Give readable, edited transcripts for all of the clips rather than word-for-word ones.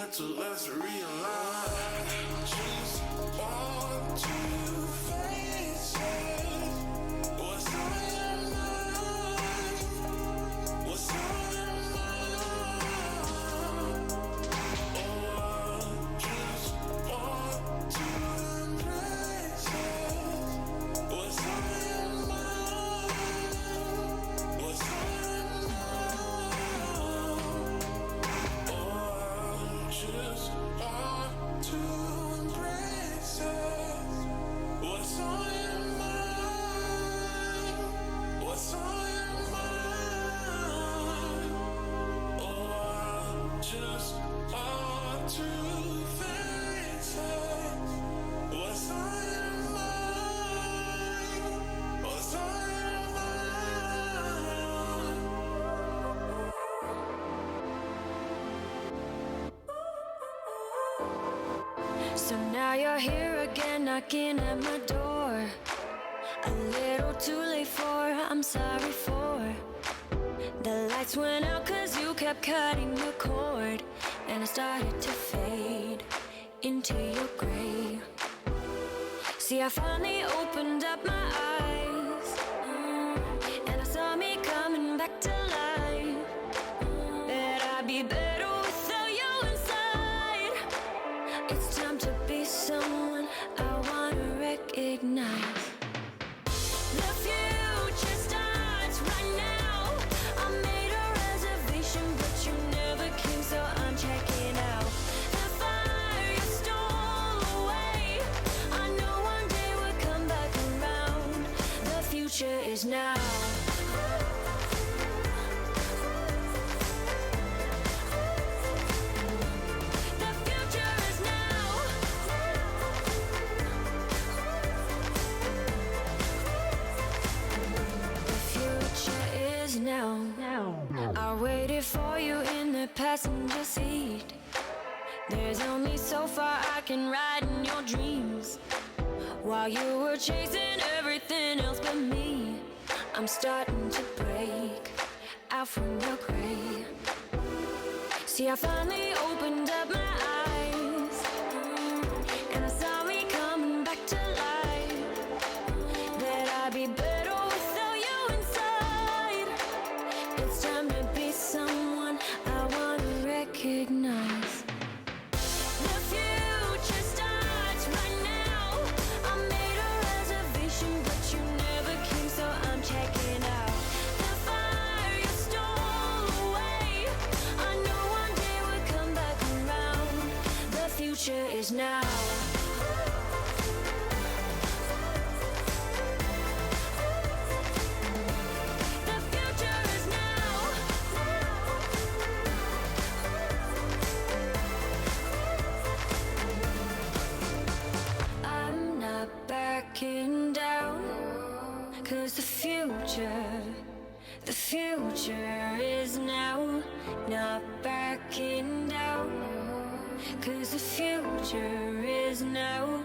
mental, let's realign. Just want to face it. What's on your mind? What's on your mind? Oh, I just want to embrace it. What's on your mind? What's on your mind? Oh, I just want to embrace it. What's on your mind? What's on your mind? Oh, I just want to face it. What's on your mind? What's on your mind? So now you're here again, knocking at my door. A little too late for, I'm sorry for. The lights went out cause you kept cutting the cord, and I started to fade into your gray. See, I finally opened up my eyes, and I saw me coming back to life. That I'd be better without you inside. It's time to be someone I wanna recognize. The future starts right now. I made a reservation, but you never came, so I'm checking out. The fire you stole away, I know one day we'll come back around. The future is now. The future is now. The future is now. I waited for you in the passenger seat. There's only so far I can ride in your dreams. While you were chasing everything else but me, I'm starting to break out from your gray. See, I finally opened up my eyes, and I saw me coming back to life. That I'd be better without you inside. It's time to be someone I wanna recognize. The future starts right now. I made a reservation, but you never came, so I'm checking out. The fire you stole away, I know one day we'll come back around. The future is now. The future is now. I'm not backing down, cause the future is now. Not backing down, cause the future is now.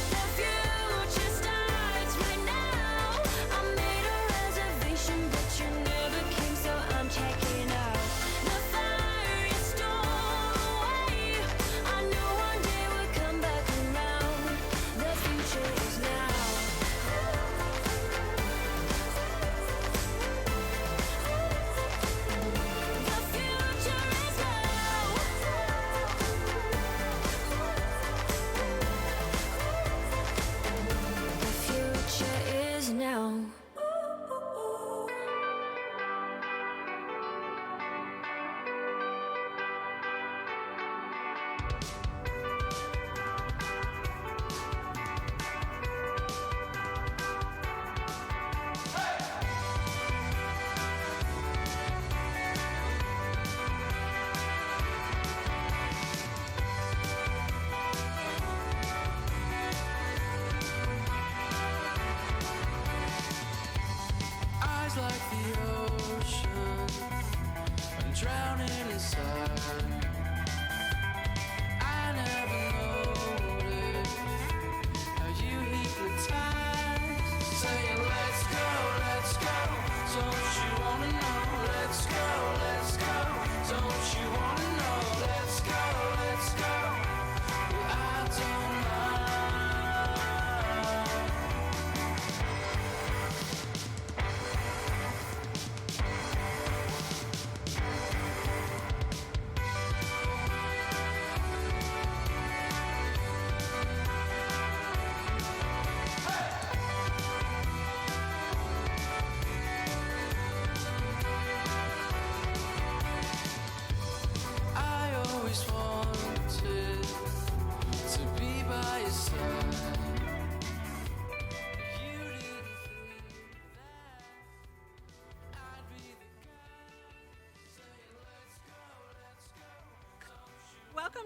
The future starts right now. I made a reservation, but you never came, so I'm checking out. The fire you stole away, I know one day we'll come back around. The future is now. The future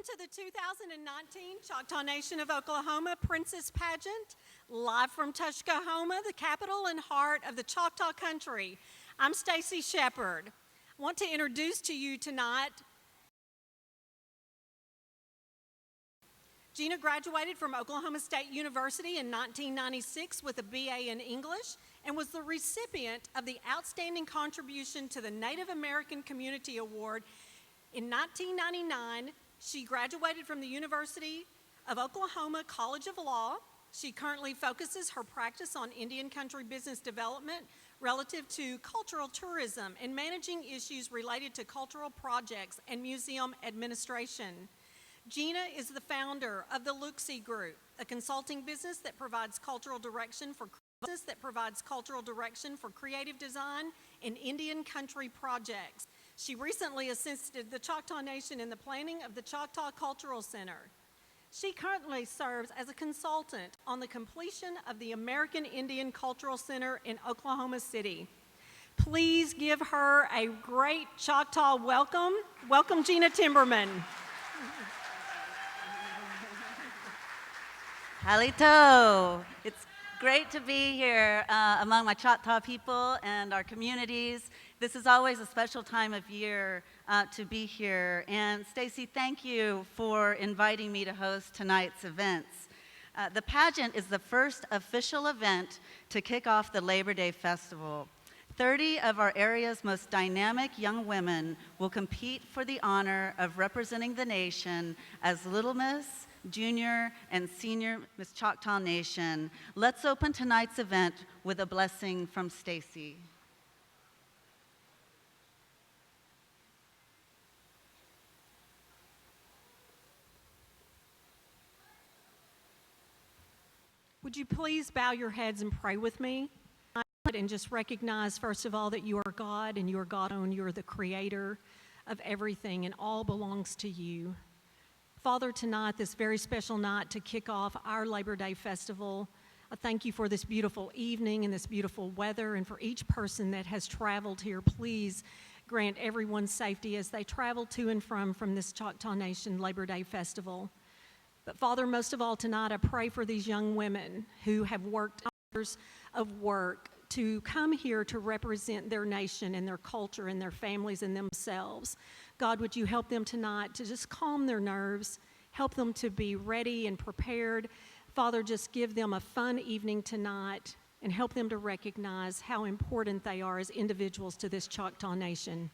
Welcome to the 2019 Choctaw Nation of Oklahoma Princess Pageant, live from Tuskahoma, the capital and heart of the Choctaw Country. I'm Stacy Shepard. I want to introduce to you tonight Gina graduated from Oklahoma State University in 1996 with a BA in English and was the recipient of the Outstanding Contribution to the Native American Community Award. In 1999, she graduated from the University of Oklahoma College of Law. She currently focuses her practice on Indian country business development relative to cultural tourism and managing issues related to cultural projects and museum administration. Gina is the founder of the Luxie Group, a consulting business that provides cultural direction for creative design and Indian country projects. She recently assisted the Choctaw Nation in the planning of the Choctaw Cultural Center. She currently serves as a consultant on the completion of the American Indian Cultural Center in Oklahoma City. Please give her a great Choctaw welcome. Welcome, Gina Timberman. Halito. It's great to be here among my Choctaw people and our communities. This is always a special time of year to be here. And Stacy, thank you for inviting me to host tonight's events. The pageant is the first official event to kick off the Labor Day Festival. 30 of our area's most dynamic young women will compete for the honor of representing the nation as Little Miss, Junior, and Senior Miss Choctaw Nation. Let's open tonight's event with a blessing from Stacy. Would you please bow your heads and pray with me? And just recognize, first of all, that you are God and you are God alone. You are the creator of everything and all belongs to you. Father, tonight, this very special night to kick off our Labor Day Festival, I thank you for this beautiful evening and this beautiful weather, and for each person that has traveled here. Please grant everyone safety as they travel to and from this Choctaw Nation Labor Day Festival. But Father, most of all tonight, I pray for these young women who have worked hours of work to come here to represent their nation and their culture and their families and themselves. God, would you help them tonight to just calm their nerves, help them to be ready and prepared. Father, just give them a fun evening tonight and help them to recognize how important they are as individuals to this Choctaw Nation.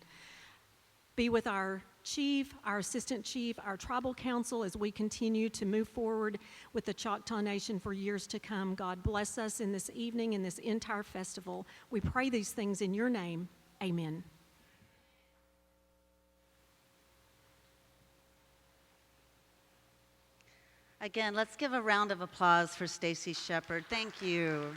Be with our chief, our assistant chief, our tribal council as we continue to move forward with the Choctaw Nation for years to come. God bless us in this evening, in this entire festival. We pray these things in your name. Amen. Again, let's give a round of applause for Stacy Shepard. Thank you.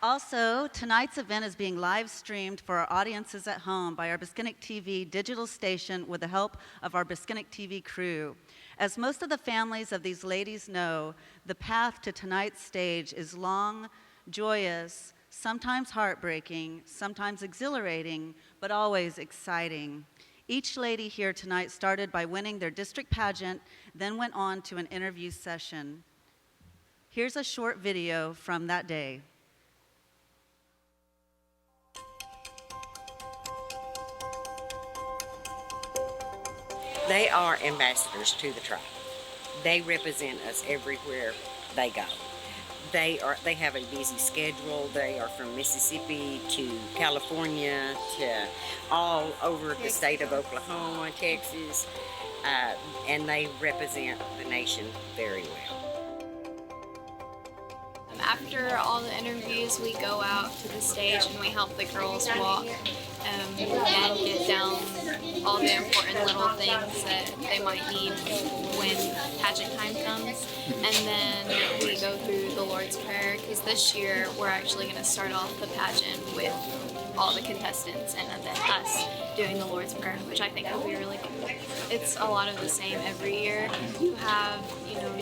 Also, tonight's event is being live streamed for our audiences at home by our Biskinik TV digital station with the help of our Biskinik TV crew. As most of the families of these ladies know, the path to tonight's stage is long, joyous, sometimes heartbreaking, sometimes exhilarating, but always exciting. Each lady here tonight started by winning their district pageant, then went on to an interview session. Here's a short video from that day. They are ambassadors to the tribe. They represent us everywhere they go. They have a busy schedule. They are from Mississippi to California to all over the state of Oklahoma, Texas, and they represent the nation very well. After all the interviews, we go out to the stage and we help the girls walk and get down all the important little things that they might need when pageant time comes. And then we go through the Lord's Prayer, because this year we're actually going to start off the pageant with all the contestants and then us doing the Lord's Prayer, which I think will be really cool. It's a lot of the same every year. You have,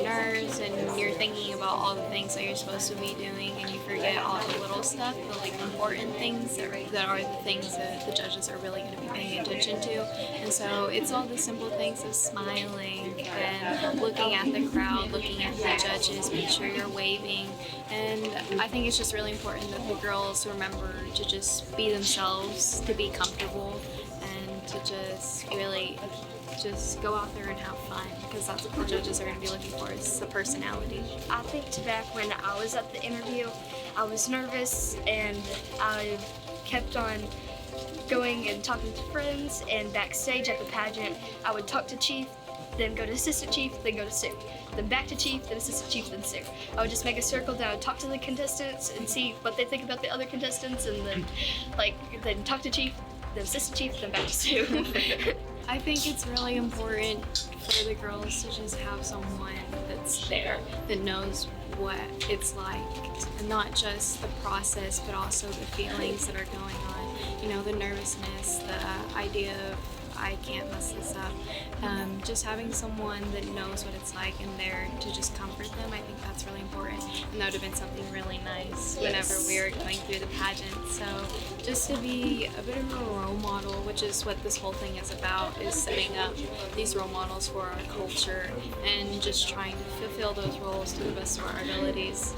nerves and you're thinking about all the things that you're supposed to be doing, and you forget all the little stuff, the like important things that are the things that the judges are really going to be paying attention to. And so it's all the simple things of smiling and looking at the crowd, looking at the judges, make sure you're waving. And I think it's just really important that the girls remember to just be themselves, to be comfortable, and to just really just go out there and have fun, because that's what the judges are going to be looking for, is the personality. I think back when I was at the interview, I was nervous and I kept on going and talking to friends, and backstage at the pageant, I would talk to Chief, then go to Assistant Chief, then go to Sue. Then back to Chief, then Assistant Chief, then Sue. I would just make a circle down, talk to the contestants and see what they think about the other contestants, and then then talk to Chief, then Assistant Chief, then back to Sue. I think it's really important for the girls to just have someone that's there, that knows what it's like, and not just the process, but also the feelings that are going on. You know, the nervousness, the idea of, I can't mess this up. Just having someone that knows what it's like and there to just comfort them, I think that's really important. And that would have been something really nice whenever we were going through the pageant. So just to be a bit of a role model, which is what this whole thing is about, is setting up these role models for our culture and just trying to fulfill those roles to the best of our abilities.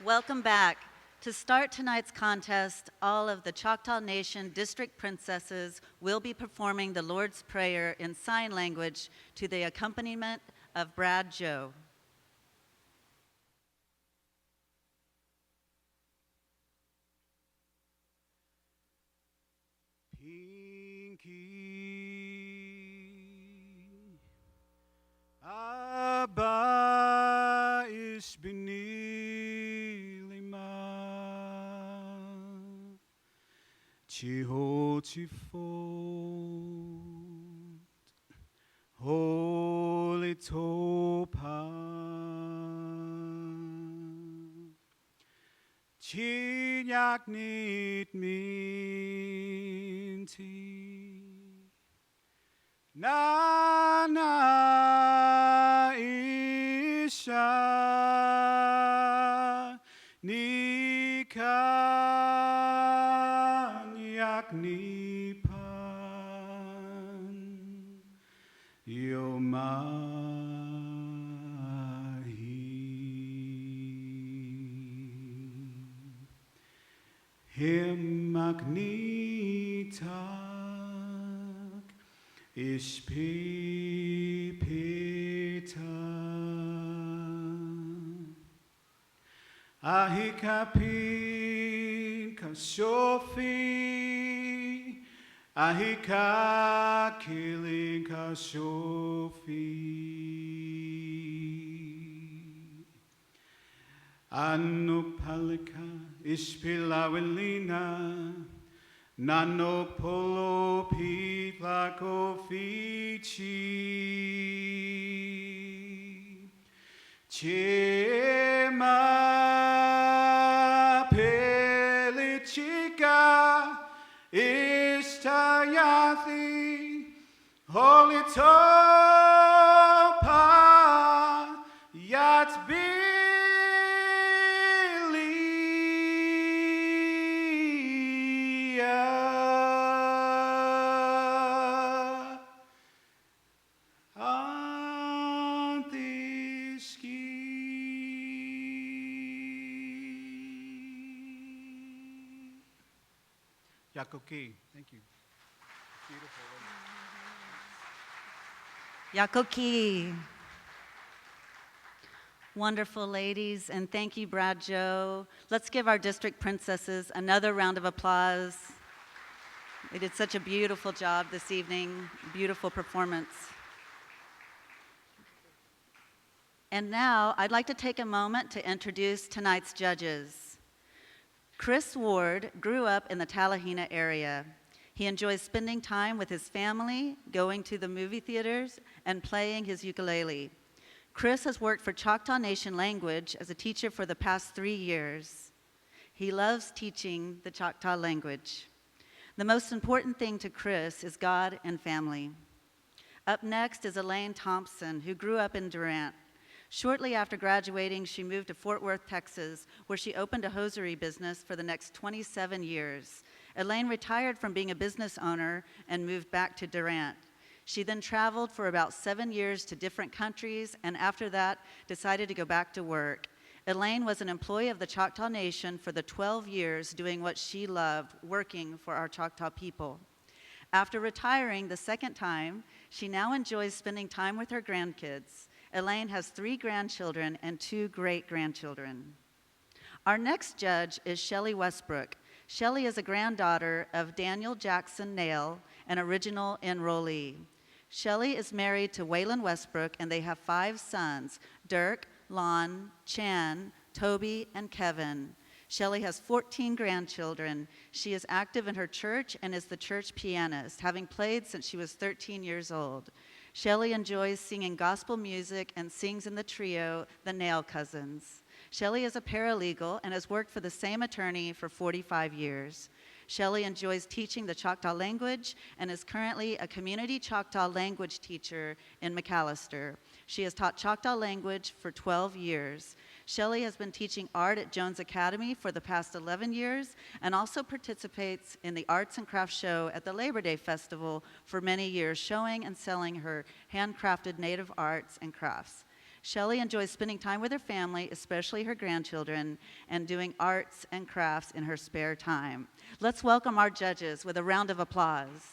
Welcome back. To start tonight's contest, all of the Choctaw Nation District Princesses will be performing the Lord's Prayer in sign language to the accompaniment of Brad Joe. Pinky Abba is benilima Chiho Chifot Holy Topa Chinyak Nit Minti Nana Isha Nikanyak Nipan Yomahi Himagnitak Ishpipita Ahikapin Kashofi Ahika Kilin Kashofi Anupalika Ishpilawelina Nano polo piplako fichi Chema pelichika Ishtayathi Holy Topa Yatbi Yakoki, thank you. Beautiful. Yakoki. Wonderful ladies, and thank you, Brad Joe. Let's give our district princesses another round of applause. They did such a beautiful job this evening, beautiful performance. And now I'd like to take a moment to introduce tonight's judges. Chris Ward grew up in the Tallahena area. He enjoys spending time with his family, going to the movie theaters, and playing his ukulele. Chris has worked for Choctaw Nation Language as a teacher for the past 3 years. He loves teaching the Choctaw language. The most important thing to Chris is God and family. Up next is Elaine Thompson, who grew up in Durant. Shortly after graduating, she moved to Fort Worth, Texas, where she opened a hosiery business for the next 27 years. Elaine retired from being a business owner and moved back to Durant. She then traveled for about 7 years to different countries, and after that, decided to go back to work. Elaine was an employee of the Choctaw Nation for the 12 years doing what she loved, working for our Choctaw people. After retiring the second time, she now enjoys spending time with her grandkids. Elaine has 3 grandchildren and 2 great-grandchildren. Our next judge is Shelley Westbrook. Shelley is a granddaughter of Daniel Jackson Nail, an original enrollee. Shelley is married to Waylon Westbrook, and they have 5 sons, Dirk, Lon, Chan, Toby, and Kevin. Shelley has 14 grandchildren. She is active in her church and is the church pianist, having played since she was 13 years old. Shelley enjoys singing gospel music and sings in the trio, the Nail Cousins. Shelley is a paralegal and has worked for the same attorney for 45 years. Shelley enjoys teaching the Choctaw language and is currently a community Choctaw language teacher in McAllister. She has taught Choctaw language for 12 years. Shelley has been teaching art at Jones Academy for the past 11 years and also participates in the Arts and Crafts Show at the Labor Day Festival for many years, showing and selling her handcrafted native arts and crafts. Shelley enjoys spending time with her family, especially her grandchildren, and doing arts and crafts in her spare time. Let's welcome our judges with a round of applause.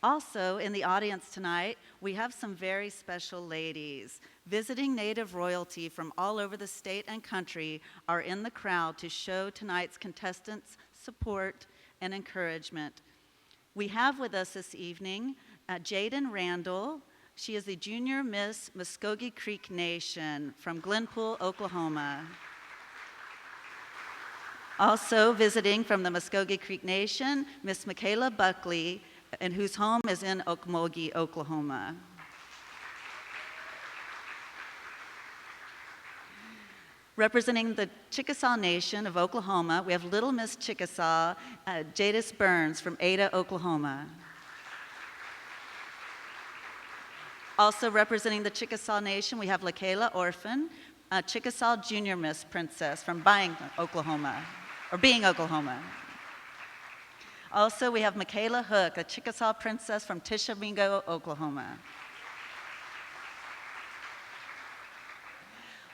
Also in the audience tonight, we have some very special ladies. Visiting Native royalty from all over the state and country are in the crowd to show tonight's contestants support and encouragement. We have with us this evening Jaden Randall. She is the Junior Miss Muskogee Creek Nation from Glenpool, Oklahoma. Also visiting from the Muskogee Creek Nation, Miss Michaela Buckley, and whose home is in Okmulgee, Oklahoma. Representing the Chickasaw Nation of Oklahoma, we have Little Miss Chickasaw, Jadis Burns from Ada, Oklahoma. Also representing the Chickasaw Nation, we have LaKayla Orphan, Chickasaw Junior Miss Princess from Being, Oklahoma. Also, we have Michaela Hook, a Chickasaw Princess from Tishomingo, Oklahoma.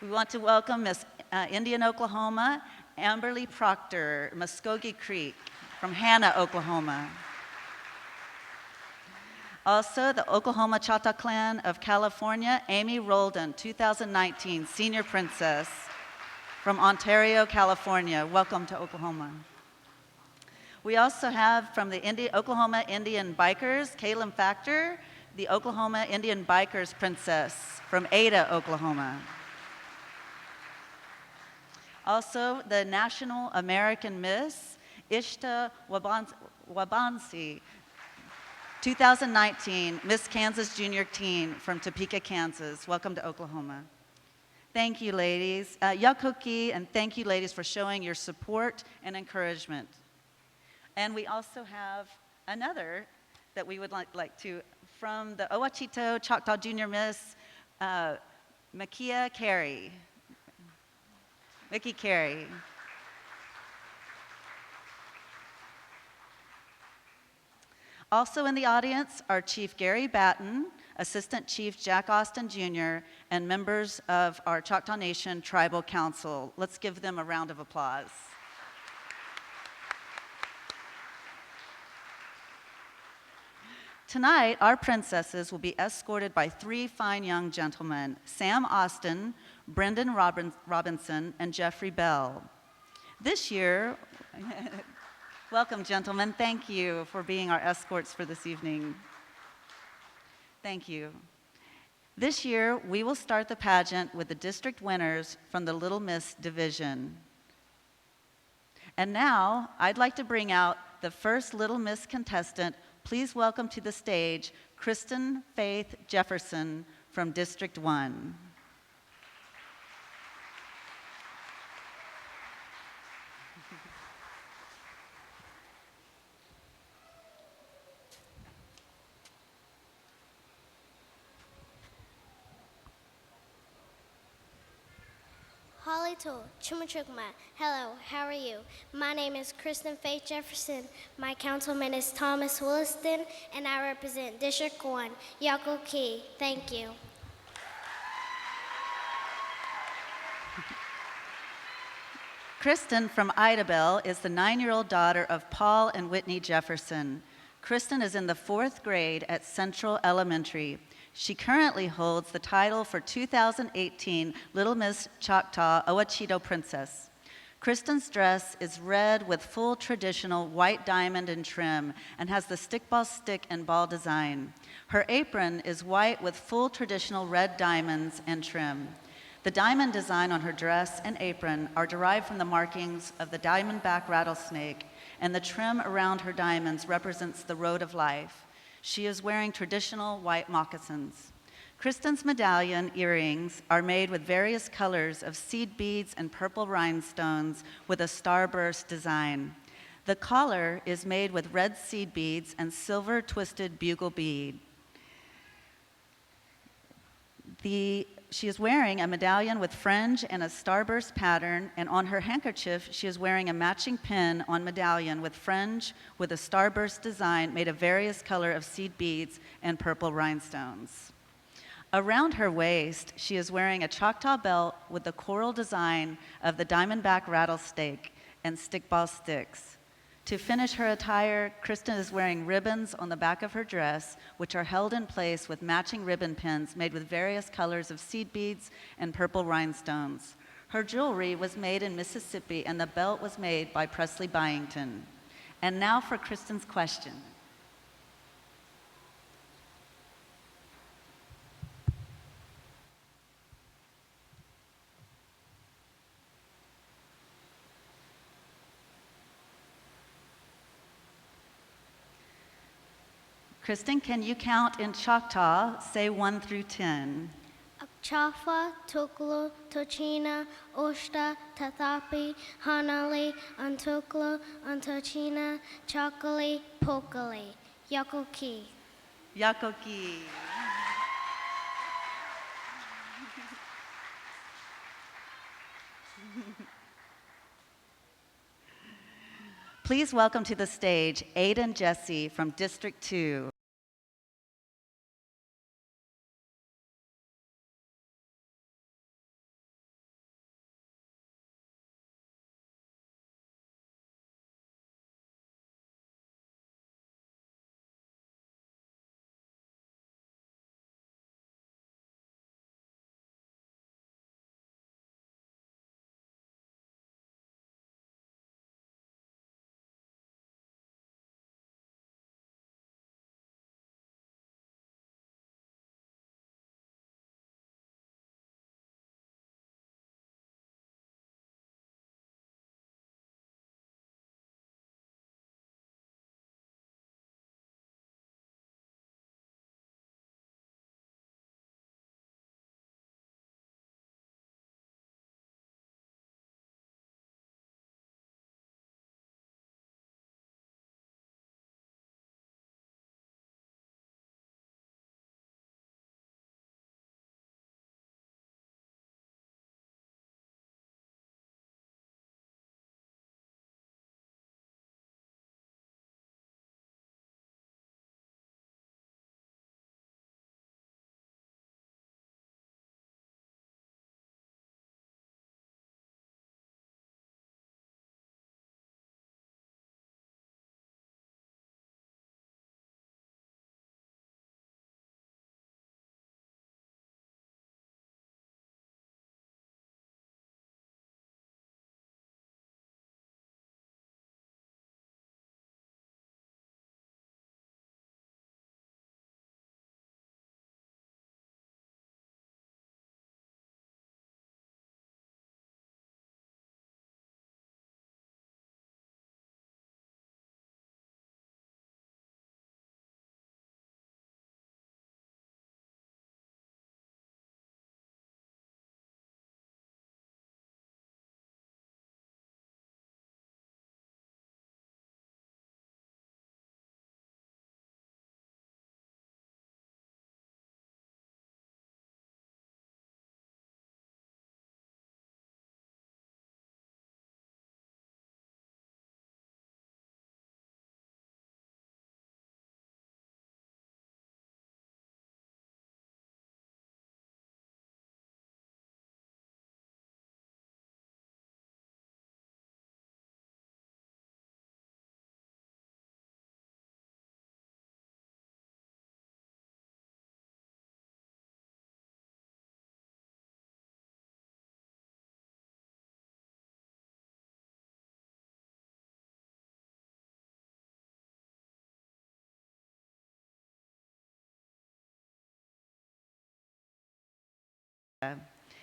We want to welcome Miss Indian, Oklahoma, Amberly Proctor, Muskogee Creek, from Hanna, Oklahoma. Also, the Oklahoma Choctaw Clan of California, Amy Roldan, 2019 Senior Princess, from Ontario, California. Welcome to Oklahoma. We also have from the Oklahoma Indian Bikers, Kaylin Factor, the Oklahoma Indian Bikers Princess from Ada, Oklahoma. Also, the National American Miss, Ishta Wabansi, 2019 Miss Kansas Junior Teen from Topeka, Kansas. Welcome to Oklahoma. Thank you, ladies. Yakoki, and thank you, ladies, for showing your support and encouragement. And we also have another that we would like to, from the Owachito Choctaw Junior Miss, Makia Carey. Mickey Carey. Also in the audience are Chief Gary Batten, Assistant Chief Jack Austin Jr., and members of our Choctaw Nation Tribal Council. Let's give them a round of applause. Tonight, our princesses will be escorted by 3 fine young gentlemen, Sam Austin, Brendan Robinson, and Jeffrey Bell. This year, welcome, gentlemen. Thank you for being our escorts for this evening. Thank you. This year, we will start the pageant with the district winners from the Little Miss division. And now, I'd like to bring out the first Little Miss contestant please welcome to the stage Kristen Faith Jefferson from District 1. Halito, Chumachukma. Hello, how are you? My name is Kristen Faith Jefferson. My councilman is Thomas Williston, and I represent District 1, Yako Key. Thank you. Kristen from Idabel is the 9-year-old daughter of Paul and Whitney Jefferson. Kristen is in the 4th grade at Central Elementary. She currently holds the title for 2018 Little Miss Choctaw Owachito Princess. Kristen's dress is red with full traditional white diamond and trim and has the stickball stick and ball design. Her apron is white with full traditional red diamonds and trim. The diamond design on her dress and apron are derived from the markings of the diamondback rattlesnake, and the trim around her diamonds represents the road of life. She is wearing traditional white moccasins. Kristen's medallion earrings are made with various colors of seed beads and purple rhinestones with a starburst design. The collar is made with red seed beads and silver twisted bugle bead. She is wearing a medallion with fringe and a starburst pattern, and on her handkerchief, she is wearing a matching pin on medallion with fringe with a starburst design made of various color of seed beads and purple rhinestones. Around her waist, she is wearing a Choctaw belt with the coral design of the diamondback rattlesnake and stickball sticks. To finish her attire, Kristen is wearing ribbons on the back of her dress, which are held in place with matching ribbon pins made with various colors of seed beads and purple rhinestones. Her jewelry was made in Mississippi, and the belt was made by Presley Byington. And now for Kristen's question. Kristen, can you count in Choctaw? Say 1 through 10. Chafa, Tuklu, Tochina, Oshta, Tathapi, Hanali, Antuklu, Antochina, Chakali, Pokali, Yakoki. Yakoki. Please welcome to the stage Aiden Jesse from District 2.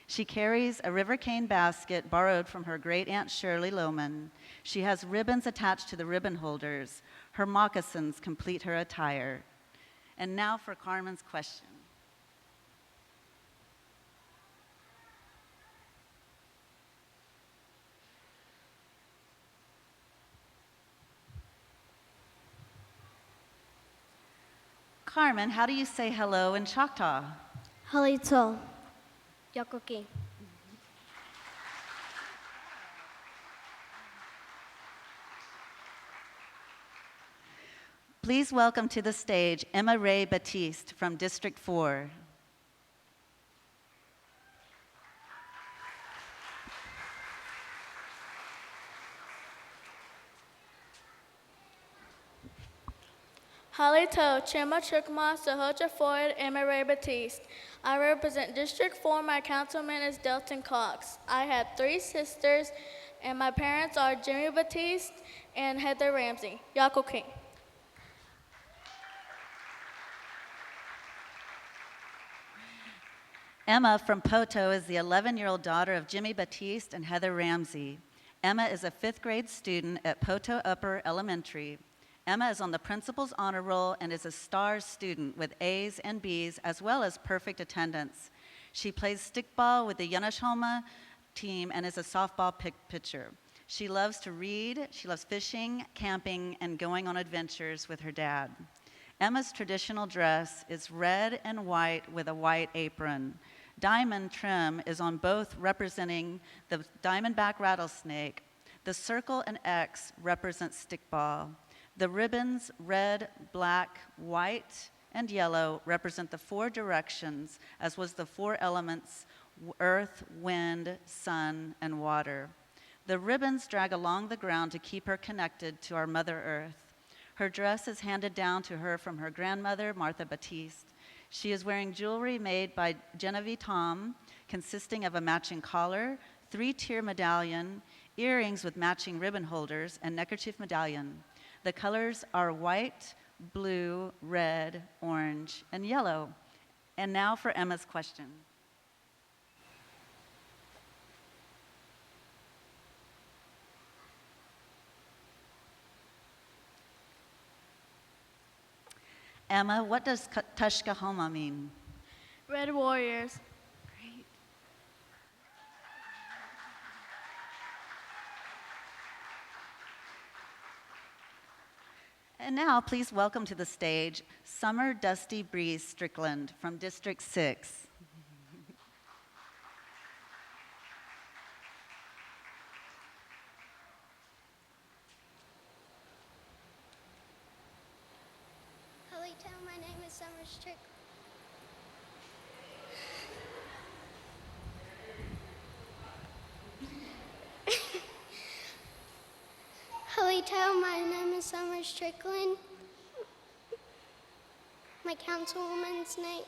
She carries a river cane basket borrowed from her great aunt Shirley Lohman. She has ribbons attached to the ribbon holders. Her moccasins complete her attire. And now for Carmen's question. Carmen, how do you say hello in Choctaw? Halito. Yakoki. Please welcome to the stage Emma Ray Batiste from District 4. Halito, Chima Chukma, Sahoja Ford, Emery Batiste. I represent District 4. My councilman is Delton Cox. I have 3 sisters, and my parents are Jimmy Batiste and Heather Ramsey. Yako King. Emma from Poto is the 11-year-old daughter of Jimmy Batiste and Heather Ramsey. Emma is a 5th grade student at Poto Upper Elementary. Emma is on the principal's honor roll and is a star student with A's and B's as well as perfect attendance. She plays stickball with the Yanashoma team and is a softball pitcher. She loves to read, she loves fishing, camping, and going on adventures with her dad. Emma's traditional dress is red and white with a white apron. Diamond trim is on both, representing the diamondback rattlesnake. The circle and X represent stickball. The ribbons, red, black, white, and yellow, represent the 4 directions, as was the 4 elements, earth, wind, sun, and water. The ribbons drag along the ground to keep her connected to our Mother Earth. Her dress is handed down to her from her grandmother, Martha Batiste. She is wearing jewelry made by Genevieve Tom, consisting of a matching collar, 3-tier medallion, earrings with matching ribbon holders, and neckerchief medallion. The colors are white, blue, red, orange, and yellow. And now for Emma's question. Emma, what does Tushkahoma mean? Red Warriors. Great. And now, please welcome to the stage Summer Dusty Breeze Strickland from District 6. Halito, my name is Summer Strickland. Halito, my name is Summer Strickland. My councilwoman's name,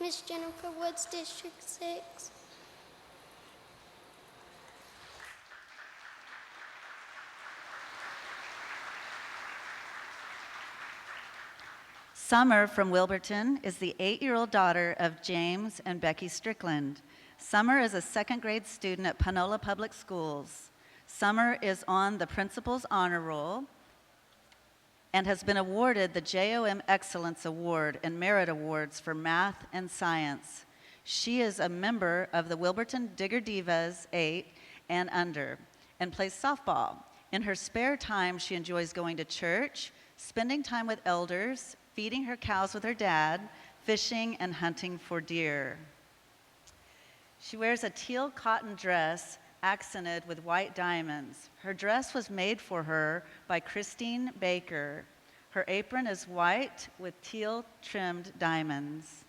Miss Jennifer Woods, District 6. Summer from Wilburton is the 8-year-old daughter of James and Becky Strickland. Summer is a 2nd grade student at Panola Public Schools. Summer is on the principal's honor roll and has been awarded the JOM Excellence Award and Merit Awards for Math and Science. She is a member of the Wilburton Digger Divas 8 and under and plays softball. In her spare time, she enjoys going to church, spending time with elders, feeding her cows with her dad, fishing, and hunting for deer. She wears a teal cotton dress accented with white diamonds. Her dress was made for her by Christine Baker. Her apron is white with teal trimmed diamonds.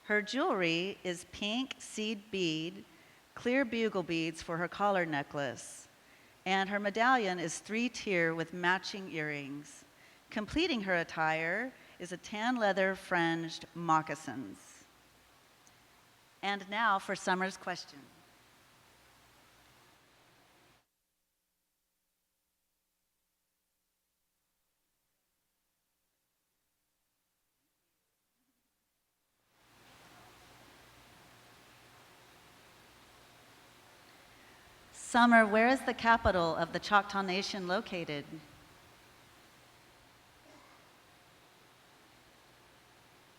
Her jewelry is pink seed bead, clear bugle beads for her collar necklace, and her medallion is 3-tier with matching earrings. Completing her attire is a tan leather fringed moccasins. And now for Summer's question. Summer, where is the capital of the Choctaw Nation located?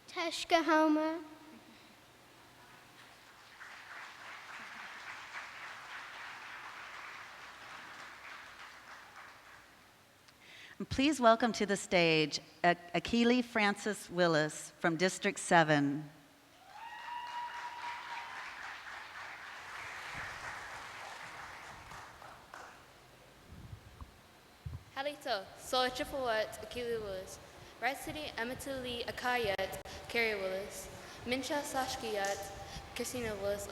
Tuskahoma. And please welcome to the stage Akili Francis Willis from District 7. Halito, so Chifawat, Akili Willis. Right City, Amatili Akayat, Carrie Willis. Mincha Sashkiyat, Christina Willis,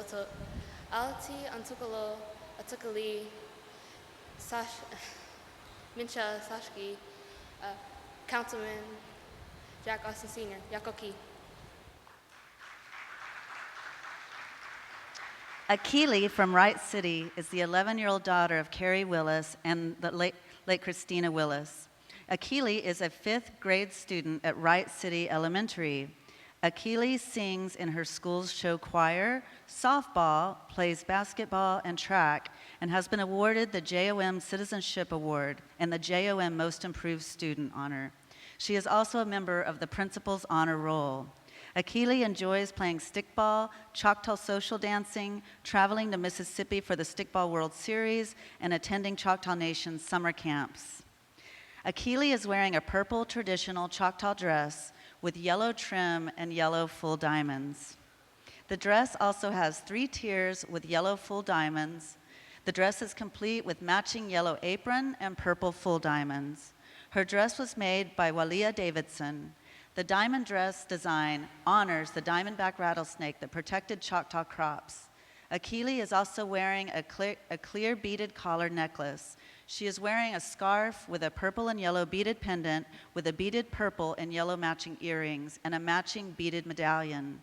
Alti Antukalo, Atukali, Mincha Sashki, Councilman Jack Austin Sr., Yakoki. Akili from Wright City is the 11-year-old daughter of Carrie Willis and the late Christina Willis. Akili is a 5th grade student at Wright City Elementary. Akili sings in her school's show choir, softball, plays basketball and track, and has been awarded the JOM Citizenship Award and the JOM Most Improved Student honor. She is also a member of the Principal's Honor Roll. Akili enjoys playing stickball, Choctaw social dancing, traveling to Mississippi for the Stickball World Series, and attending Choctaw Nation summer camps. Akili is wearing a purple traditional Choctaw dress with yellow trim and yellow full diamonds. The dress also has 3 tiers with yellow full diamonds. The dress is complete with matching yellow apron and purple full diamonds. Her dress was made by Walia Davidson. The diamond dress design honors the diamondback rattlesnake that protected Choctaw crops. Akili is also wearing a clear beaded collar necklace. She is wearing a scarf with a purple and yellow beaded pendant with a beaded purple and yellow matching earrings and a matching beaded medallion.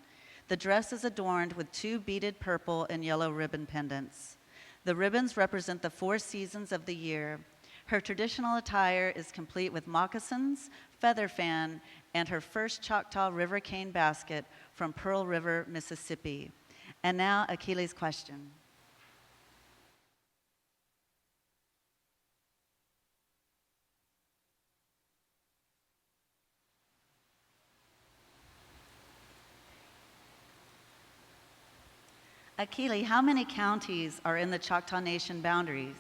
The dress is adorned with 2 beaded purple and yellow ribbon pendants. The ribbons represent the 4 seasons of the year. Her traditional attire is complete with moccasins, feather fan, and her first Choctaw river cane basket from Pearl River, Mississippi. And now, Akili's question. Akili, how many counties are in the Choctaw Nation boundaries?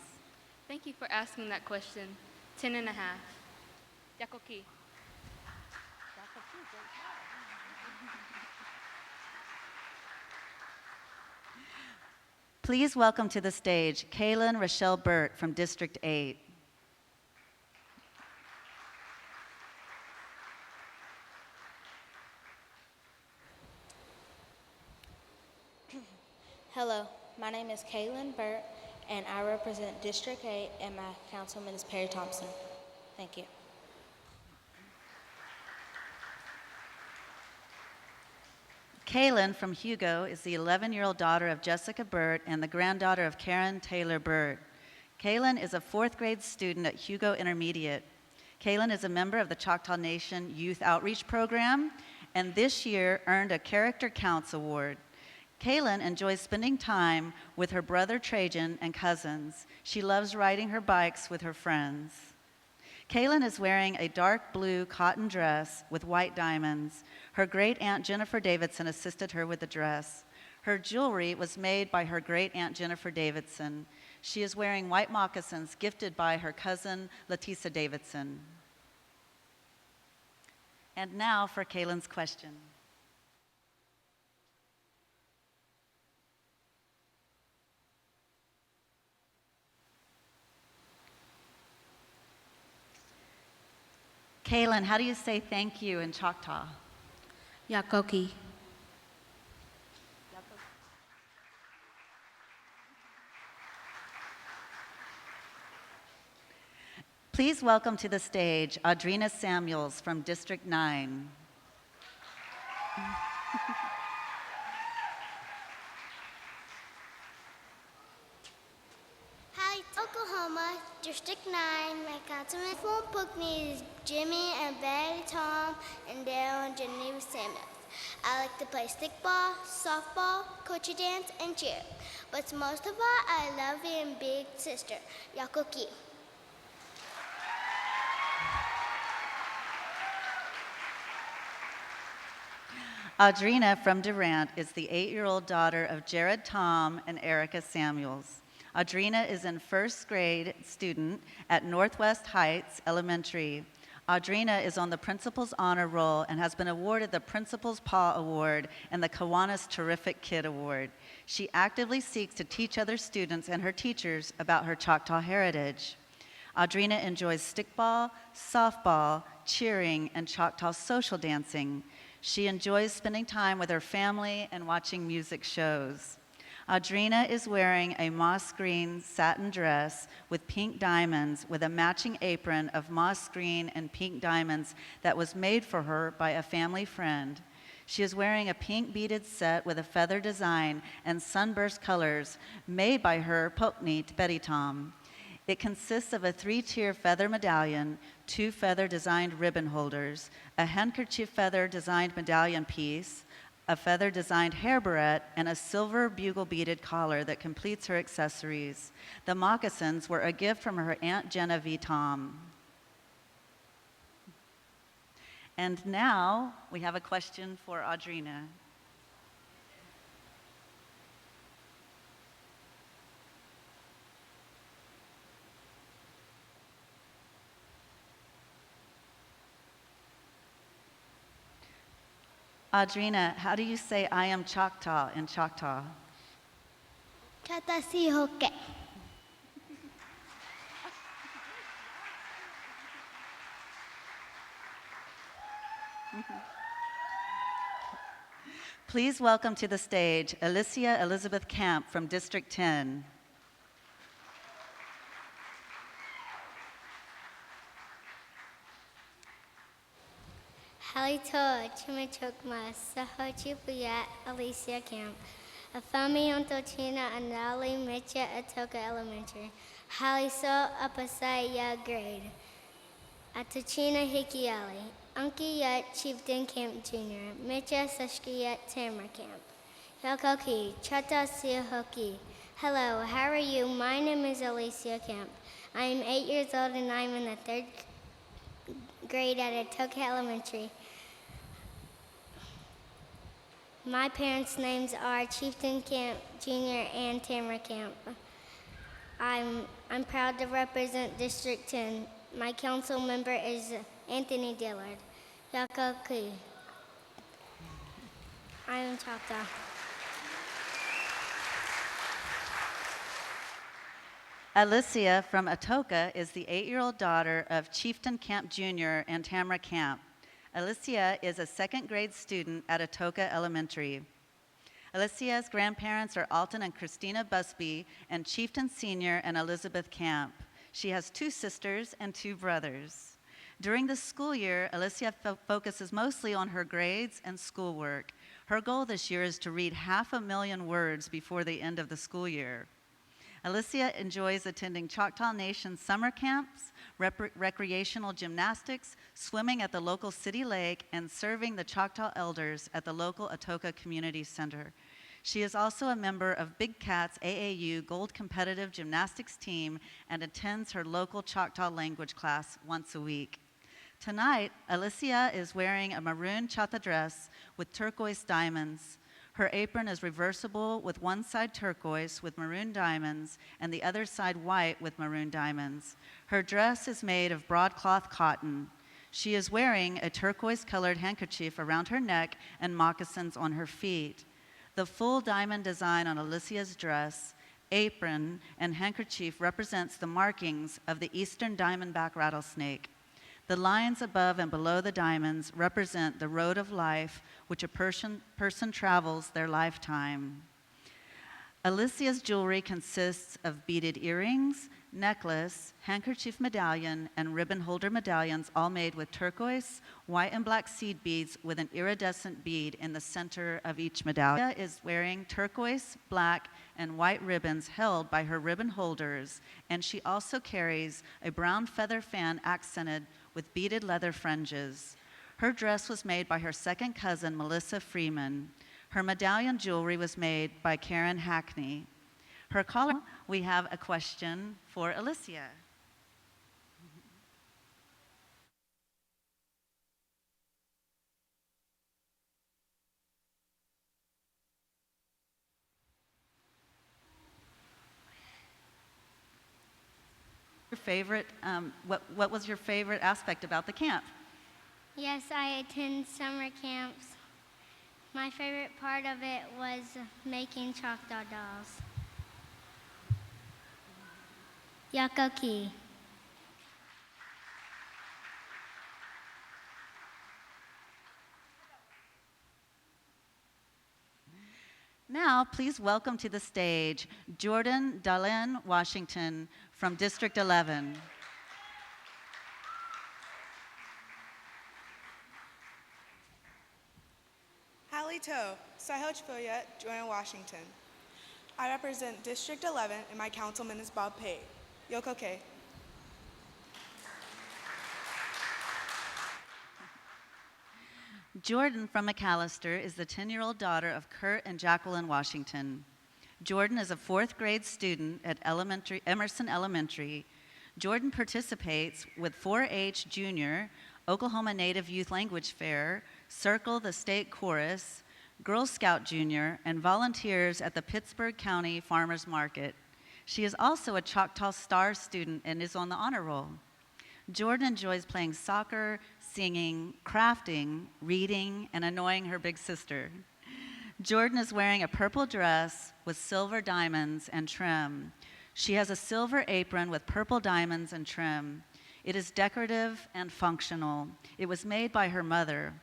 Thank you for asking that question. 10 and a half. Yakoki. Please welcome to the stage Kaylin Rochelle Burt from District 8. Hello, my name is Kaylin Burt, and I represent District 8, and my councilman is Perry Thompson. Thank you. Kaylin from Hugo is the 11-year-old daughter of Jessica Burt and the granddaughter of Karen Taylor Burt. Kaylin is a 4th grade student at Hugo Intermediate. Kaylin is a member of the Choctaw Nation Youth Outreach Program, and this year earned a Character Counts Award. Kaylin enjoys spending time with her brother Trajan and cousins. She loves riding her bikes with her friends. Kaylin is wearing a dark blue cotton dress with white diamonds. Her great-aunt Jennifer Davidson assisted her with the dress. Her jewelry was made by her great-aunt Jennifer Davidson. She is wearing white moccasins gifted by her cousin Letisa Davidson. And now for Kaylin's question. Kaylin, how do you say thank you in Choctaw? Yakoki. Please welcome to the stage Audrina Samuels from District 9. Hi, Oklahoma, District 9. My councilman from Puckney is Jimmy and Betty, Tom, and Dale and Jenny Samuels. I like to play stickball, softball, coachy dance, and cheer. But most of all, I love being big sister, Yakoki. Audrina from Durant is the 8-year-old daughter of Jared Tom and Erica Samuels. Audrina is in first grade student at Northwest Heights Elementary. Audrina is on the Principal's Honor Roll and has been awarded the Principal's Paw Award and the Kiwanis Terrific Kid Award. She actively seeks to teach other students and her teachers about her Choctaw heritage. Audrina enjoys stickball, softball, cheering, and Choctaw social dancing. She enjoys spending time with her family and watching music shows. Audrina is wearing a moss green satin dress with pink diamonds with a matching apron of moss green and pink diamonds that was made for her by a family friend. She is wearing a pink beaded set with a feather design and sunburst colors made by her Pokneet Betty Tom. It consists of a 3-tier feather medallion, 2 feather-designed ribbon holders, a handkerchief feather-designed medallion piece, a feather-designed hair barrette, and a silver bugle-beaded collar that completes her accessories. The moccasins were a gift from her Aunt Genevieve Tom. And now we have a question for Audrina. Audrina, how do you say I am Choctaw in Choctaw? Katasi hoke. Please welcome to the stage Alicia Elizabeth Camp from District 10. Halito Chimichokma Sahochipuyat Alicia Camp. Afami Ontochina Anali Mecha Atoka Elementary. Haliso Apasaya grade. Atochina Hikiali. Unki Yat Chieftain Camp Jr. Mecha Sashkiyat Tamra Camp. Yakoki Chata Sihoki. Hello, how are you? My name is Alicia Camp. I am 8 years old and I'm in the 3rd grade at Atoka Elementary. My parents' names are Chieftain Camp Jr. and Tamara Camp. I'm proud to represent District 10. My council member is Anthony Dillard. Yakoki. I am Choctaw. Alicia from Atoka is the 8-year-old daughter of Chieftain Camp Jr. and Tamara Camp. Alicia is a 2nd grade student at Atoka Elementary. Alicia's grandparents are Alton and Christina Busby and Chieftain Sr. and Elizabeth Camp. She has 2 sisters and 2 brothers. During the school year, Alicia focuses mostly on her grades and schoolwork. Her goal this year is to read 500,000 words before the end of the school year. Alicia enjoys attending Choctaw Nation summer camps, recreational gymnastics, swimming at the local city lake, and serving the Choctaw elders at the local Atoka Community Center. She is also a member of Big Cats AAU Gold Competitive Gymnastics team and attends her local Choctaw language class once a week. Tonight, Alicia is wearing a maroon chata dress with turquoise diamonds. Her apron is reversible with one side turquoise with maroon diamonds and the other side white with maroon diamonds. Her dress is made of broadcloth cotton. She is wearing a turquoise-colored handkerchief around her neck and moccasins on her feet. The full diamond design on Alicia's dress, apron, and handkerchief represents the markings of the eastern diamondback rattlesnake. The lines above and below the diamonds represent the road of life which a person travels their lifetime. Alicia's jewelry consists of beaded earrings, necklace, handkerchief medallion, and ribbon holder medallions, all made with turquoise, white, and black seed beads with an iridescent bead in the center of each medallion. Alicia is wearing turquoise, black, and white ribbons held by her ribbon holders, and she also carries a brown feather fan accented with beaded leather fringes. Her dress was made by her second cousin, Melissa Freeman. Her medallion jewelry was made by Karen Hackney. Her collar, we have a question for Alicia. Your favorite, what was your favorite aspect about the camp? Yes, I attend summer camps. My favorite part of it was making Choctaw dolls. Yakoki. Now, please welcome to the stage Jordan Dalen Washington from District 11. Halito, Sahojfoya, Jordan Washington. I represent District 11 and my councilman is Bob Pate. Yokoke. Jordan from McAllister is the 10-year-old daughter of Kurt and Jacqueline Washington. Jordan is a fourth grade student at Emerson Elementary. Jordan participates with 4-H Junior, Oklahoma Native Youth Language Fair, Circle the State Chorus, Girl Scout Junior, and volunteers at the Pittsburgh County Farmers Market. She is also a Choctaw Star student and is on the honor roll. Jordan enjoys playing soccer, singing, crafting, reading, and annoying her big sister. Jordan is wearing a purple dress with silver diamonds and trim. She has a silver apron with purple diamonds and trim. It is decorative and functional. It was made by her mother.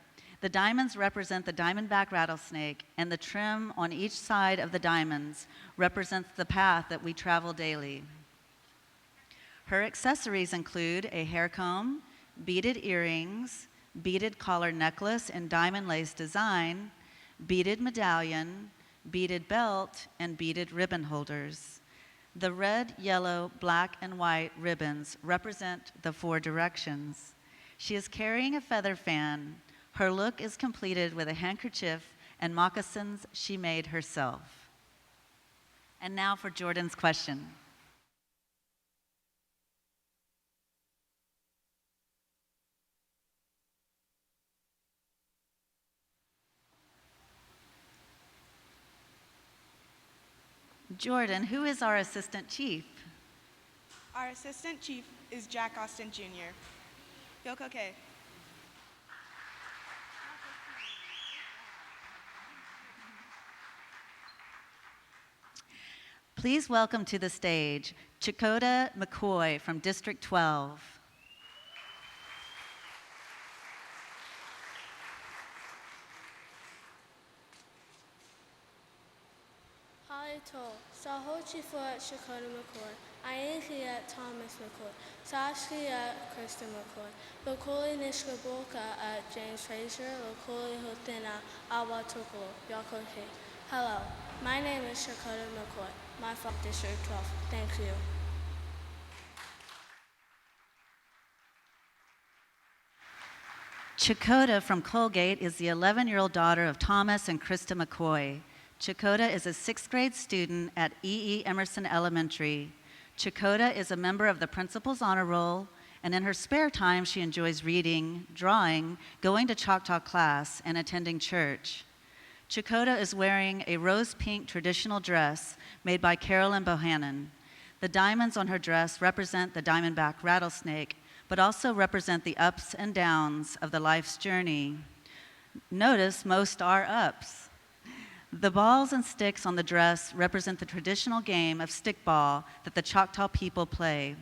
The diamonds represent the diamondback rattlesnake, and the trim on each side of the diamonds represents the path that we travel daily. Her accessories include a hair comb, beaded earrings, beaded collar necklace in diamond lace design, beaded medallion, beaded belt, and beaded ribbon holders. The red, yellow, black, and white ribbons represent the 4 directions. She is carrying a feather fan. Her look is completed with a handkerchief and moccasins she made herself. And now for Jordan's question. Jordan, who is our assistant chief? Our assistant chief is Jack Austin Jr. Yokoke. Please welcome to the stage Choctaw McCoy from District 12. Halito, Sahojfoya, Choctaw McCoy. Ainkia Thomas McCoy. Saskia Kristen McCoy. Lokoli Nishkaboka at James Fraser. Lokoli Hotina Awatokolo. Yokoke. Hello, my name is Choctaw McCoy. My from District 12. Thank you. Choctaw from Colgate is the 11-year-old daughter of Thomas and Krista McCoy. Choctaw is a 6th grade student at E.E. Emerson Elementary. Choctaw is a member of the Principal's Honor Roll, and in her spare time, she enjoys reading, drawing, going to Choctaw class, and attending church. Choctaw is wearing a rose-pink traditional dress made by Carolyn Bohannon. The diamonds on her dress represent the diamondback rattlesnake, but also represent the ups and downs of the life's journey. Notice most are ups. The balls and sticks on the dress represent the traditional game of stickball that the Choctaw people play.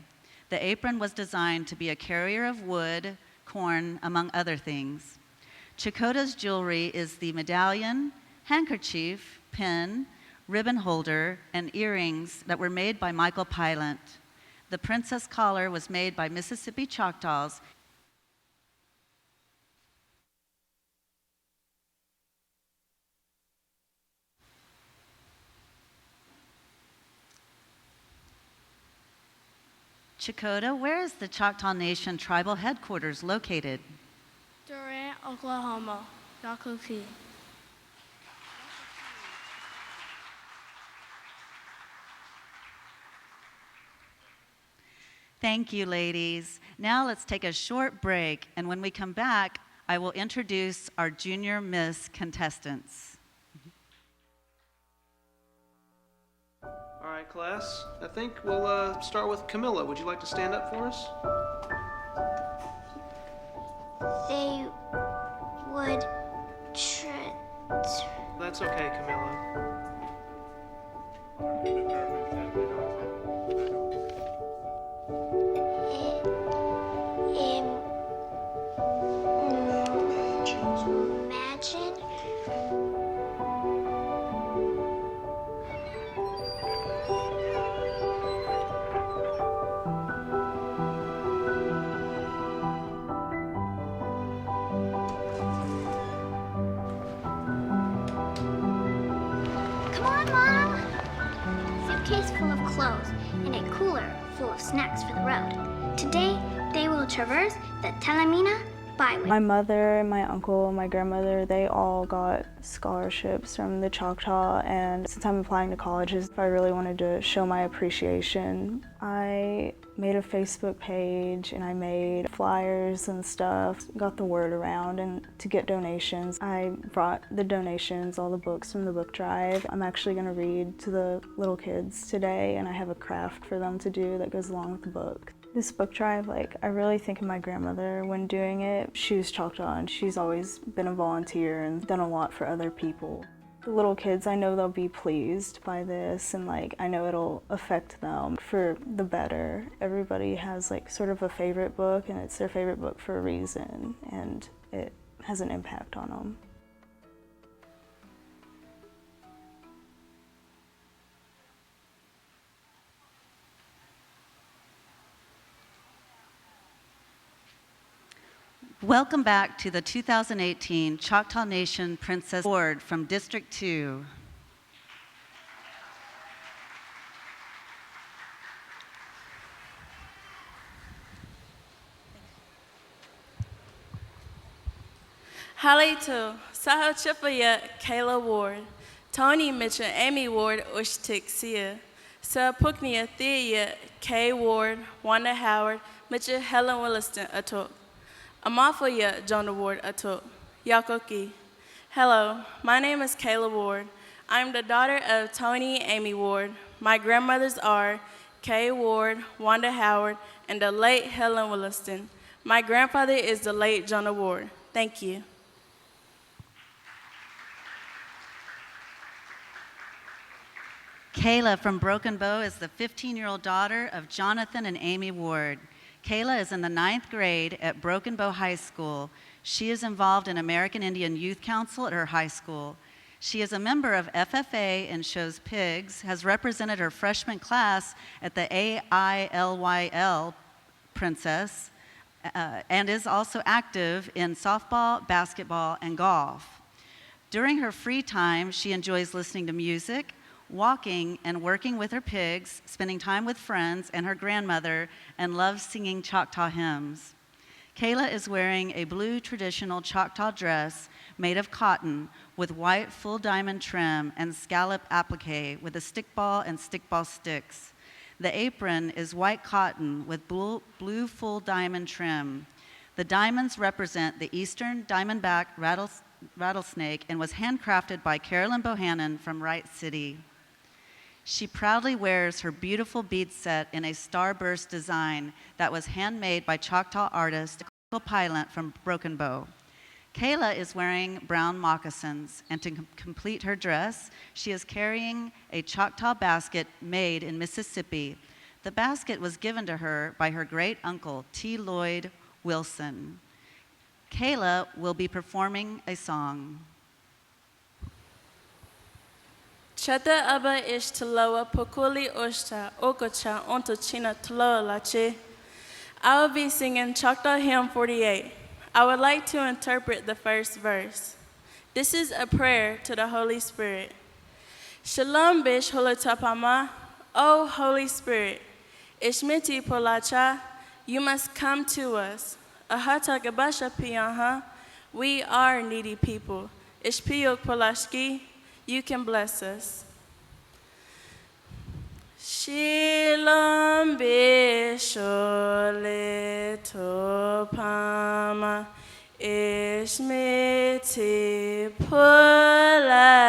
The apron was designed to be a carrier of wood, corn, among other things. Choctaw's jewelry is the medallion, handkerchief, pin, ribbon holder, and earrings that were made by Michael Pylant. The princess collar was made by Mississippi Choctaws. Choctaw, where is the Choctaw Nation tribal headquarters located? Durant, Oklahoma. Yakuki. Thank you, ladies. Now let's take a short break, and when we come back, I will introduce our Junior Miss contestants. All right, class. I think we'll start with Camilla. Would you like to stand up for us? They would That's okay, Camilla. imagine Come on, Mom! Suitcase full of clothes and a cooler full of snacks for the road. Today, they will traverse the Talamina Byway. My mother, my uncle, my grandmother, they all got scholarships from the Choctaw, and since I'm applying to colleges, I really wanted to show my appreciation. I made a Facebook page and I made flyers and stuff, got the word around, and to get donations. I brought the donations, all the books from the book drive. I'm actually going to read to the little kids today, and I have a craft for them to do that goes along with the book. This book drive, I really think of my grandmother when doing it. She was Choctaw and she's always been a volunteer and done a lot for other people. The little kids, I know they'll be pleased by this, and I know it'll affect them for the better. Everybody has sort of a favorite book, and it's their favorite book for a reason, and it has an impact on them. Welcome back to the 2018 Choctaw Nation Princess Award from District 2. Halito, Saho Chipaya, Kayla Ward, Tony Mitchell, Amy Ward, Ushtik Sia, Sa Puknia Thea, Kay Ward, Wanda Howard, Mitchell Helen Williston, Atok. Amafoya, Jonah Ward, Atok. Yakoki. Hello, my name is Kayla Ward. I'm the daughter of Tony and Amy Ward. My grandmothers are Kay Ward, Wanda Howard, and the late Helen Williston. My grandfather is the late Jonah Ward. Thank you. Kayla from Broken Bow is the 15-year-old daughter of Jonathan and Amy Ward. Kayla is in the 9th grade at Broken Bow High School. She is involved in American Indian Youth Council at her high school. She is a member of FFA and shows pigs, has represented her freshman class at the AILYL Princess, and is also active in softball, basketball, and golf. During her free time, she enjoys listening to music, walking and working with her pigs, spending time with friends and her grandmother, and loves singing Choctaw hymns. Kayla is wearing a blue traditional Choctaw dress made of cotton with white full diamond trim and scallop applique with a stickball and stickball sticks. The apron is white cotton with blue full diamond trim. The diamonds represent the eastern diamondback rattlesnake and was handcrafted by Carolyn Bohannon from Wright City. She proudly wears her beautiful bead set in a starburst design that was handmade by Choctaw artist Pilot from Broken Bow. Kayla is wearing brown moccasins, and to complete her dress, she is carrying a Choctaw basket made in Mississippi. The basket was given to her by her great uncle, T. Lloyd Wilson. Kayla will be performing a song. Chata aba ish taloa pokuli oshta okocha onto china taloa lache. I will be singing Choctaw Hymn 48. I would like to interpret the first verse. This is a prayer to the Holy Spirit. Shalom bish holotapama, O Holy Spirit, ishmiti polacha, you must come to us. Ahata gabasha piyaha, We are needy people. Ishpiyok Polaski, you can bless us. Shalom bishole topama ishmiti pulacha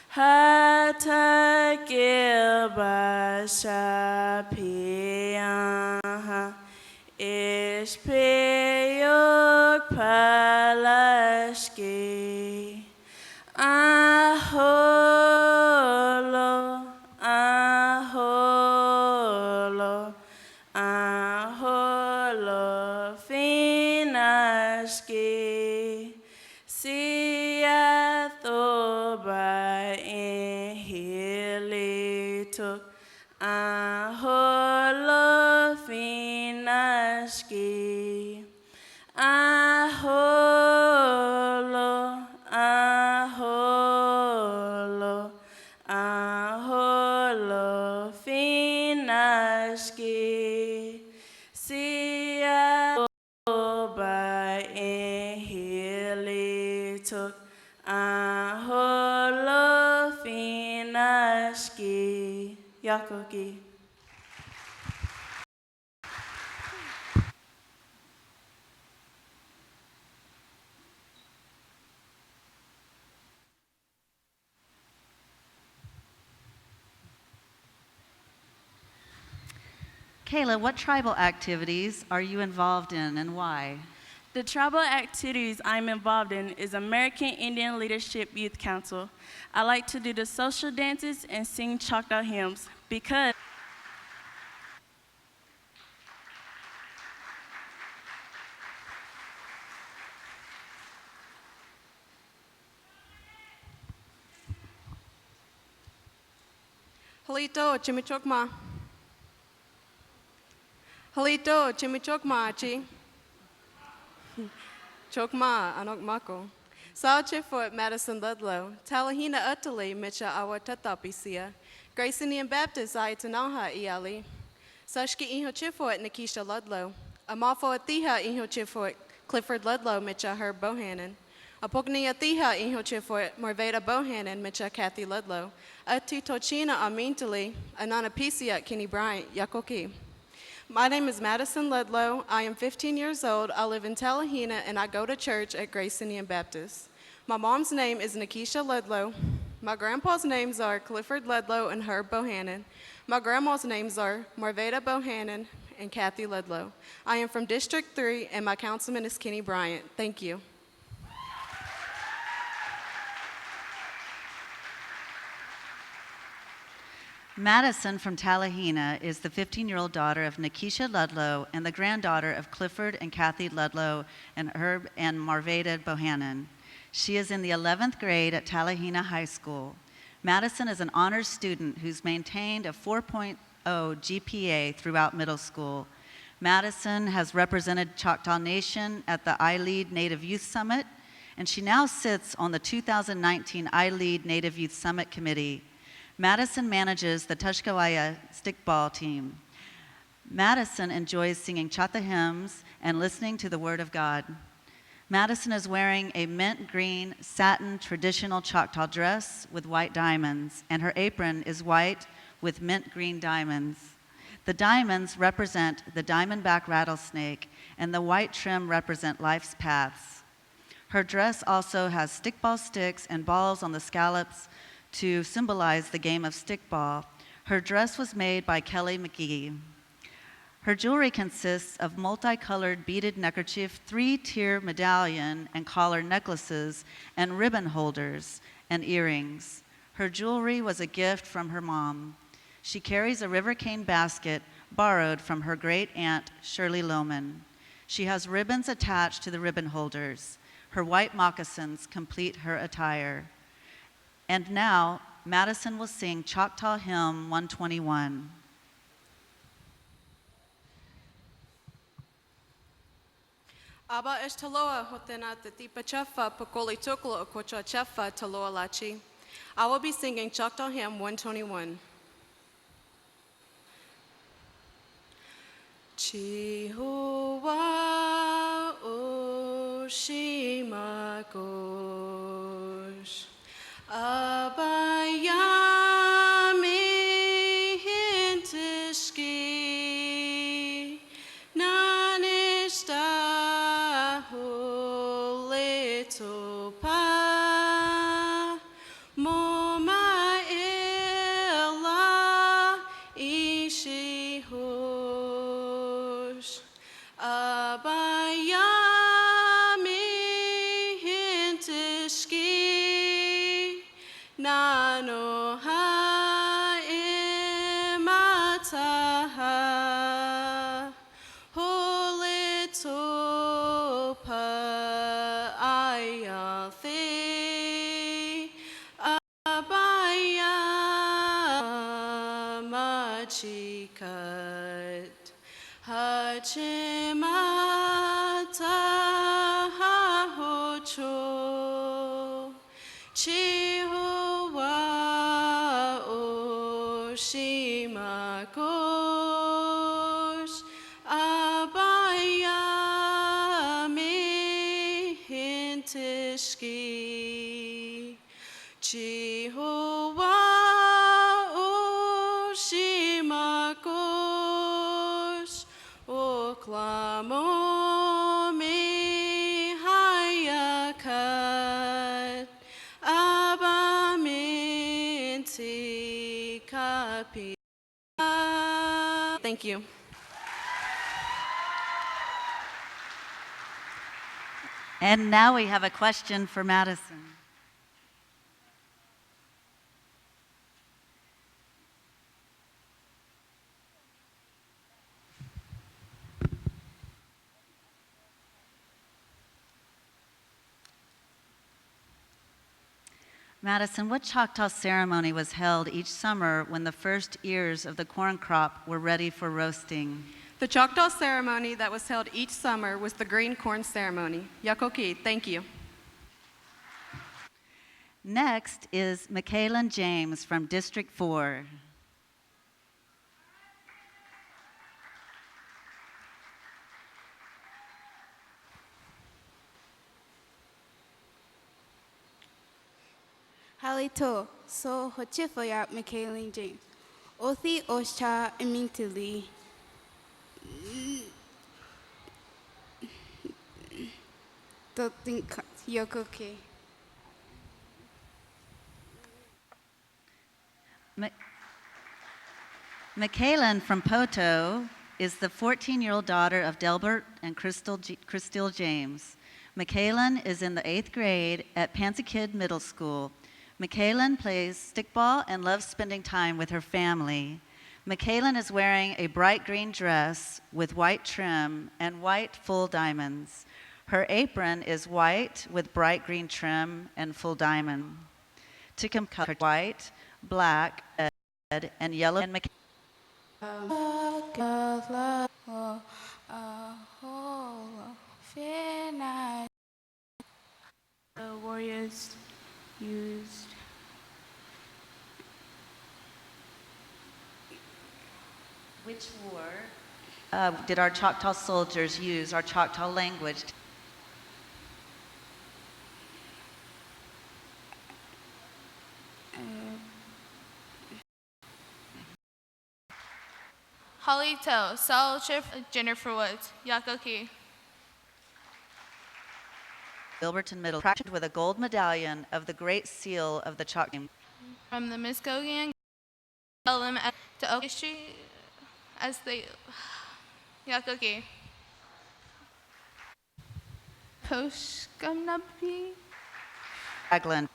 hata gilbasha piyaha ishpiyok palashki aholo aholo aholo finashki siathoba inhilituk aholo finashki aholo aholo aholo finashki siya ba inhilituk aholo finashki yakoki. Kayla, what tribal activities are you involved in and why? The tribal activities I'm involved in is American Indian Leadership Youth Council. I like to do the social dances and sing Choctaw hymns because Halito chimichokma. Halito chimichokma achi. Chokma anokmako. Sauchifort Madison Ludlow. Talahina Utali Micha Awatatapisia. Grace Indian Baptist Ayatanaha Iali. Sashki Iho Chifort Nikisha Ludlow. Amafo Atiha Iho Chifort Clifford Ludlow Micha Herb Bohannon. Apokni Atiha Iho Chifort Morveda Bohannon Micha Kathy Ludlow. Ati Tochina Amintali Ananapisia Kenny Bryant Yakoki. My name is Madison Ludlow. I am 15 years old. I live in Talahina, and I go to church at Grace Indian Baptist. My mom's name is Nikisha Ludlow. My grandpa's names are Clifford Ludlow and Herb Bohannon. My grandma's names are Marveda Bohannon and Kathy Ludlow. I am from District 3, and my councilman is Kenny Bryant. Thank you. Madison from Talahina is the 15-year-old daughter of Nikisha Ludlow and the granddaughter of Clifford and Kathy Ludlow and Herb and Marveda Bohannon. She is in the 11th grade at Talahina High School. Madison is an honors student who's maintained a 4.0 GPA throughout middle school. Madison has represented Choctaw Nation at the I-Lead Native Youth Summit, and she now sits on the 2019 I-Lead Native Youth Summit Committee. Madison manages the Tushkawaya stickball team. Madison enjoys singing Choctaw hymns and listening to the Word of God. Madison is wearing a mint green satin traditional Choctaw dress with white diamonds, and her apron is white with mint green diamonds. The diamonds represent the diamondback rattlesnake, and the white trim represent life's paths. Her dress also has stickball sticks and balls on the scallops to symbolize the game of stickball. Her dress was made by Kelly McGee. Her jewelry consists of multicolored beaded neckerchief, 3-tier medallion and collar necklaces, and ribbon holders and earrings. Her jewelry was a gift from her mom. She carries a river cane basket borrowed from her great aunt, Shirley Lohman. She has ribbons attached to the ribbon holders. Her white moccasins complete her attire. And now, Madison will sing Choctaw Hymn 121. Aba eshtaloa hotena tatipa chafa pakoli tuklo kocha chafa taloa lachi. I will be singing Choctaw Hymn 121. Chihuahua, oh. Shimakosh Abayami Hintishki Nanishta Huletopa Moma Illa Ishihosh Abayami Hintishki Nano Imataha Holitopa Ayathi Abaya Machikat Hachimata Hahocho Chihuwa Oshimakosh Abayami Hintishki Chihuwa Oshimakosh Oklamomi Hayakat Abaminti Kapi. Thank you. And now we have a question for Madison. Madison, what Choctaw ceremony was held each summer when the first ears of the corn crop were ready for roasting? The Choctaw ceremony that was held each summer was the green corn ceremony. Yakoki, thank you. Next is Michaelan James from District 4. Halito, so Hochifoya Michaelan James. Othi Osha Imintili. Don't think Yokoke. Michaelan from Poto is the 14-year-old daughter of Delbert and Crystal James. Michaelan is in the 8th grade at Pansakid Middle School. Michaelan plays stickball and loves spending time with her family. Michaelan is wearing a bright green dress with white trim and white full diamonds. Her apron is white with bright green trim and full diamond. To compare white, black, red, and yellow and The warriors used Which war did our Choctaw soldiers use our Choctaw language? Halito, Saul Chip, Jennifer Woods, Yakoki. Gilberton Middle, practiced with a gold medallion of the Great Seal of the Choctaw. From the Muskogee, tell them to Okishi as they Yakoki. Poshkamnapi. Raglan.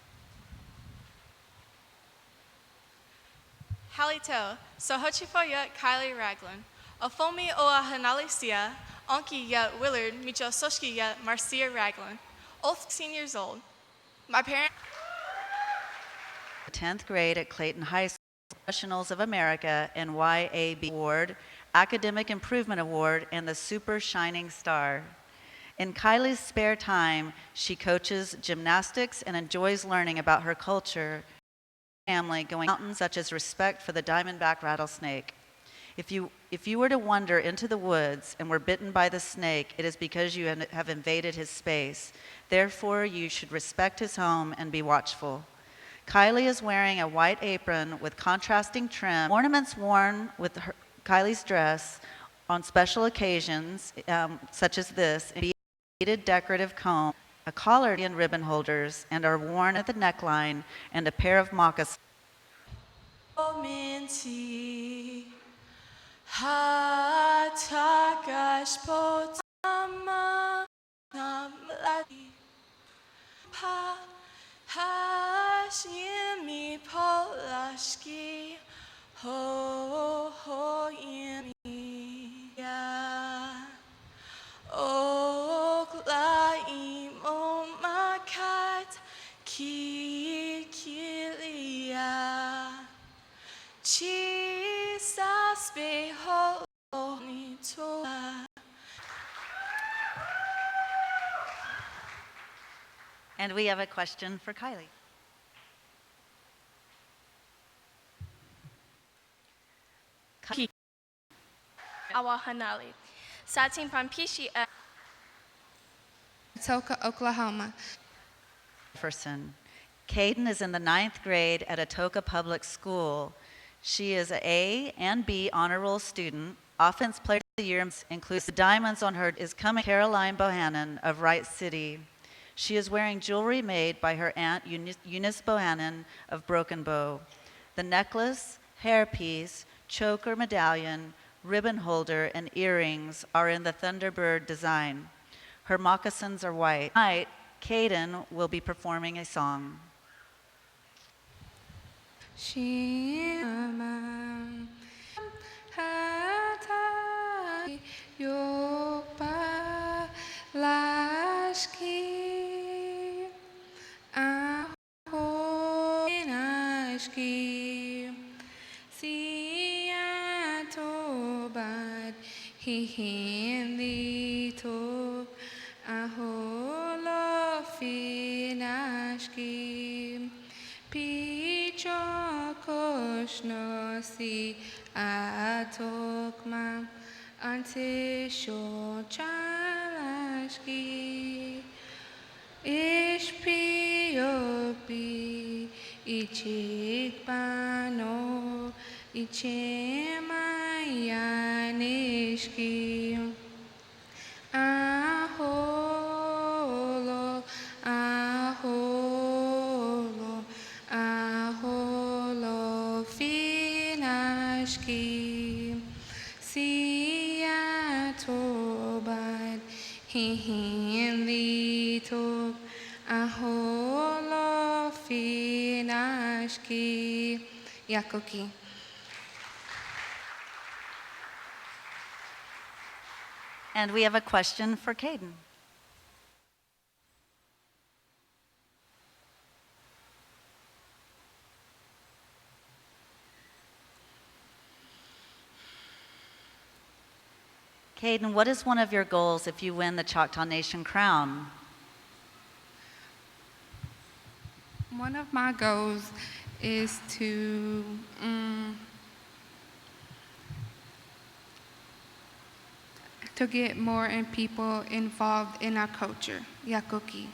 Halito, Sohochifo Yut Kylie Raglan. Ofomi Oa Hanalisia, Anki Yut Willard, Micho Soshki Yut Marcia Raglan. All 16 years old. My parents. 10th grade at Clayton High School, Professionals of America and YAB Award, Academic Improvement Award, and the Super Shining Star. In Kylie's spare time, she coaches gymnastics and enjoys learning about her culture, family, going mountains such as respect for the diamondback rattlesnake. If you were to wander into the woods and were bitten by the snake, it is because you have invaded his space. Therefore, you should respect his home and be watchful. Kylie is wearing a white apron with contrasting trim. Ornaments worn with Kylie's dress on special occasions, such as this, beaded decorative comb, a collar and ribbon holders, and are worn at the neckline, and a pair of moccasins. Hashimi Polashki Ho Ho Yemi Ya Oklaim Omakat Ki Kilia Jesus Behold Nitoa. And we have a question for Kylie. Awa Hanali. Satin Pampishi. Atoka, Oklahoma. Jefferson. Caden is in the 9th grade at Atoka Public School. She is an A and B honor roll student. Offense player of the year includes the diamonds on her is coming Caroline Bohannon of Wright City. She is wearing jewelry made by her aunt Eunice Bohannon of Broken Bow. The necklace, hairpiece, choker medallion, ribbon holder, and earrings are in the Thunderbird design. Her moccasins are white. Tonight, Caden will be performing a song. Nosi atokma ante sho chalashki ishpiopi ichikpano ichemayanishki aholo aholo aholo finashki siatobad hihinlitok aholo finashki yakoki. And we have a question for Caden. Caden, what is one of your goals if you win the Choctaw Nation crown? One of my goals is to get more and people involved in our culture, Yakoki.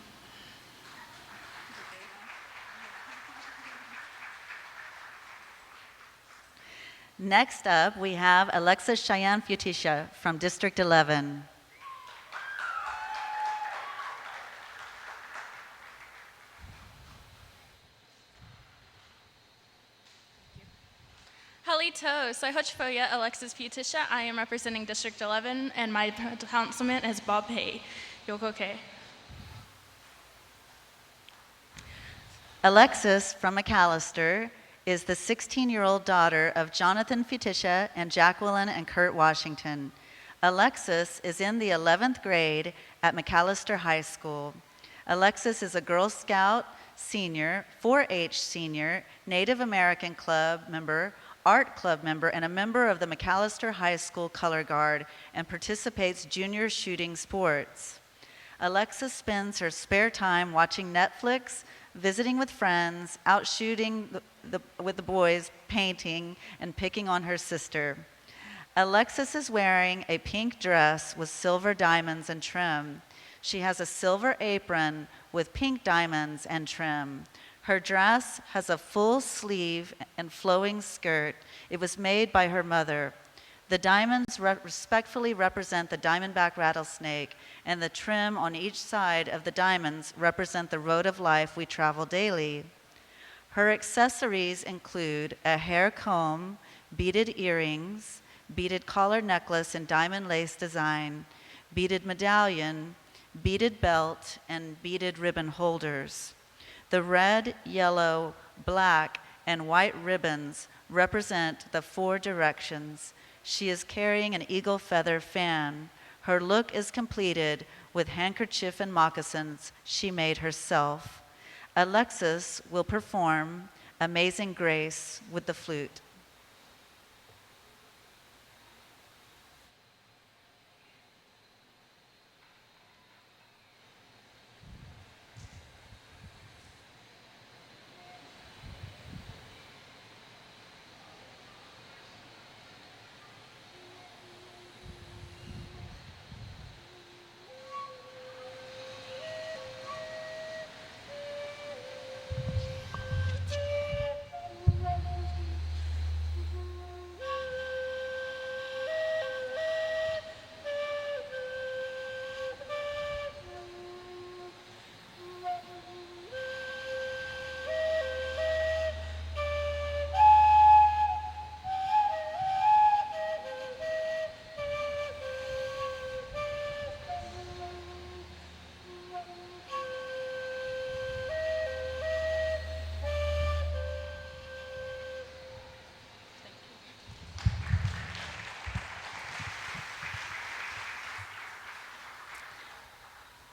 Next up, we have Alexis Cheyenne Futisha from District 11. Halito, soy Hochfoya Alexis Futisha. I am representing District 11, and my councilman is Bob Hay. Yokoke. Alexis from McAllister is the 16-year-old daughter of Jonathan Futisha and Jacqueline and Kurt Washington. Alexis is in the 11th grade at McAllister High School. Alexis is a Girl Scout senior, 4-H senior, Native American Club member, art club member, and a member of the McAllister High School Color Guard, and participates junior shooting sports. Alexis spends her spare time watching Netflix, visiting with friends, out shooting with the boys, painting, and picking on her sister. Alexis is wearing a pink dress with silver diamonds and trim. She has a silver apron with pink diamonds and trim. Her dress has a full sleeve and flowing skirt. It was made by her mother. The diamonds respectfully represent the diamondback rattlesnake, and the trim on each side of the diamonds represent the road of life we travel daily. Her accessories include a hair comb, beaded earrings, beaded collar necklace in diamond lace design, beaded medallion, beaded belt, and beaded ribbon holders. The red, yellow, black, and white ribbons represent the 4 directions. She is carrying an eagle feather fan. Her look is completed with handkerchief and moccasins she made herself. Alexis will perform Amazing Grace with the flute.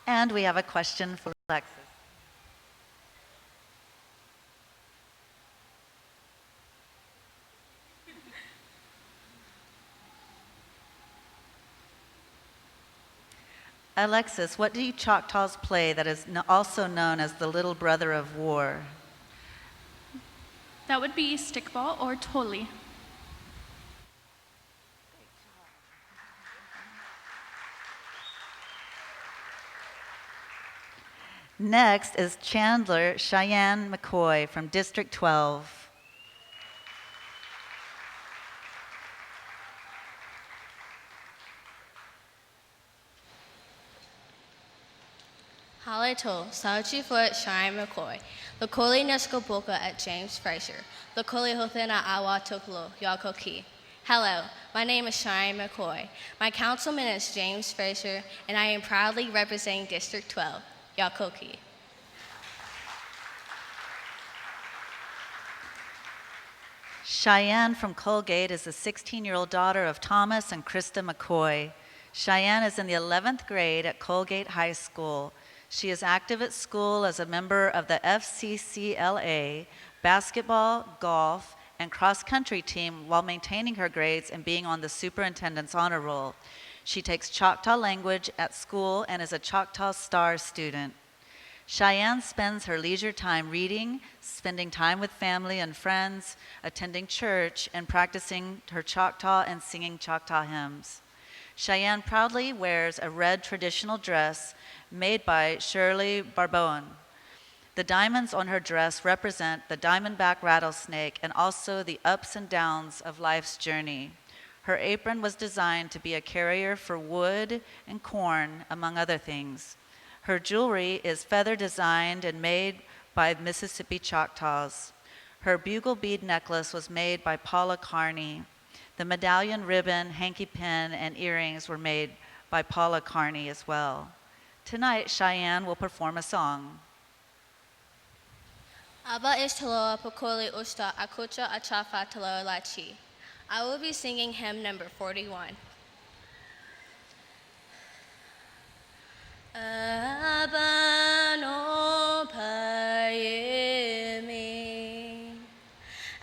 And we have a question for Alexis. Alexis, what do you Choctaws play that is also known as the little brother of war? That would be stickball or toli. Next is Chandler Cheyenne McCoy from District 12. Haleto, Sauchi Foot, Shine McCoy. Lokoli Neskopoka at James Fraser. Lokoli Hothena Awa Toklo, Yakoki. Hello, my name is Shine McCoy. My councilman is James Fraser, and I am proudly representing District 12, Yakoki. Cheyenne from Colgate is the 16-year-old daughter of Thomas and Krista McCoy. Cheyenne is in the 11th grade at Colgate High School. She is active at school as a member of the FCCLA, basketball, golf, and cross-country team while maintaining her grades and being on the superintendent's honor roll. She takes Choctaw language at school and is a Choctaw Star student. Cheyenne spends her leisure time reading, spending time with family and friends, attending church, and practicing her Choctaw and singing Choctaw hymns. Cheyenne proudly wears a red traditional dress made by Shirley Barboan. The diamonds on her dress represent the diamondback rattlesnake and also the ups and downs of life's journey. Her apron was designed to be a carrier for wood and corn, among other things. Her jewelry is feather designed and made by Mississippi Choctaws. Her bugle bead necklace was made by Paula Carney. The medallion, ribbon, hanky pin, and earrings were made by Paula Carney as well. Tonight, Cheyenne will perform a song. Aba is taloa pokoli usta akucha achafa taloa lachi. I will be singing hymn number 41. Abano paimi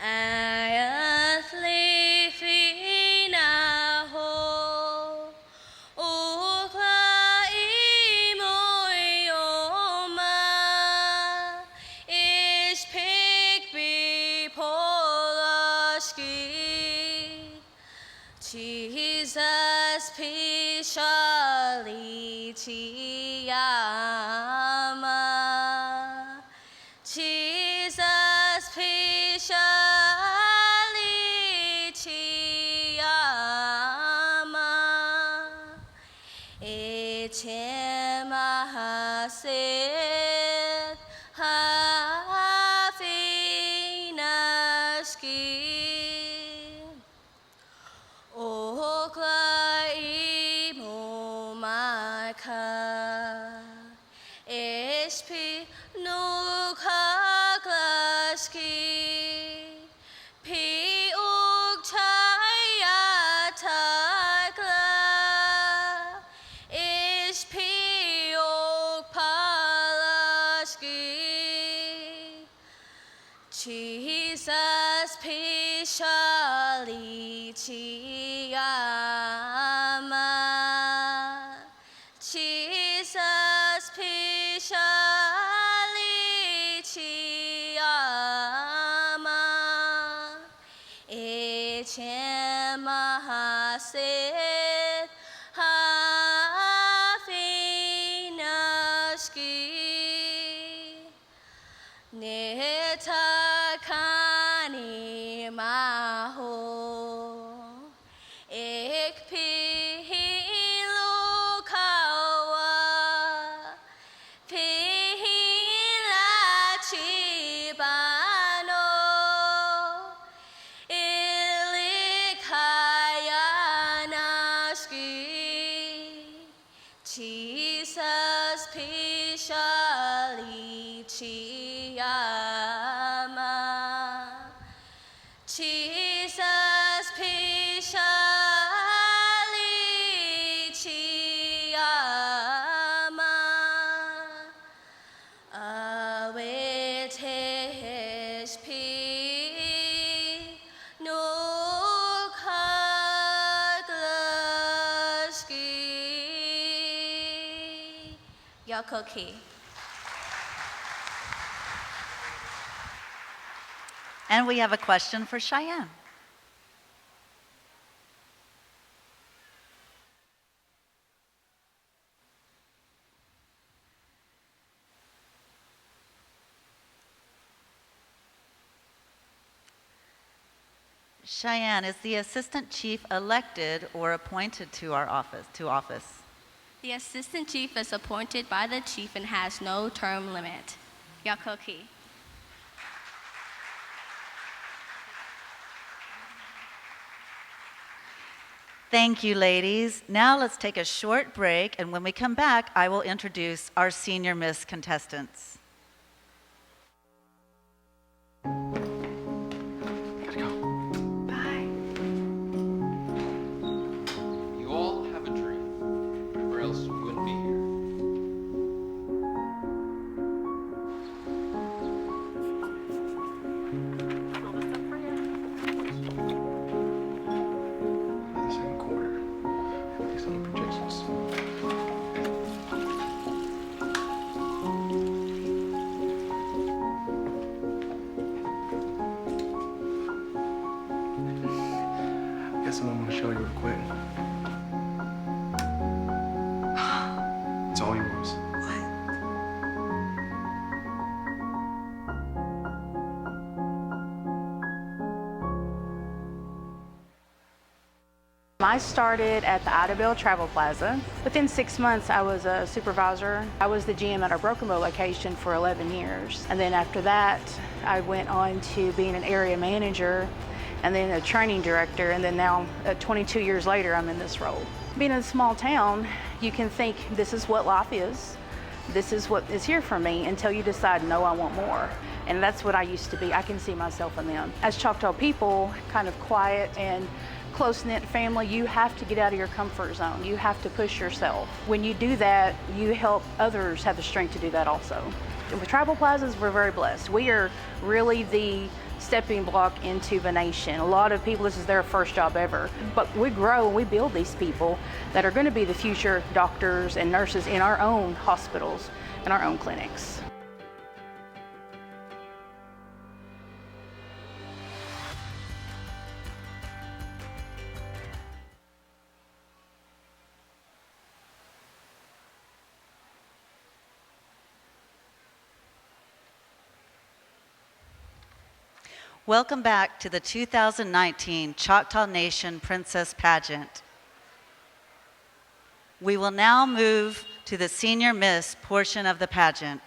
ayathli fina ho ukla imoyoma is pigby polaski chi Pishali Chiyama. Jesus Pishali Chiyama. Echemahasid Hafinaski. Okla imo maka. Espi nukaglaski. Pi uktaya takla. Espi ukpalaski. Jesus Pishali Chiyama. Jesus Pishali Chiyama. Echemahasid Hafinaski. Netakani maho. Ikpihilu kawa. Pihila chibano. Ilikayanaski. Jesus Pishali Chiyama. Jesus Pishali Chiyama. Awitesh Pi Nukaglaski. Yakoki. And we have a question for Cheyenne. Cheyenne, is the assistant chief elected or appointed to office? The assistant chief is appointed by the chief and has no term limit. Yakoki. Thank you, ladies. Now let's take a short break, and when we come back, I will introduce our senior Miss contestants. You all have a dream, or else you wouldn't be here. The second quarter. These are the projections. Got something I'm gonna show you real quick. It's all yours. I started at the Idabel Travel Plaza. Within 6 months, I was a supervisor. I was the GM at our Broken Bow location for 11 years. And then after that, I went on to being an area manager and then a training director. And then now, 22 years later, I'm in this role. Being in a small town, you can think this is what life is. This is what is here for me until you decide, no, I want more. And that's what I used to be. I can see myself in them. As Choctaw people, kind of quiet and close-knit family, you have to get out of your comfort zone. You have to push yourself. When you do that, you help others have the strength to do that also. And with Travel Plazas, we're very blessed. We are really the stepping block into the nation. A lot of people, this is their first job ever. But we grow and we build these people that are going to be the future doctors and nurses in our own hospitals and our own clinics. Welcome back to the 2019 Choctaw Nation Princess Pageant. We will now move to the Senior Miss portion of the pageant.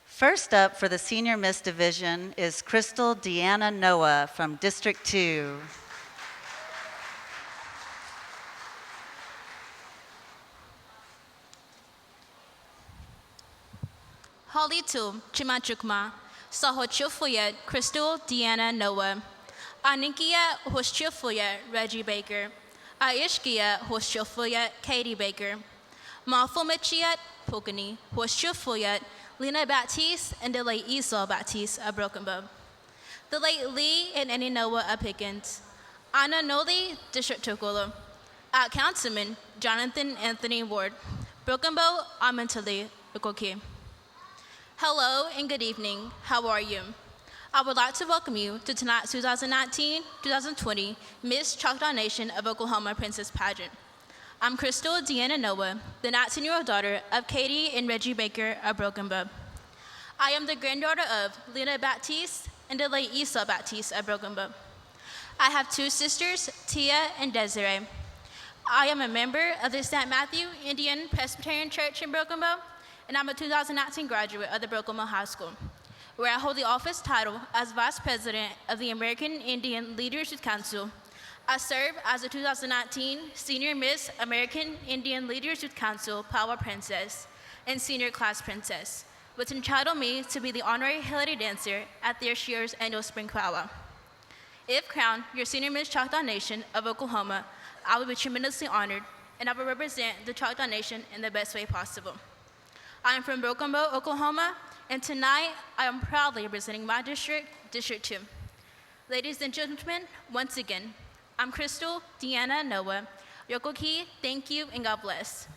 First up for the Senior Miss division is Crystal Deanna Noah from District 2. Halitu Chimachukma, Sahochufuyet Crystal Deanna Noah, Aninkia Hoschufuyet Reggie Baker, Aishkia Hoschufuyet Katie Baker, Mafumichiet Pokani Hoschufuyet Lena Baptiste and the late Esau Baptiste of Broken Bow. The late Lee and Annie Noah of Pickens, Anna Noli District Tokolo, at Councilman Jonathan Anthony Ward, Broken Bow Amantali Ukoki. Hello and good evening. How are you? I would like to welcome you to tonight's 2019-2020 Miss Choctaw Nation of Oklahoma Princess Pageant. I'm Crystal Deanna Noah, the 19-year-old daughter of Katie and Reggie Baker of Broken Bow. I am the granddaughter of Lena Baptiste and the late Esau Baptiste of Broken Bow. I have two sisters, Tia and Desiree. I am a member of the St. Matthew Indian Presbyterian Church in Broken Bow, and I'm a 2019 graduate of the Broken Bow High School, where I hold the office title as Vice President of the American Indian Leaders Youth Council. I serve as the 2019 Senior Miss American Indian Leaders Youth Council Powwow Princess and Senior Class Princess, which entitled me to be the honorary holiday dancer at this year's annual Spring Powwow. If crowned your Senior Miss Choctaw Nation of Oklahoma, I will be tremendously honored, and I will represent the Choctaw Nation in the best way possible. I am from Broken Bow, Oklahoma, and tonight I am proudly representing my district, District 2. Ladies and gentlemen, once again, I'm Crystal Deanna Noah. Yokoki, thank you, and God bless.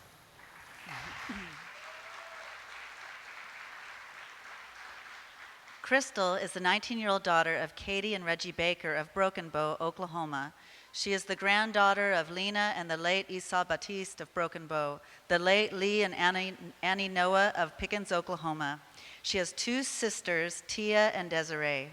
Crystal is the 19-year-old daughter of Katie and Reggie Baker of Broken Bow, Oklahoma. She is the granddaughter of Lena and the late Esau Baptiste of Broken Bow, the late Lee and Annie Noah of Pickens, Oklahoma. She has two sisters, Tia and Desiree.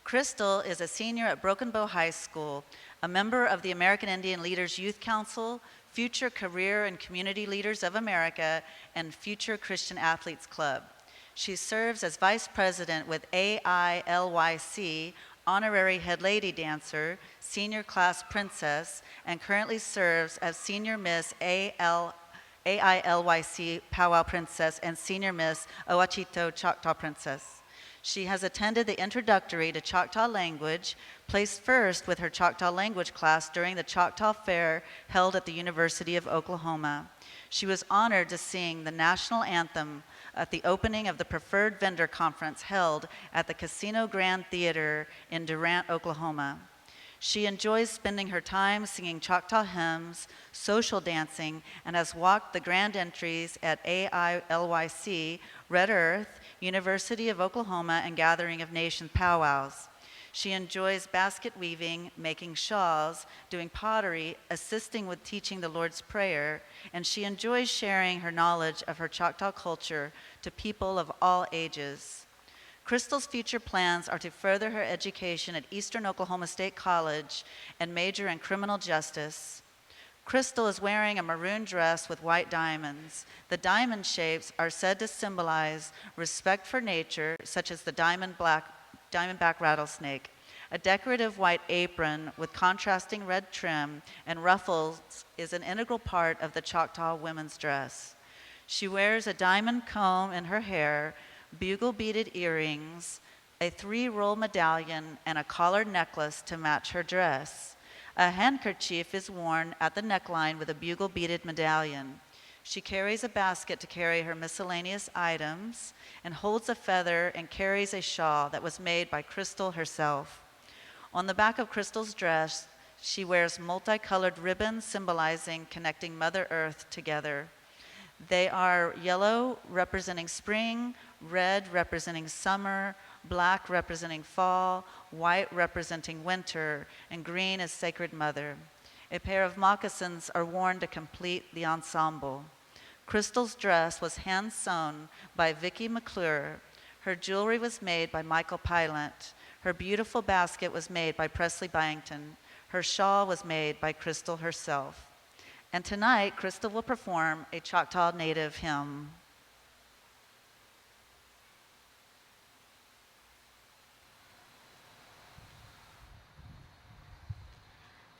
Crystal is a senior at Broken Bow High School, a member of the American Indian Leaders Youth Council, Future Career and Community Leaders of America, and Future Christian Athletes Club. She serves as Vice President with AILYC, Honorary Head Lady Dancer, Senior Class Princess, and currently serves as Senior Miss AILYC Powwow Princess and Senior Miss Ouachito Choctaw Princess. She has attended the Introductory to Choctaw Language, placed first with her Choctaw language class during the Choctaw Fair held at the University of Oklahoma. She was honored to sing the national anthem at the opening of the Preferred Vendor Conference held at the Casino Grand Theater in Durant, Oklahoma. She enjoys spending her time singing Choctaw hymns, social dancing, and has walked the grand entries at AILYC, Red Earth, University of Oklahoma, and Gathering of Nations powwows. She enjoys basket weaving, making shawls, doing pottery, assisting with teaching the Lord's Prayer, and she enjoys sharing her knowledge of her Choctaw culture to people of all ages. Crystal's future plans are to further her education at Eastern Oklahoma State College and major in criminal justice. Crystal is wearing a maroon dress with white diamonds. The diamond shapes are said to symbolize respect for nature, such as the diamondback rattlesnake. A decorative white apron with contrasting red trim and ruffles is an integral part of the Choctaw women's dress. She wears a diamond comb in her hair, bugle beaded earrings, a 3-roll medallion, and a collared necklace to match her dress. A handkerchief is worn at the neckline with a bugle beaded medallion. She carries a basket to carry her miscellaneous items and holds a feather and carries a shawl that was made by Crystal herself. On the back of Crystal's dress, she wears multicolored ribbons symbolizing connecting Mother Earth together. They are yellow, representing spring, red representing summer, black representing fall, white representing winter, and green is Sacred Mother. A pair of moccasins are worn to complete the ensemble. Crystal's dress was hand-sewn by Vicki McClure. Her jewelry was made by Michael Pylant. Her beautiful basket was made by Presley Byington. Her shawl was made by Crystal herself. And tonight, Crystal will perform a Choctaw Native hymn.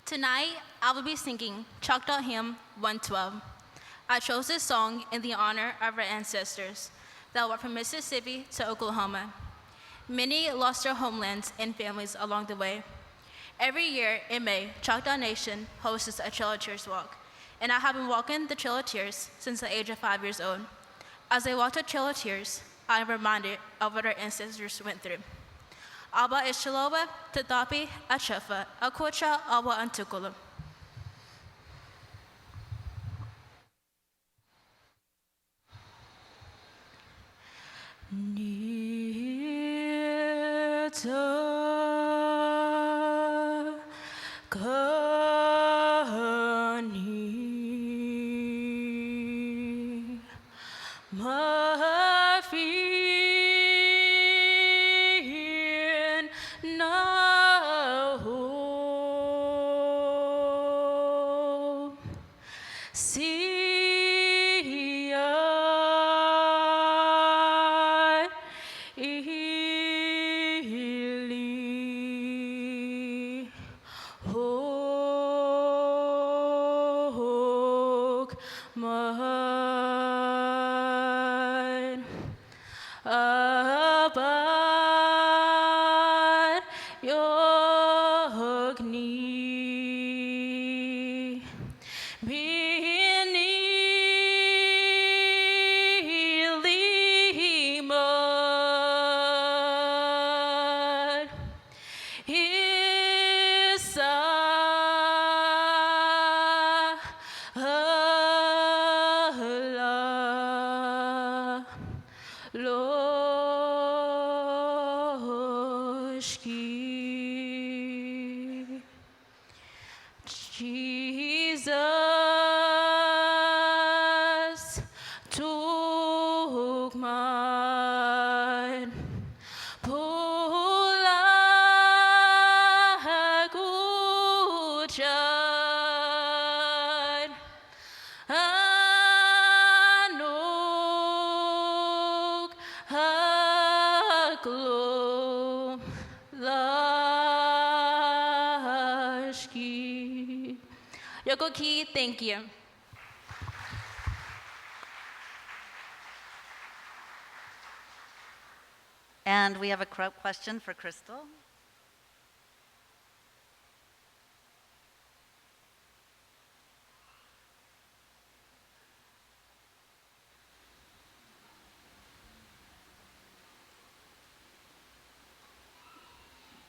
Tonight, I will be singing Choctaw Hymn 112. I chose this song in the honor of our ancestors that were from Mississippi to Oklahoma. Many lost their homelands and families along the way. Every year in May, Choctaw Nation hosts a Trail of Tears walk, and I have been walking the Trail of Tears since the age of 5 years old. As I walk the Trail of Tears, I am reminded of what our ancestors went through. Aba Ishaloba, Tatapi, Achafa, Akocha, Awa Antukula. Nita Kani Mafin Naho Sia Ili Hok Man Abad Yogni Bini Limad Isa Allah Loshki Jesus took mine Pula Kuchan Anuk Haklo Lashki Yokoki, thank you. And we have a question for Crystal.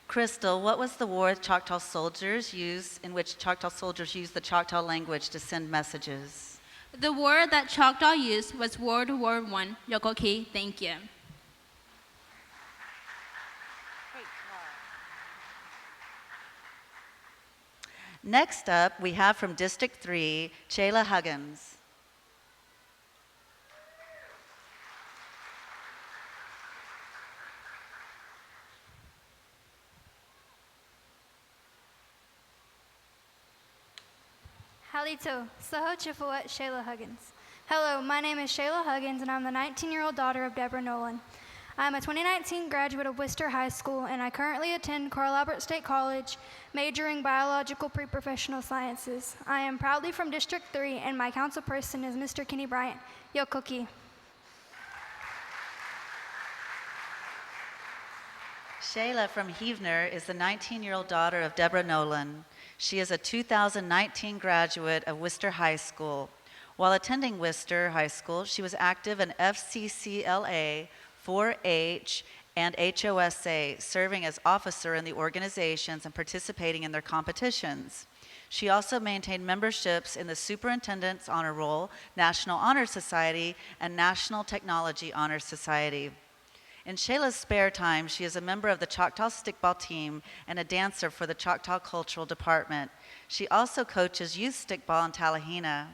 Crystal, what was the war Choctaw soldiers used, in which Choctaw soldiers used the Choctaw language to send messages? The word that Choctaw used was World War I. Yokoki, thank you. Next up, we have from District 3, Shayla Huggins. Halito, Saho Chifawet, Shayla Huggins. Hello, my name is Shayla Huggins, and I'm the 19-year-old daughter of Deborah Nolan. I'm a 2019 graduate of Worcester High School, and I currently attend Carl Albert State College, majoring biological pre-professional sciences. I am proudly from District 3, and my council person is Mr. Kenny Bryant. Yokoki. Shayla from Heavener is the 19-year-old daughter of Deborah Nolan. She is a 2019 graduate of Worcester High School. While attending Worcester High School, she was active in FCCLA, 4-H, and HOSA, serving as officer in the organizations and participating in their competitions. She also maintained memberships in the Superintendent's Honor Roll, National Honor Society, and National Technology Honor Society. In Shayla's spare time, she is a member of the Choctaw Stickball team and a dancer for the Choctaw Cultural Department. She also coaches youth stickball in Tallahena.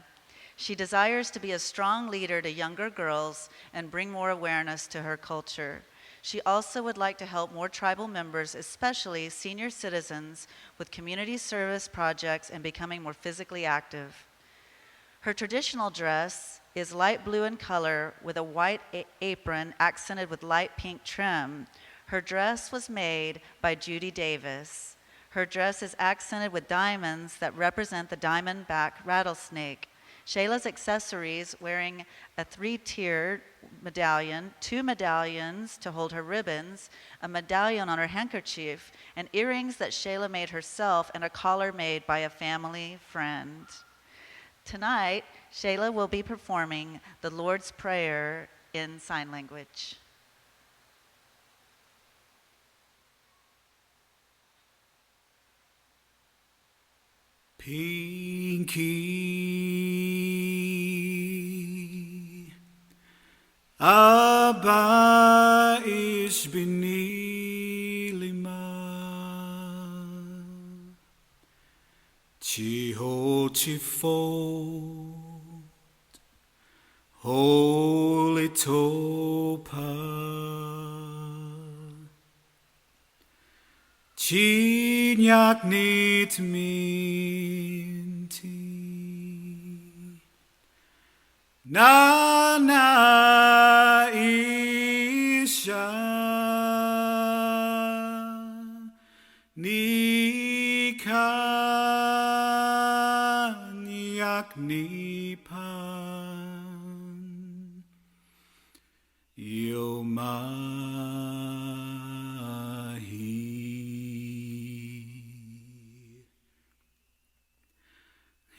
She desires to be a strong leader to younger girls and bring more awareness to her culture. She also would like to help more tribal members, especially senior citizens, with community service projects and becoming more physically active. Her traditional dress is light blue in color with a white apron accented with light pink trim. Her dress was made by Judy Davis. Her dress is accented with diamonds that represent the diamondback rattlesnake. Shayla's accessories, wearing a 3-tiered medallion, 2 medallions to hold her ribbons, a medallion on her handkerchief, and earrings that Shayla made herself, and a collar made by a family friend. Tonight, Shayla will be performing the Lord's Prayer in sign language. Pinky Abba ish bini lima Chiho chifot Holy Topa Chinyak nit minti Nana isha Nikanyak nipan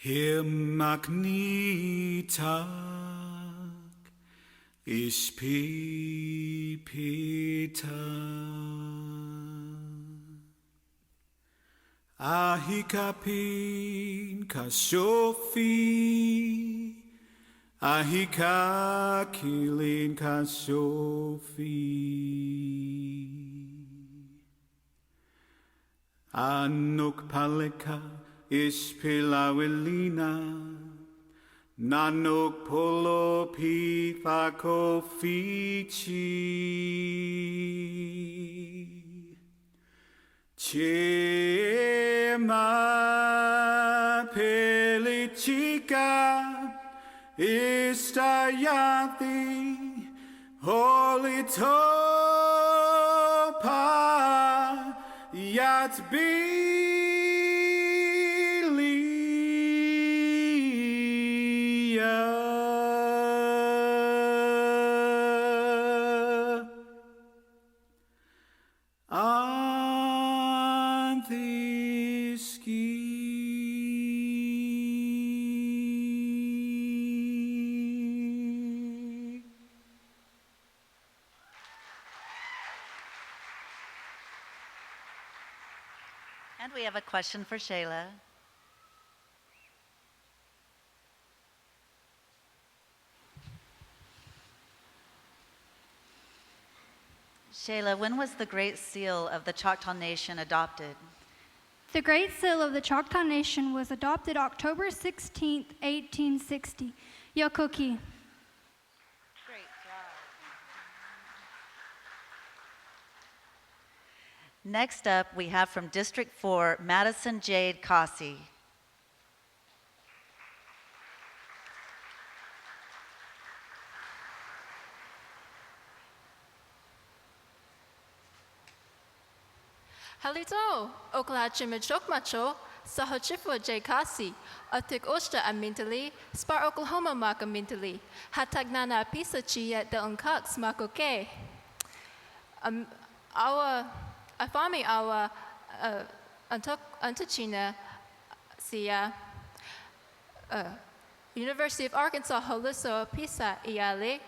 Himagnitak ispipita Ahikapin kasofi Ahikakilin kasofi Anuk paleka Ispilawelina Nanok polo pithako fichi Chema pelichika Istayati Holy Topa Yatbi And we have a question for Shayla. Shayla, when was the Great Seal of the Choctaw Nation adopted? The Great Seal of the Choctaw Nation was adopted October 16, 1860. Yokoki. Next up, we have from District 4, Madison Jade Cossey. Halito, Oklahoma Macho, Sahochifo J. Kasi, Atik Osta Amintali, Spar Oklahoma Maka Mintali, Hatagnana Pisa Chia de Uncox Makoke. Our Afami our Antachina Sia University of Arkansas Holiso Pisa Iale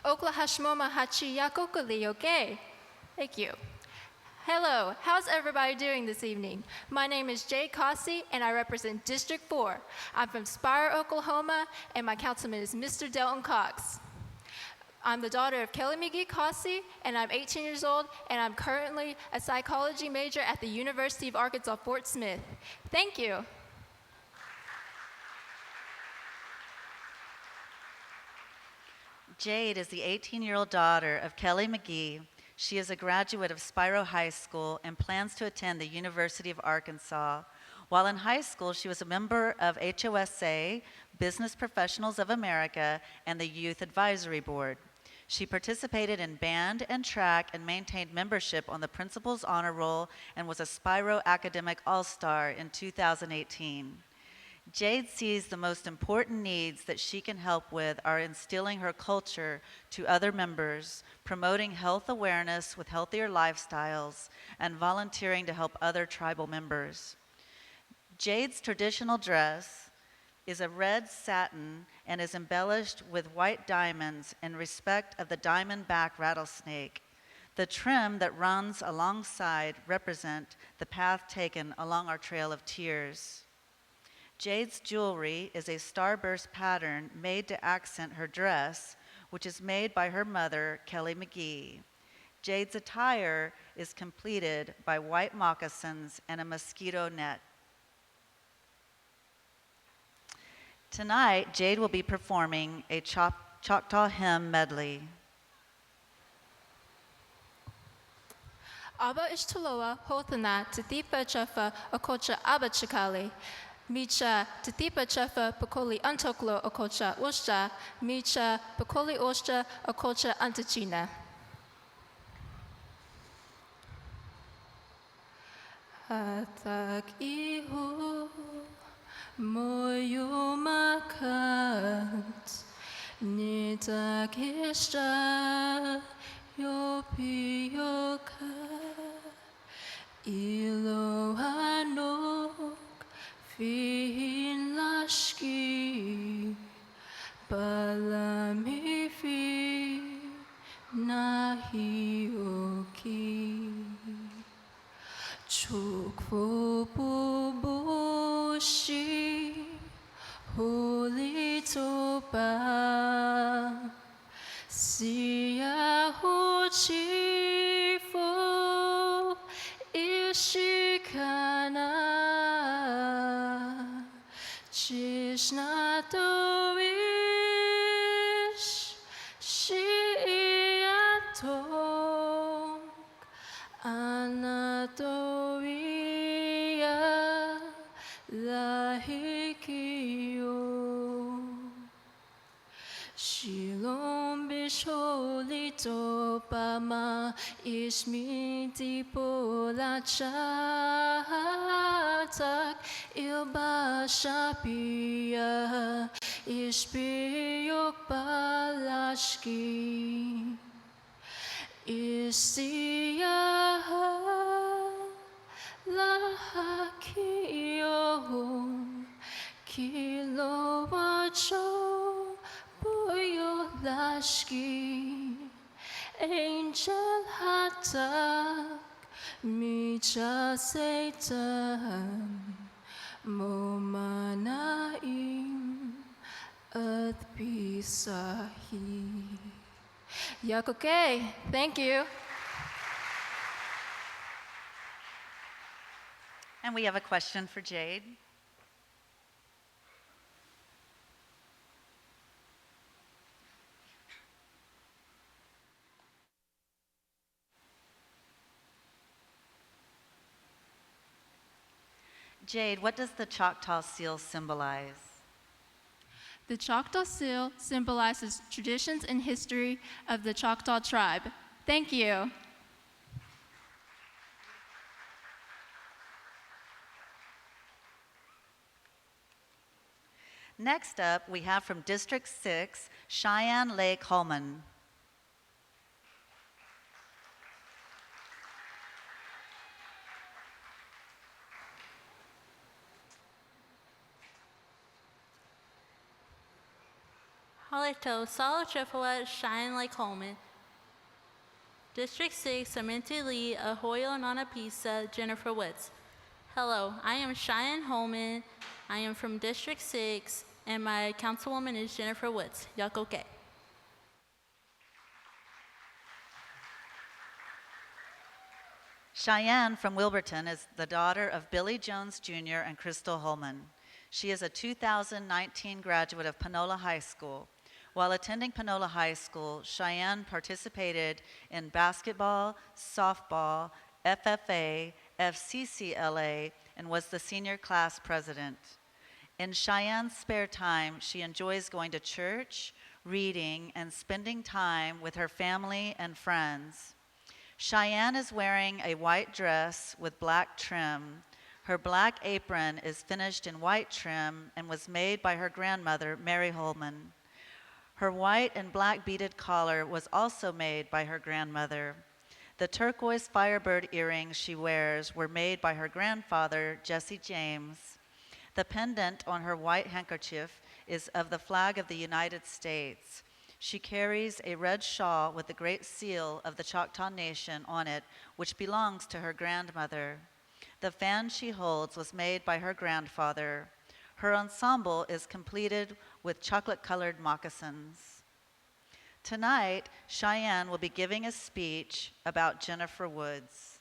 Oklahoma Hachi Yakokali, okay? Thank you. Hello, how's everybody doing this evening? My name is Jay Cossey, and I represent District 4. I'm from Spire, Oklahoma, and my councilman is Mr. Delton Cox. I'm the daughter of Kelly McGee Cossey, and I'm 18 years old, and I'm currently a psychology major at the University of Arkansas, Fort Smith. Thank you. Jade is the 18-year-old daughter of Kelly McGee. She is a graduate of Spiro High School and plans to attend the University of Arkansas. While in high school, she was a member of HOSA, Business Professionals of America, and the Youth Advisory Board. She participated in band and track and maintained membership on the Principal's Honor Roll and was a Spiro Academic All-Star in 2018. Jade sees the most important needs that she can help with are instilling her culture to other members, promoting health awareness with healthier lifestyles, and volunteering to help other tribal members. Jade's traditional dress is a red satin and is embellished with white diamonds in respect of the diamondback rattlesnake. The trim that runs alongside represent the path taken along our Trail of Tears. Jade's jewelry is a starburst pattern made to accent her dress, which is made by her mother, Kelly McGee. Jade's attire is completed by white moccasins and a mosquito net. Tonight, Jade will be performing a Choctaw hymn medley. Aba ishtaloa hothana tithipa chafa okocha aba chikali. Micha tithipa chafa pakoli antoklo okocha ushta. Micha pakoli ushta okocha antachina. Hatak iho moyo makat nitak ishta yopi yoka ilo hanok fihin lashki balami fi nahi oki chukvo bubushi holy topa siya huchifo ishikana chishna toish shiatok anatoia lahikio Shilom bisholito pama ishmiti polachatak ilbashapia ishbiyok balashki Isiya lahakio kilowacho boyo lashki angel hatak micha satan momanaim earth bisahi Yakoke, thank you. And we have a question for Jade. Jade, what does the Choctaw seal symbolize? The Choctaw seal symbolizes traditions and history of the Choctaw tribe. Thank you. Next up, we have from District 6, Cheyenne Lake Holman. Halito, Salo Chifawet, Cheyenne Lake Holman. District 6, Aminti Lee, Ahoyo Nanapisa, Jennifer Witz. Hello, I am Cheyenne Holman. I am from District 6, and my councilwoman is Jennifer Witz. Yakoke. Cheyenne from Wilburton is the daughter of Billy Jones Jr. and Crystal Holman. She is a 2019 graduate of Panola High School. While attending Panola High School, Cheyenne participated in basketball, softball, FFA, FCCLA, and was the senior class president. In Cheyenne's spare time, she enjoys going to church, reading, and spending time with her family and friends. Cheyenne is wearing a white dress with black trim. Her black apron is finished in white trim and was made by her grandmother, Mary Holman. Her white and black beaded collar was also made by her grandmother. The turquoise firebird earrings she wears were made by her grandfather, Jesse James. The pendant on her white handkerchief is of the flag of the United States. She carries a red shawl with the great seal of the Choctaw Nation on it, which belongs to her grandmother. The fan she holds was made by her grandfather. Her ensemble is completed with chocolate-colored moccasins. Tonight, Cheyenne will be giving a speech about Jennifer Woods.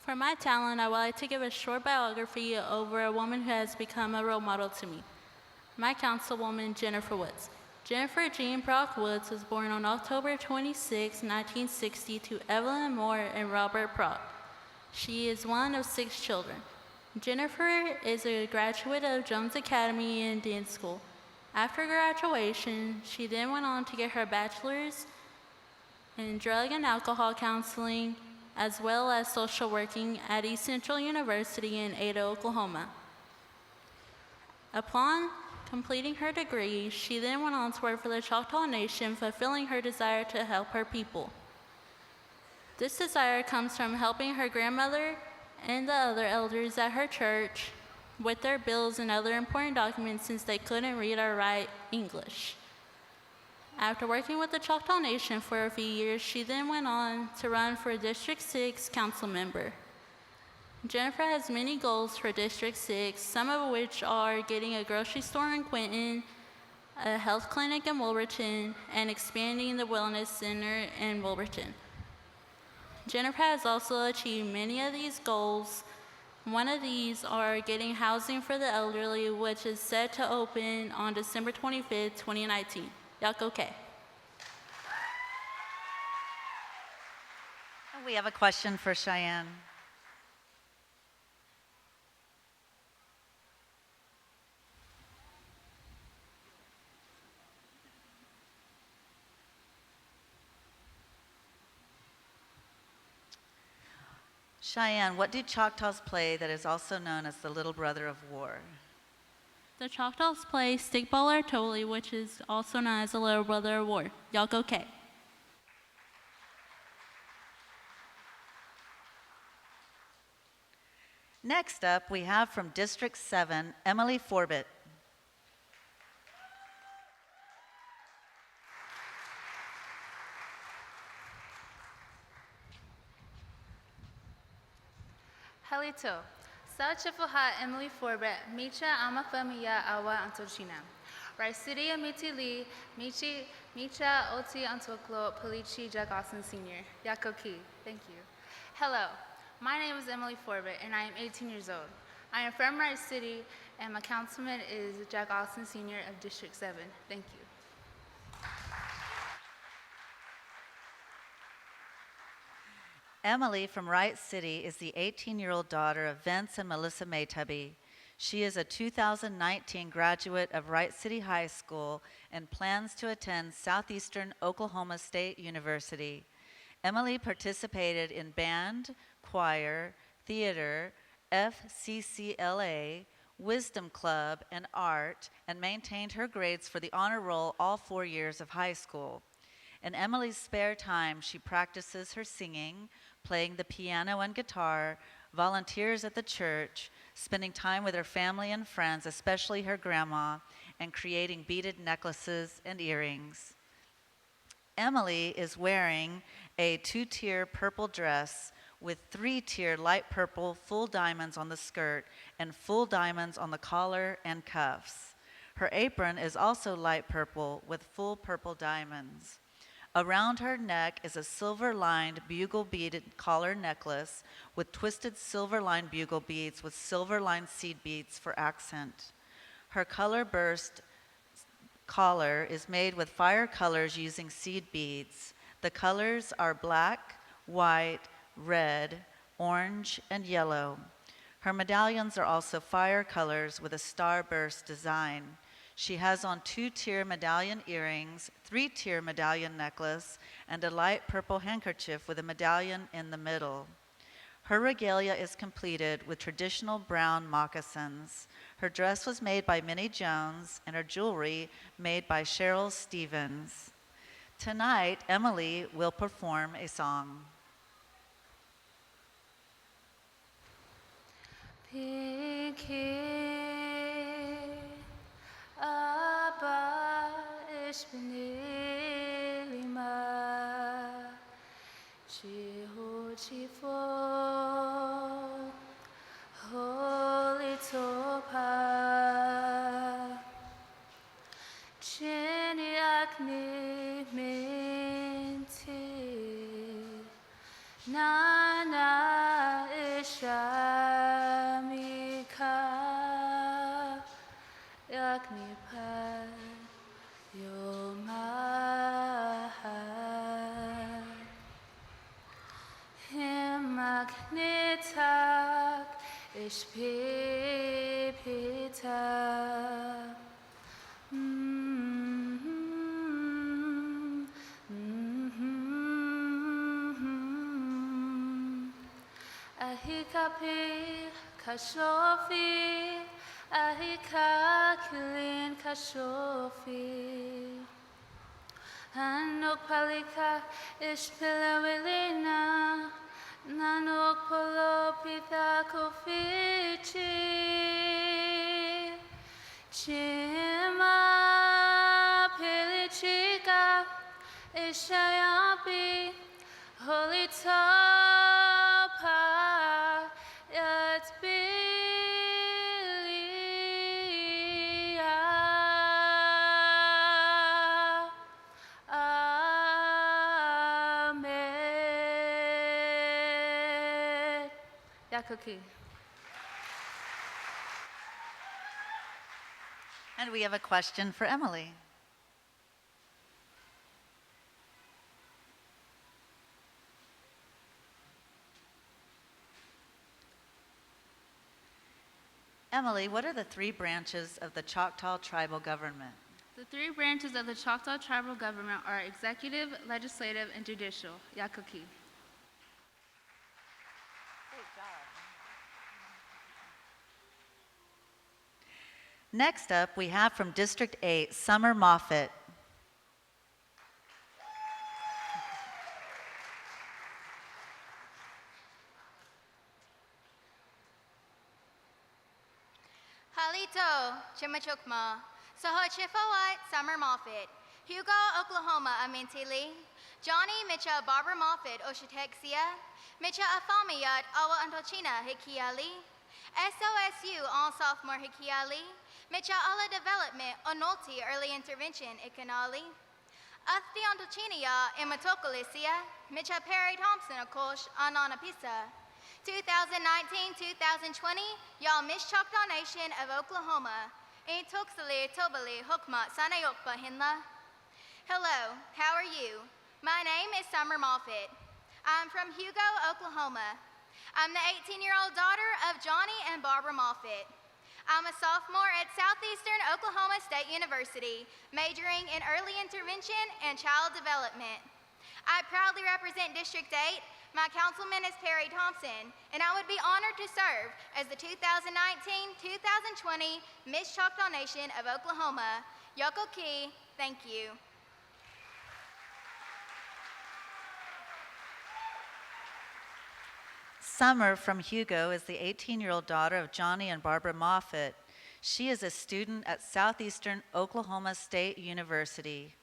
For my talent, I would like to give a short biography over a woman who has become a role model to me. My councilwoman, Jennifer Woods. Jennifer Jean Brock Woods was born on October 26, 1960 to Evelyn Moore and Robert Brock. She is one of 6 children. Jennifer is a graduate of Jones Academy and Dance School. After graduation, she then went on to get her bachelor's in drug and alcohol counseling, as well as social working at East Central University in Ada, Oklahoma. Upon completing her degree, she then went on to work for the Choctaw Nation, fulfilling her desire to help her people. This desire comes from helping her grandmother and the other elders at her church with their bills and other important documents since they couldn't read or write English. After working with the Choctaw Nation for a few years, she then went on to run for District 6 council member. Jennifer has many goals for District 6, some of which are getting a grocery store in Quinton, a health clinic in Wilburton, and expanding the wellness center in Wilburton. Jennifer has also achieved many of these goals. One of these are getting housing for the elderly, which is set to open on December 25th, 2019. Yakoke. We have a question for Cheyenne. Cheyenne, what do Choctaws play that is also known as the little brother of war? The Choctaws play stickball or toli, which is also known as the little brother of war. Yakoke. Next up, we have from District 7, Emily Forbett. Halito, Sauchifuha Emily Forbett, Micha Amafamiya Awa Antochina. Raisidia Mitili, Micha Oti Antoklo, Palichi Jack Austin Sr. Yakoki. Thank you. Hello, my name is Emily Forbett and I am 18 years old. I am from Rice City and my councilman is Jack Austin Sr. of District 7. Thank you. Emily from Wright City is the 18-year-old daughter of Vince and Melissa Maytubby. She is a 2019 graduate of Wright City High School and plans to attend Southeastern Oklahoma State University. Emily participated in band, choir, theater, FCCLA, Wisdom Club, and art, and maintained her grades for the honor roll all 4 years of high school. In Emily's spare time, she practices her singing, playing the piano and guitar, volunteers at the church, spending time with her family and friends, especially her grandma, and creating beaded necklaces and earrings. Emily is wearing a 2-tier purple dress with 3-tier light purple full diamonds on the skirt and full diamonds on the collar and cuffs. Her apron is also light purple with full purple diamonds. Around her neck is a silver-lined bugle-beaded collar necklace with twisted silver-lined bugle beads with silver-lined seed beads for accent. Her color-burst collar is made with fire colors using seed beads. The colors are black, white, red, orange, and yellow. Her medallions are also fire colors with a starburst design. She has on 2-tier medallion earrings, 3-tier medallion necklace, and a light purple handkerchief with a medallion in the middle. Her regalia is completed with traditional brown moccasins. Her dress was made by Minnie Jones, and her jewelry made by Cheryl Stevens. Tonight, Emily will perform a song. Abba ishbenelima Chifo Holy Topa Chiniakni Minti Nana Ishamika Yaknipa Yomaha Himaknitak Ishpipita Ahikapi Kashofi Ahikakilin Kashofi Hanok Palika Ishpilawilina Nanok Polo Pita Kofichi Chima Pilichika Ishayapi Holy Tapa Yatbilia Amen. Yakuki. And we have a question for Emily. Emily, what are the 3 branches of the Choctaw tribal government? The 3 branches of the Choctaw tribal government are executive, legislative, and judicial. Yakuki. Next up, we have from District 8, Summer Moffett. Halito, Chimachukma, Sahochifawat, Summer Moffett, Hugo, Oklahoma, Amintili, Johnny, Mitcha, Barbara Moffett, Oshitexia, Mitcha Afamiyat, Awa Antochina, Hikiali, SOSU, All Sophomore Hikiali, Mitcha Ala Development, Onolti, Early Intervention, Ikanali, Athi Antochinia, Imatokolisia, Mitcha Perry Thompson, Akosh, Ananapisa, 2019-2020, Y'all Miss Choctaw Nation of Oklahoma, In Tuxali, Tobali, Hukmat, Sanayokpa, Hinla. Hello, how are you? My name is Summer Moffett. I'm from Hugo, Oklahoma. I'm the 18-year-old daughter of Johnny and Barbara Moffett. I'm a sophomore at Southeastern Oklahoma State University, majoring in early intervention and child development. I proudly represent District 8. My councilman is Perry Thompson, and I would be honored to serve as the 2019-2020 Miss Choctaw Nation of Oklahoma. Yoko Ki, thank you. Summer from Hugo is the 18-year-old daughter of Johnny and Barbara Moffett. She is a student at Southeastern Oklahoma State University.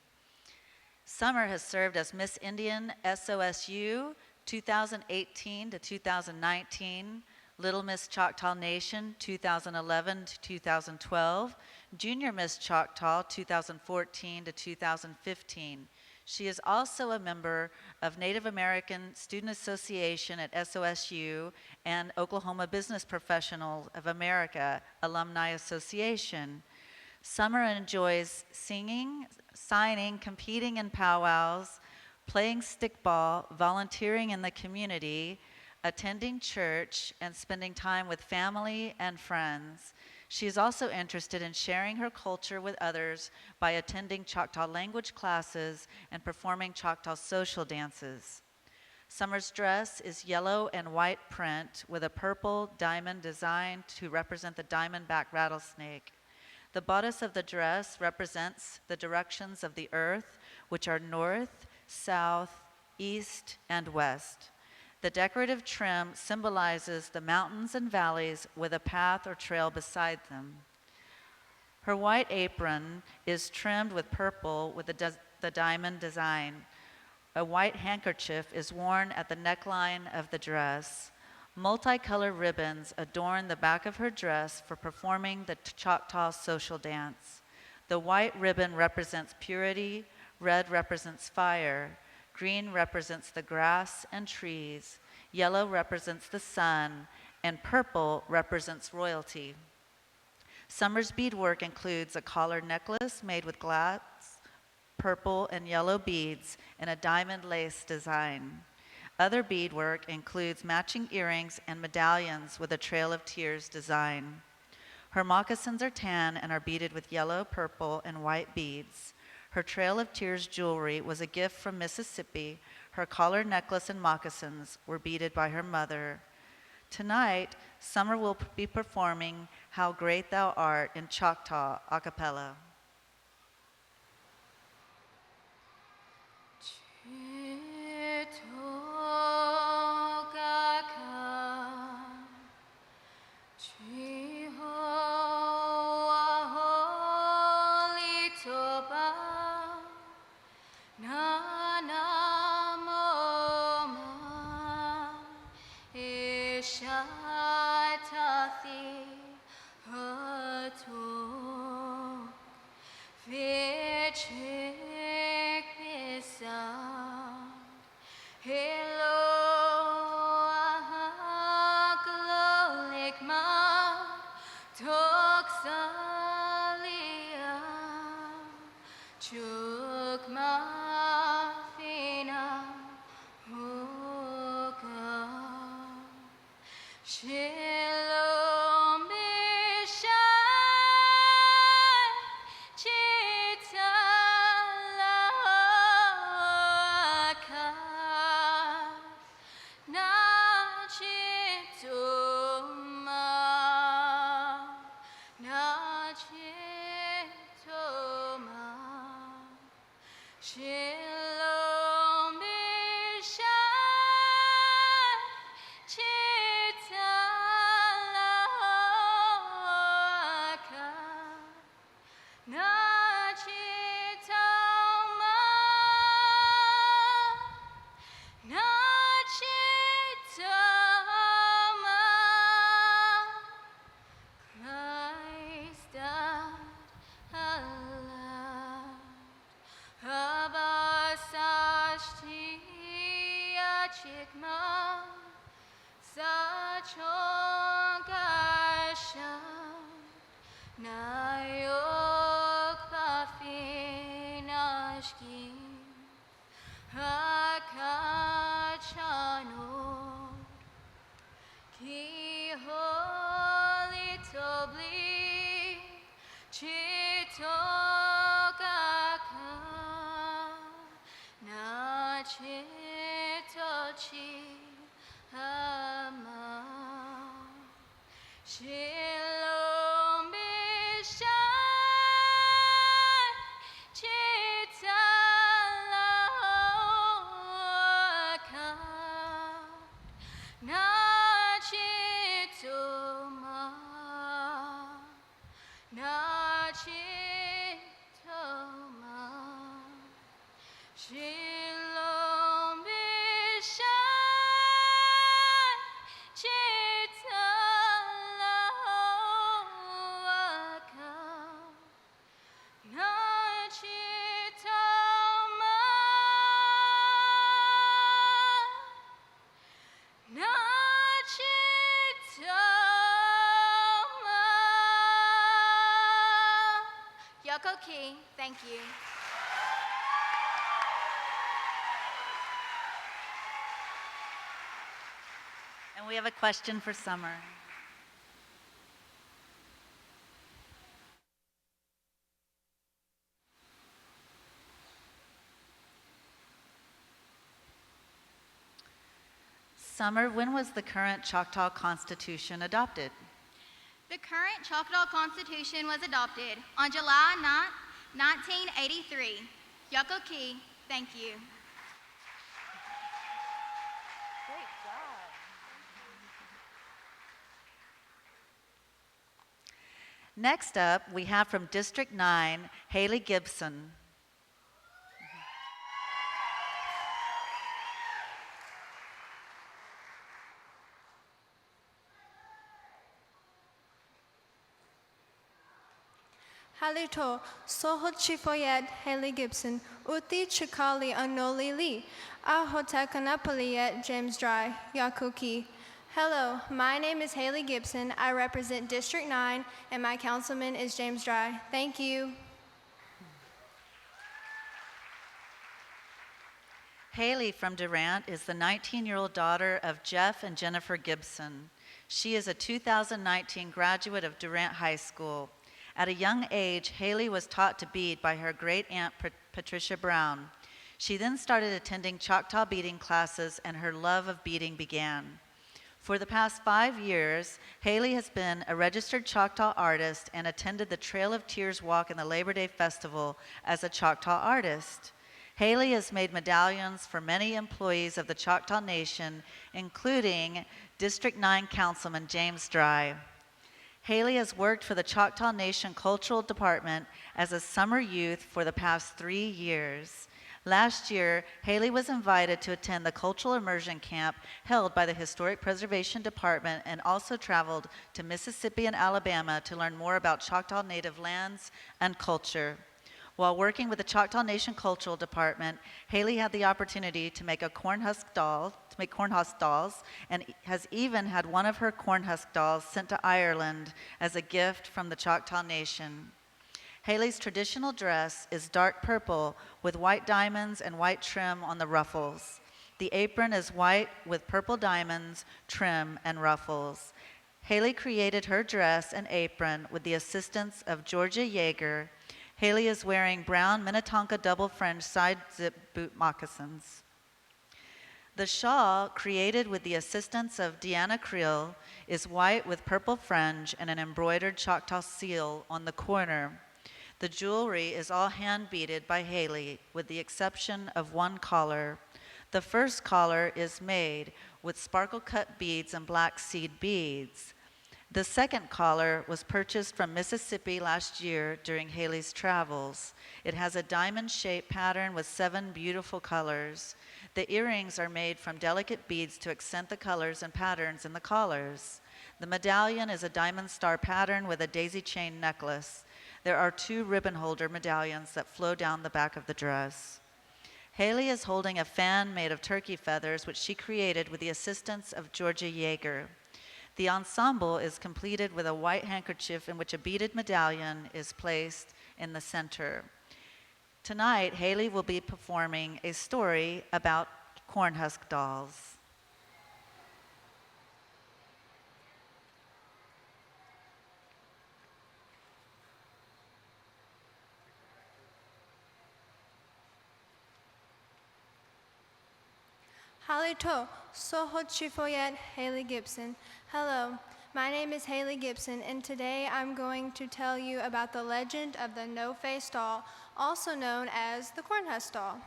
Summer has served as Miss Indian SOSU 2018 to 2019, Little Miss Choctaw Nation 2011 to 2012, Junior Miss Choctaw 2014 to 2015. She is also a member of Native American Student Association at SOSU and Oklahoma Business Professionals of America Alumni Association. Summer enjoys singing, signing, competing in powwows, playing stickball, volunteering in the community, attending church, and spending time with family and friends. She is also interested in sharing her culture with others by attending Choctaw language classes and performing Choctaw social dances. Summer's dress is yellow and white print with a purple diamond design to represent the diamondback rattlesnake. The bodice of the dress represents the directions of the earth, which are north, south, east, and west. The decorative trim symbolizes the mountains and valleys with a path or trail beside them. Her white apron is trimmed with purple with the diamond design. A white handkerchief is worn at the neckline of the dress. Multicolored ribbons adorn the back of her dress for performing the Choctaw social dance. The white ribbon represents purity, red represents fire, green represents the grass and trees, yellow represents the sun, and purple represents royalty. Summer's beadwork includes a collar necklace made with glass, purple, and yellow beads and a diamond lace design. Other beadwork includes matching earrings and medallions with a Trail of Tears design. Her moccasins are tan and are beaded with yellow, purple, and white beads. Her Trail of Tears jewelry was a gift from Mississippi. Her collar necklace and moccasins were beaded by her mother. Tonight, Summer will be performing How Great Thou Art in Choctaw a cappella. Yoko Ki, thank you. And we have a question for Summer. Summer, when was the current Choctaw Constitution adopted? The current Choctaw Constitution was adopted on July 9, 1983. Yoko Ki, thank you. Great job. Next up, we have from District 9, Haley Gibson. Halito, Soho Chifoyed Haley Gibson, Uti Chikali Anoli Lee, Ahotakanapaliet James Dry, Yakuki. Hello, my name is Haley Gibson. I represent District 9, and my councilman is James Dry. Thank you. Haley from Durant is the 19-year-old daughter of Jeff and Jennifer Gibson. She is a 2019 graduate of Durant High School. At a young age, Haley was taught to bead by her great-aunt Patricia Brown. She then started attending Choctaw beading classes, and her love of beading began. For the past 5 years, Haley has been a registered Choctaw artist and attended the Trail of Tears Walk in the Labor Day Festival as a Choctaw artist. Haley has made medallions for many employees of the Choctaw Nation, including District 9 Councilman James Dry. Haley has worked for the Choctaw Nation Cultural Department as a summer youth for the past 3 years. Last year, Haley was invited to attend the Cultural Immersion Camp held by the Historic Preservation Department and also traveled to Mississippi and Alabama to learn more about Choctaw Native lands and culture. While working with the Choctaw Nation Cultural Department, Haley had the opportunity to make corn husk dolls, and has even had one of her corn husk dolls sent to Ireland as a gift from the Choctaw Nation. Haley's traditional dress is dark purple with white diamonds and white trim on the ruffles. The apron is white with purple diamonds, trim, and ruffles. Haley created her dress and apron with the assistance of Georgia Yeager. Haley is wearing brown Minnetonka double fringe side zip boot moccasins. The shawl, created with the assistance of Deanna Creel, is white with purple fringe and an embroidered Choctaw seal on the corner. The jewelry is all hand beaded by Haley, with the exception of one collar. The first collar is made with sparkle cut beads and black seed beads. The second collar was purchased from Mississippi last year during Haley's travels. It has a diamond-shaped pattern with 7 beautiful colors. The earrings are made from delicate beads to accent the colors and patterns in the collars. The medallion is a diamond star pattern with a daisy chain necklace. There are 2 ribbon holder medallions that flow down the back of the dress. Haley is holding a fan made of turkey feathers, which she created with the assistance of Georgia Yeager. The ensemble is completed with a white handkerchief in which a beaded medallion is placed in the center. Tonight, Haley will be performing a story about cornhusk dolls. Halito, Soho Chifoyet Haley Gibson. Hello, my name is Haley Gibson, and today I'm going to tell you about the legend of the no-face doll, also known as the cornhusk doll.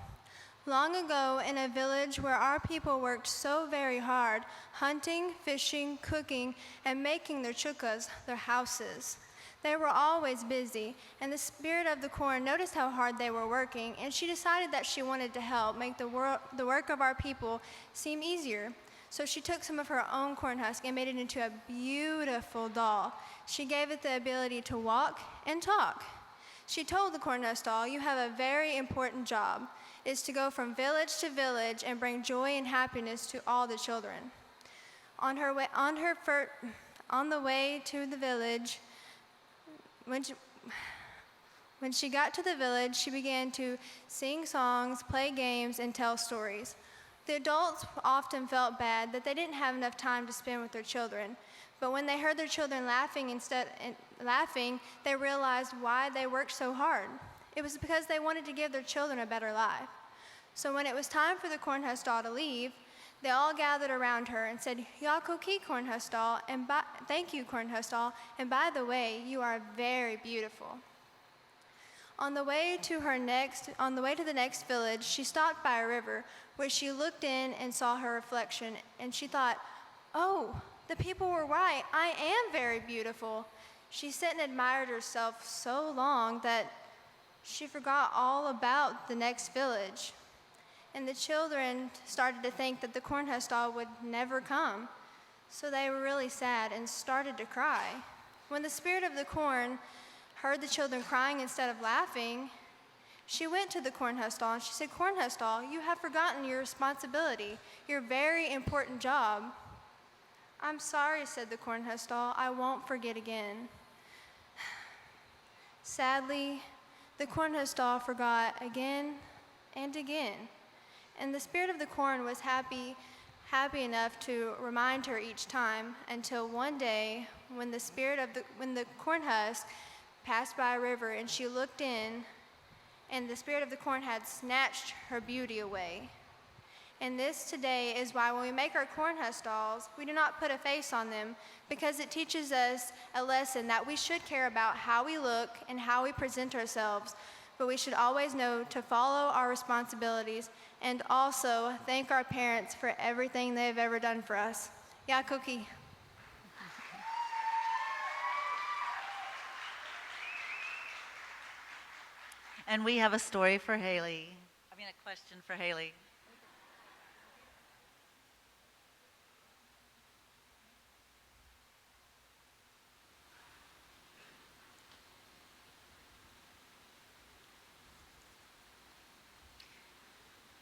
Long ago, in a village where our people worked so very hard, hunting, fishing, cooking, and making their chukas, their houses. They were always busy, and the spirit of the corn noticed how hard they were working, and she decided that she wanted to help make the work of our people seem easier. So she took some of her own corn husk and made it into a beautiful doll. She gave it the ability to walk and talk. She told the corn husk doll, "You have a very important job. It's to go from village to village and bring joy and happiness to all the children." On the way to the village, When she got to the village, she began to sing songs, play games, and tell stories. The adults often felt bad that they didn't have enough time to spend with their children. But when they heard their children laughing, they realized why they worked so hard. It was because they wanted to give their children a better life. So when it was time for the cornhusker to leave, they all gathered around her and said, "Yakoki cornhusker, and thank you, cornhusker, and by the way, you are very beautiful." On the way to the next village, she stopped by a river where she looked in and saw her reflection, and she thought, "Oh, the people were right. I am very beautiful." She sat and admired herself so long that she forgot all about the next village. And the children started to think that the cornhusker would never come. So they were really sad and started to cry. When the spirit of the corn heard the children crying instead of laughing, she went to the cornhusker and she said, "Cornhusker, you have forgotten your responsibility, your very important job." "I'm sorry," said the cornhusker, "I won't forget again." Sadly, the cornhusker forgot again and again. And the spirit of the corn was happy enough to remind her each time, until one day when the corn husk passed by a river and she looked in, and the spirit of the corn had snatched her beauty away. And this today is why when we make our corn husk dolls, we do not put a face on them, because it teaches us a lesson that we should care about how we look and how we present ourselves, but we should always know to follow our responsibilities and also thank our parents for everything they've ever done for us. Yakoki. And we have a story for Haley. A question for Haley.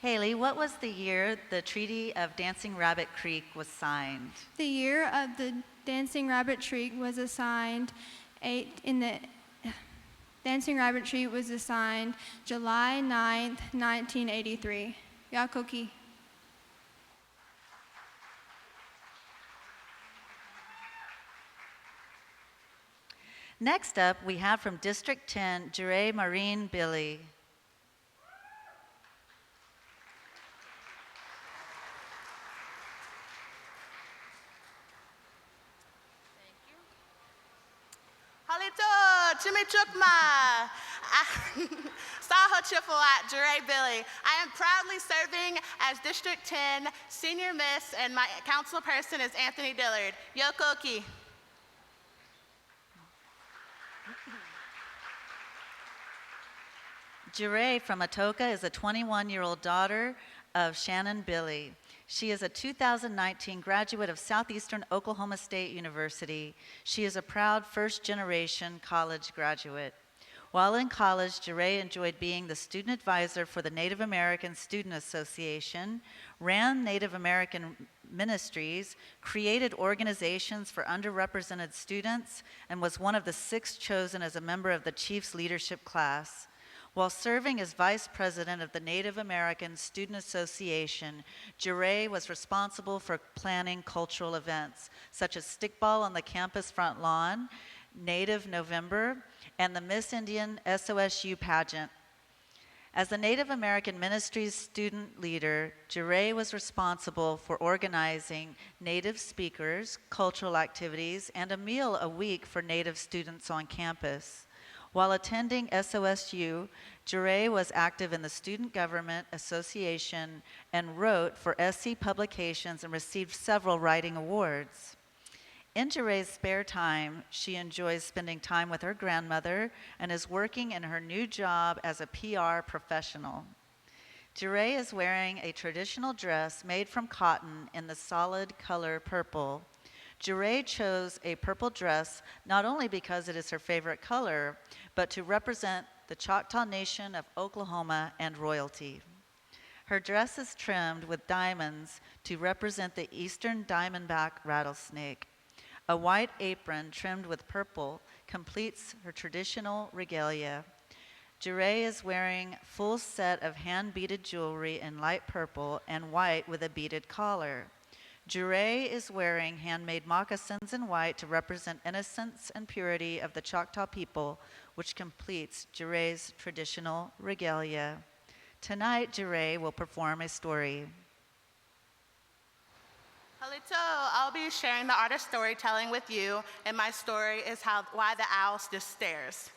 Haley, what was the year the Treaty of Dancing Rabbit Creek was signed? The year of the Dancing Rabbit Creek was assigned July 9th, 1983. Yakoki. Next up, we have from District 10, Jure Marine Billy. Halito, Chimichukma, Saho Chifuat, Jure Billy. I am proudly serving as District 10 Senior Miss, and my council person is Anthony Dillard. Yokoki. Jure from Atoka is a 21-year-old daughter of Shannon Billy. She is a 2019 graduate of Southeastern Oklahoma State University. She is a proud first-generation college graduate. While in college, Jure enjoyed being the student advisor for the Native American Student Association, ran Native American ministries, created organizations for underrepresented students, and was one of the 6 chosen as a member of the Chiefs leadership class. While serving as vice president of the Native American Student Association, Jure was responsible for planning cultural events, such as stickball on the campus front lawn, Native November, and the Miss Indian SOSU pageant. As the Native American Ministries student leader, Jure was responsible for organizing Native speakers, cultural activities, and a meal a week for Native students on campus. While attending SOSU, Jure was active in the Student Government Association and wrote for SC Publications and received several writing awards. In Jure's spare time, she enjoys spending time with her grandmother and is working in her new job as a PR professional. Jure is wearing a traditional dress made from cotton in the solid color purple. Jure chose a purple dress not only because it is her favorite color, but to represent the Choctaw Nation of Oklahoma and royalty. Her dress is trimmed with diamonds to represent the eastern diamondback rattlesnake. A white apron trimmed with purple completes her traditional regalia. Jure is wearing full set of hand-beaded jewelry in light purple and white with a beaded collar. Jure is wearing handmade moccasins in white to represent innocence and purity of the Choctaw people, which completes Jure's traditional regalia. Tonight, Jure will perform a story. Halito, I'll be sharing the art of storytelling with you, and my story is why the owl just stares.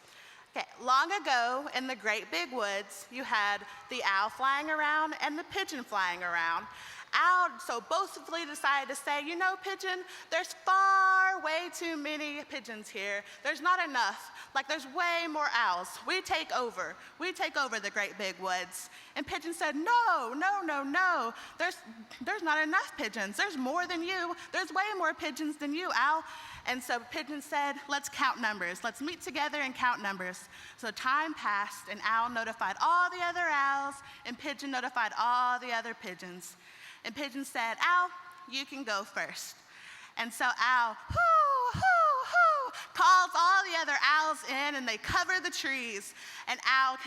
Okay, long ago in the great big woods, you had the owl flying around and the pigeon flying around. Owl so boastfully decided to say, you know, pigeon, there's way too many pigeons here. There's not enough. Like, there's way more owls. We take over the great big woods. And pigeon said, no, no, no, no. There's not enough pigeons. There's more than you. There's way more pigeons than you, owl. And so pigeon said, let's count numbers. Let's meet together and count numbers. So time passed, and owl notified all the other owls, and pigeon notified all the other pigeons. And pigeon said, owl, you can go first. And so owl, hoo, hoo, hoo, calls all the other owls in, and they cover the trees. And owl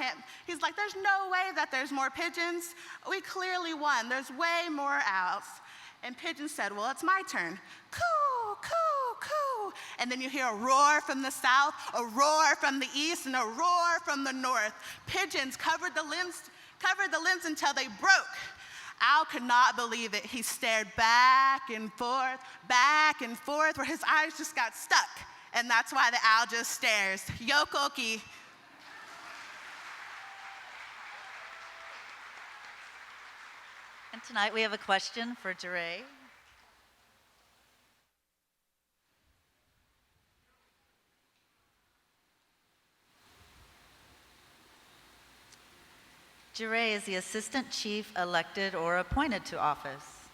he's like, there's no way that there's more pigeons. We clearly won. There's way more owls. And pigeon said, well, it's my turn. Coo, coo, coo. And then you hear a roar from the south, a roar from the east, and a roar from the north. Pigeons covered the limbs until they broke. Owl could not believe it. He stared back and forth, where his eyes just got stuck. And that's why the owl just stares. Yokoki. And tonight we have a question for Jure. Jure is the assistant chief elected or appointed to office.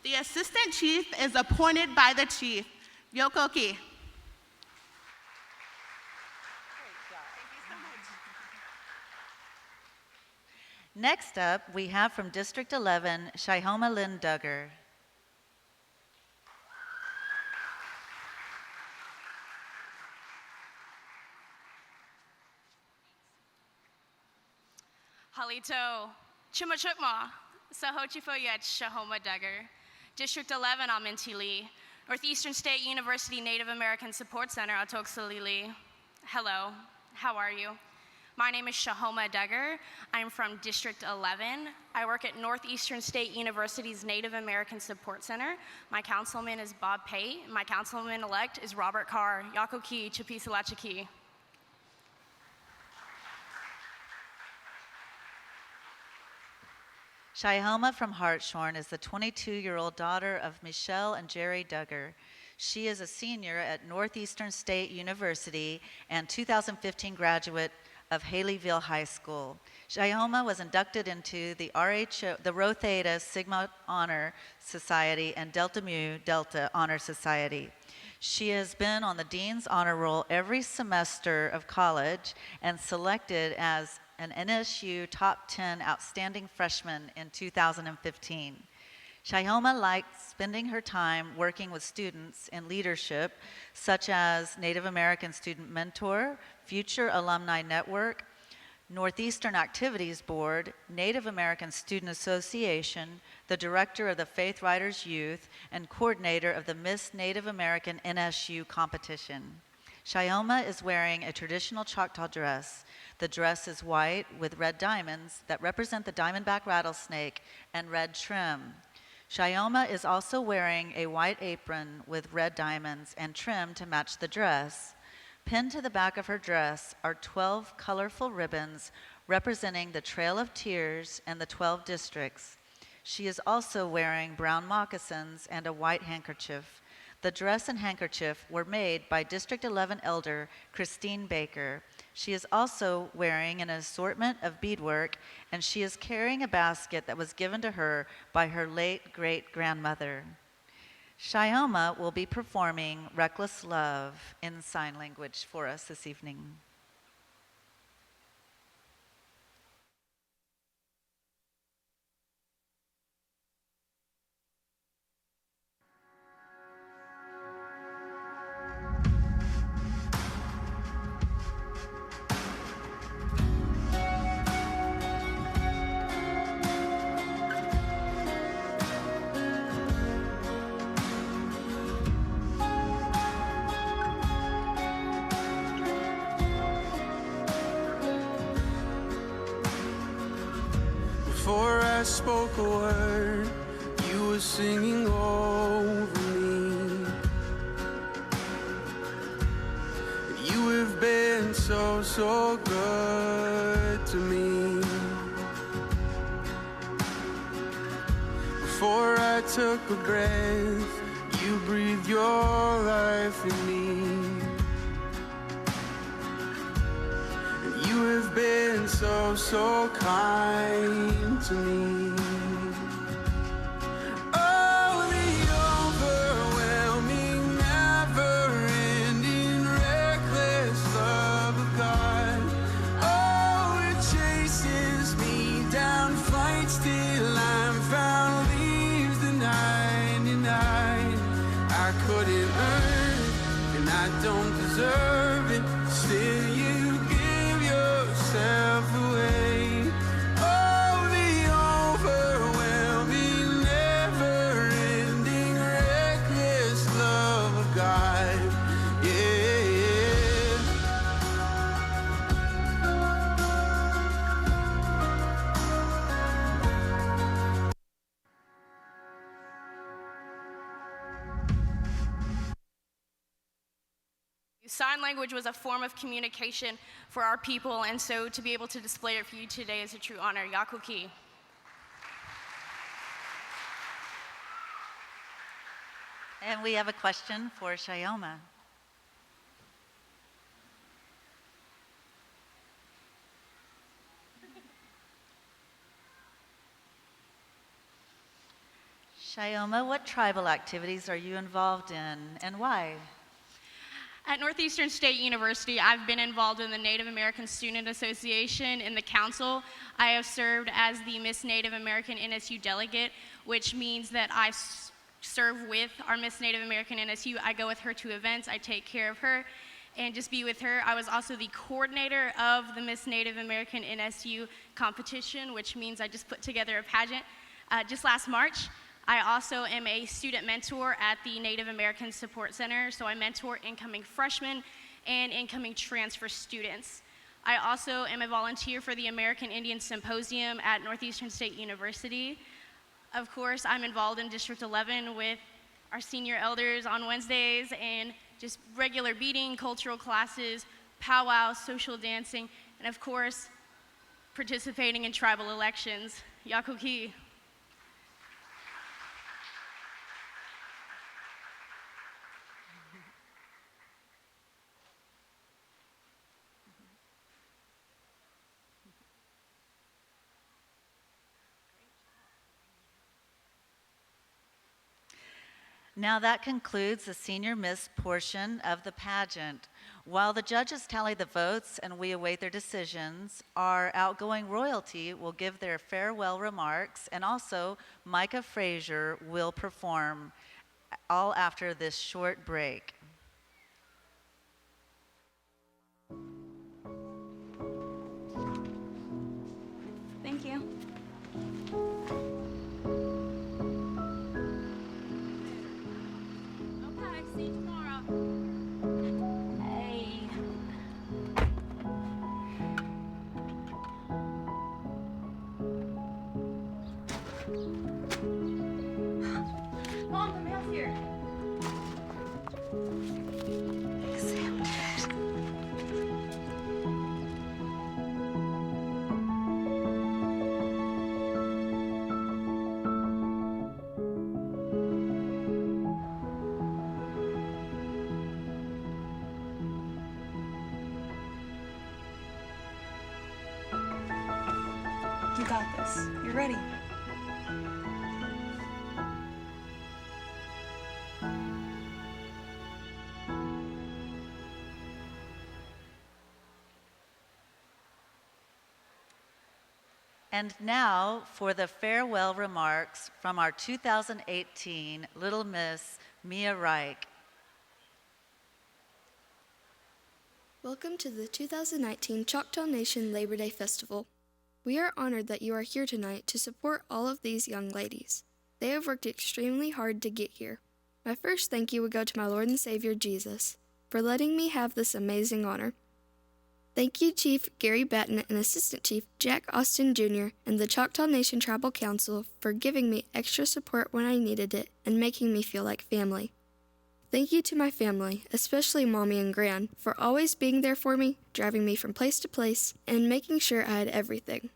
The assistant chief is appointed by the chief. Yokoki. Next up, we have from District 11, Shaihoma Lynn Duggar. Halito, Chumachukma, Sahochifoyet, Shahoma Duggar, District 11, Amintili, Northeastern State University Native American Support Center, Atoksalili. Hello, how are you? My name is Shahoma Duggar. I'm from District 11. I work at Northeastern State University's Native American Support Center. My councilman is Bob Pate. My councilman-elect is Robert Carr. Yakoki, Chapisalachiki. Shaihoma from Hartshorn is the 22-year-old daughter of Michelle and Jerry Duggar. She is a senior at Northeastern State University and 2015 graduate of Haleyville High School. Shaihoma was inducted into the Rho Theta Sigma Honor Society and Delta Mu Delta Honor Society. She has been on the Dean's Honor Roll every semester of college and selected as an NSU Top 10 Outstanding Freshman in 2015. Shaihoma likes spending her time working with students in leadership, such as Native American Student Mentor, Future Alumni Network, Northeastern Activities Board, Native American Student Association, the director of the Faith Riders Youth, and coordinator of the Miss Native American NSU competition. Shaihoma is wearing a traditional Choctaw dress. The dress is white with red diamonds that represent the diamondback rattlesnake and red trim. Shaihoma is also wearing a white apron with red diamonds and trim to match the dress. Pinned to the back of her dress are 12 colorful ribbons representing the Trail of Tears and the 12 districts. She is also wearing brown moccasins and a white handkerchief. The dress and handkerchief were made by District 11 Elder Christine Baker. She is also wearing an assortment of beadwork, and she is carrying a basket that was given to her by her late great-grandmother. Shaihoma will be performing Reckless Love in sign language for us this evening. Before I spoke a word, you were singing over me. You have been so, so good to me. Before I took a breath, you breathed your life in me. And you have been so, so kind to me. Oh, the overwhelming, never-ending, reckless love of God. Oh, it chases me down, fights till I'm found, leaves the 99. I couldn't earn it, and I don't deserve it. Still, you give yourself away. Oh, the overwhelming, never-ending, reckless love of God. Yeah. Sign language was a form of communication for our people, and so to be able to display it for you today is a true honor. Yakuki. And we have a question for Shioma. Shioma, what tribal activities are you involved in and why? At Northeastern State University, I've been involved in the Native American Student Association in the council. I have served as the Miss Native American NSU delegate, which means that I serve with our Miss Native American NSU. I go with her to events, I take care of her, and just be with her. I was also the coordinator of the Miss Native American NSU competition, which means I just put together a pageant just last March. I also am a student mentor at the Native American Support Center, so I mentor incoming freshmen and incoming transfer students. I also am a volunteer for the American Indian Symposium at Northeastern State University. Of course, I'm involved in District 11 with our senior elders on Wednesdays and just regular beading, cultural classes, powwows, social dancing, and of course, participating in tribal elections. Yakuki. Now that concludes the Senior Miss portion of the pageant. While the judges tally the votes and we await their decisions, our outgoing royalty will give their farewell remarks, and also Micah Frazier will perform, all after this short break. Thank you. Okay, see you tomorrow. Hey. Mom, the mail's here. You got this. You're ready. And now for the farewell remarks from our 2018 Little Miss, Mia Reich. Welcome to the 2019 Choctaw Nation Labor Day Festival. We are honored that you are here tonight to support all of these young ladies. They have worked extremely hard to get here. My first thank you would go to my Lord and Savior Jesus for letting me have this amazing honor. Thank you, Chief Gary Batten and Assistant Chief Jack Austin Jr. and the Choctaw Nation Tribal Council for giving me extra support when I needed it and making me feel like family. Thank you to my family, especially Mommy and Gran, for always being there for me, driving me from place to place, and making sure I had everything.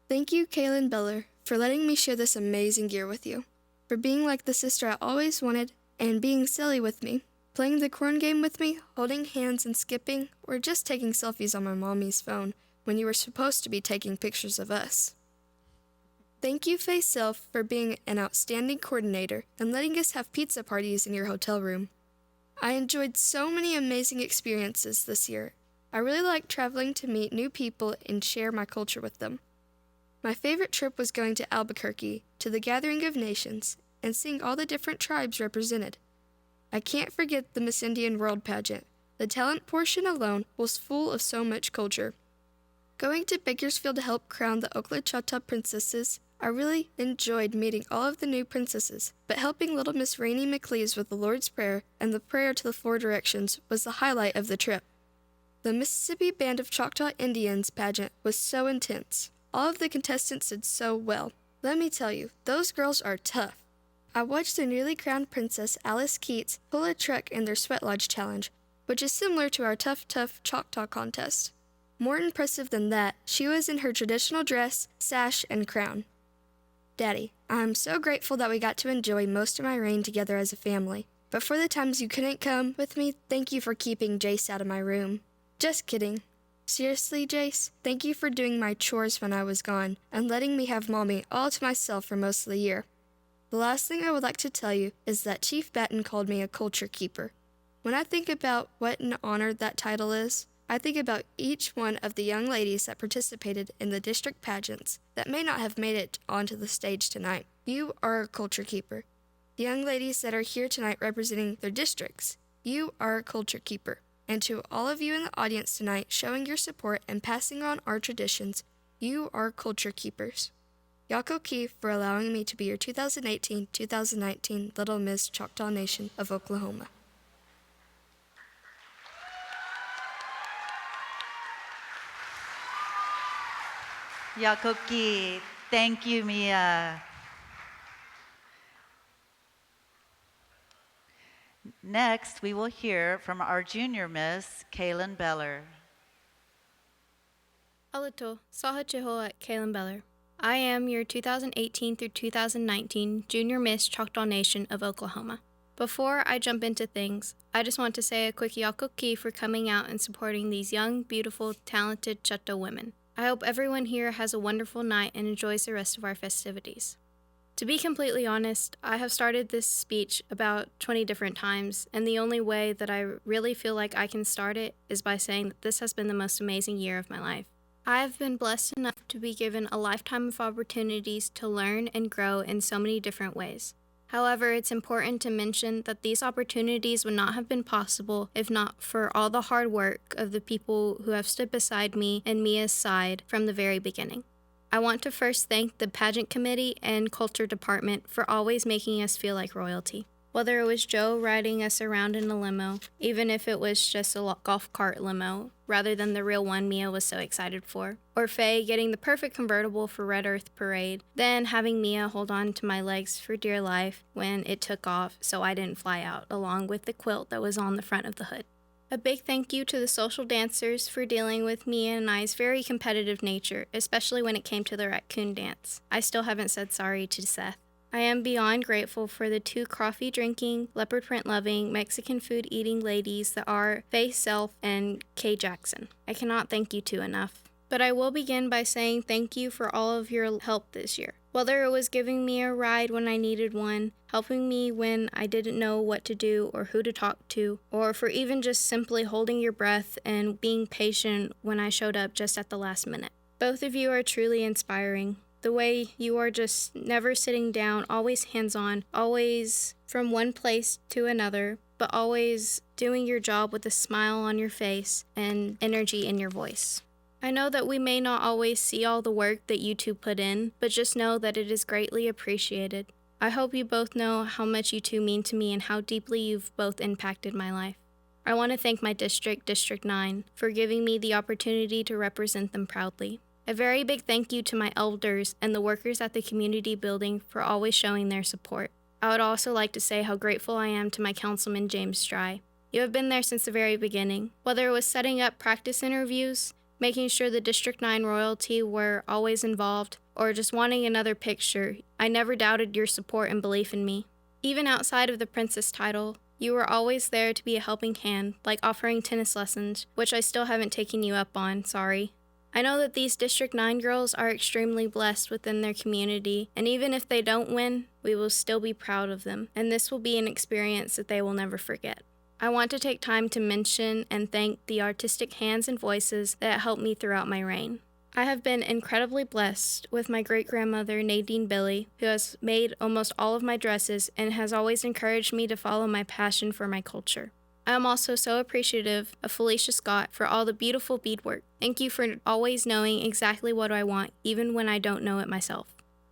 Thank you, Kaylin Beller, for letting me share this amazing year with you, for being like the sister I always wanted, and being silly with me, playing the corn game with me, holding hands and skipping, or just taking selfies on my mommy's phone when you were supposed to be taking pictures of us. Thank you, Faye Self, for being an outstanding coordinator and letting us have pizza parties in your hotel room. I enjoyed so many amazing experiences this year. I really like traveling to meet new people and share my culture with them. My favorite trip was going to Albuquerque, to the Gathering of Nations, and seeing all the different tribes represented. I can't forget the Miss Indian World pageant. The talent portion alone was full of so much culture. Going to Bakersfield to help crown the Oakland Choctaw princesses, I really enjoyed meeting all of the new princesses, but helping little Miss Rainey McLeese with the Lord's Prayer and the prayer to the four directions was the highlight of the trip. The Mississippi Band of Choctaw Indians pageant was so intense. All of the contestants did so well. Let me tell you, those girls are tough. I watched the newly crowned princess Alice Keats pull a truck in their Sweat Lodge challenge, which is similar to our Tough Choctaw contest. More impressive than that, she was in her traditional dress, sash, and crown. Daddy, I'm so grateful that we got to enjoy most of my reign together as a family. But for the times you couldn't come with me, thank you for keeping Jace out of my room. Just kidding. Seriously, Jace, thank you for doing my chores when I was gone and letting me have Mommy all to myself for most of the year. The last thing I would like to tell you is that Chief Batten called me a culture keeper. When I think about what an honor that title is, I think about each one of the young ladies that participated in the district pageants that may not have made it onto the stage tonight. You are a culture keeper. The young ladies that are here tonight representing their districts, you are a culture keeper. And to all of you in the audience tonight showing your support and passing on our traditions, you are culture keepers. Yako Key for allowing me to be your 2018-2019 Little Miss Choctaw Nation of Oklahoma. Yakoki, thank you, Mia. Next, we will hear from our junior miss, Kaylin Beller. Alito, Saha Chihoa, Kaylin Beller. I am your 2018 through 2019 Junior Miss Choctaw Nation of Oklahoma. Before I jump into things, I just want to say a quick yakoki for coming out and supporting these young, beautiful, talented Choctaw women. I hope everyone here has a wonderful night and enjoys the rest of our festivities. To be completely honest, I have started this speech about 20 different times, and the only way that I really feel like I can start it is by saying that this has been the most amazing year of my life. I have been blessed enough to be given a lifetime of opportunities to learn and grow in so many different ways. However, it's important to mention that these opportunities would not have been possible if not for all the hard work of the people who have stood beside me and Mia's side from the very beginning. I want to first thank the Pageant Committee and Culture Department for always making us feel like royalty. Whether it was Joe riding us around in a limo, even if it was just a golf cart limo, rather than the real one Mia was so excited for, or Faye getting the perfect convertible for Red Earth Parade, then having Mia hold on to my legs for dear life when it took off so I didn't fly out, along with the quilt that was on the front of the hood. A big thank you to the social dancers for dealing with Mia and I's very competitive nature, especially when it came to the raccoon dance. I still haven't said sorry to Seth. I am beyond grateful for the 2 coffee-drinking, leopard print-loving, Mexican food-eating ladies that are Faye Self and Kay Jackson. I cannot thank you 2 enough. But I will begin by saying thank you for all of your help this year. Whether it was giving me a ride when I needed one, helping me when I didn't know what to do or who to talk to, or for even just simply holding your breath and being patient when I showed up just at the last minute. Both of you are truly inspiring. The way you are just never sitting down, always hands-on, always from one place to another, but always doing your job with a smile on your face and energy in your voice. I know that we may not always see all the work that you 2 put in, but just know that it is greatly appreciated. I hope you both know how much you 2 mean to me and how deeply you've both impacted my life. I want to thank my district, District 9, for giving me the opportunity to represent them proudly. A very big thank you to my elders and the workers at the community building for always showing their support. I would also like to say how grateful I am to my councilman, James Stry. You have been there since the very beginning, whether it was setting up practice interviews, making sure the District 9 royalty were always involved, or just wanting another picture. I never doubted your support and belief in me. Even outside of the princess title, you were always there to be a helping hand, like offering tennis lessons, which I still haven't taken you up on, sorry. I know that these District 9 girls are extremely blessed within their community, and even if they don't win, we will still be proud of them, and this will be an experience that they will never forget. I want to take time to mention and thank the artistic hands and voices that helped me throughout my reign. I have been incredibly blessed with my great-grandmother, Nadine Billy, who has made almost all of my dresses and has always encouraged me to follow my passion for my culture. I am also so appreciative of Felicia Scott for all the beautiful beadwork. Thank you for always knowing exactly what I want, even when I don't know it myself.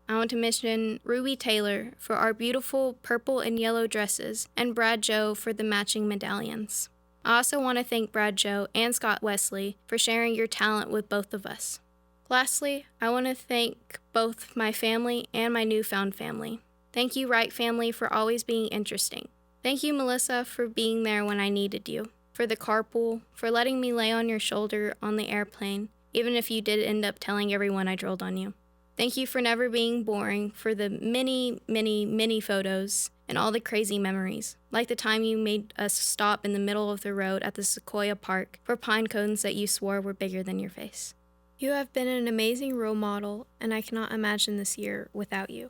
I want to mention Ruby Taylor for our beautiful purple and yellow dresses, and Brad Joe for the matching medallions. I also want to thank Brad Joe and Scott Wesley for sharing your talent with both of us. Lastly, I want to thank both my family and my newfound family. Thank you, Wright family, for always being interesting. Thank you, Melissa, for being there when I needed you, for the carpool, for letting me lay on your shoulder on the airplane, even if you did end up telling everyone I drilled on you. Thank you for never being boring, for the many photos and all the crazy memories, like the time you made us stop in the middle of the road at the Sequoia Park for pine cones that you swore were bigger than your face. You have been an amazing role model, and I cannot imagine this year without you.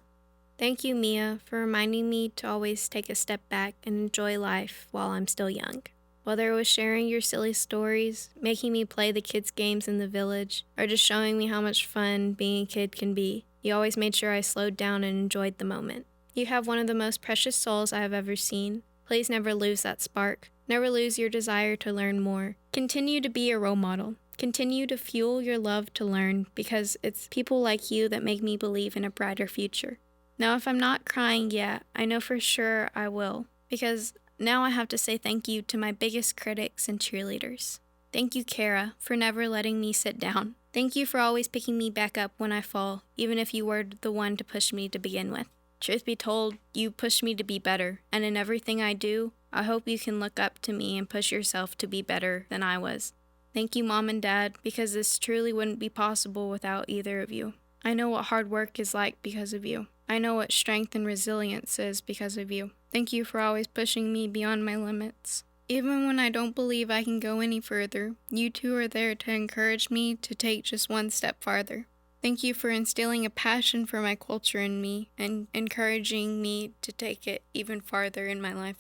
Thank you, Mia, for reminding me to always take a step back and enjoy life while I'm still young. Whether it was sharing your silly stories, making me play the kids' games in the village, or just showing me how much fun being a kid can be, you always made sure I slowed down and enjoyed the moment. You have one of the most precious souls I have ever seen. Please never lose that spark. Never lose your desire to learn more. Continue to be a role model. Continue to fuel your love to learn, because it's people like you that make me believe in a brighter future. Now, if I'm not crying yet, I know for sure I will, because now I have to say thank you to my biggest critics and cheerleaders. Thank you, Kara, for never letting me sit down. Thank you for always picking me back up when I fall, even if you were the one to push me to begin with. Truth be told, you pushed me to be better, and in everything I do, I hope you can look up to me and push yourself to be better than I was. Thank you, Mom and Dad, because this truly wouldn't be possible without either of you. I know what hard work is like because of you. I know what strength and resilience is because of you. Thank you for always pushing me beyond my limits. Even when I don't believe I can go any further, you two are there to encourage me to take just one step farther. Thank you for instilling a passion for my culture in me and encouraging me to take it even farther in my life.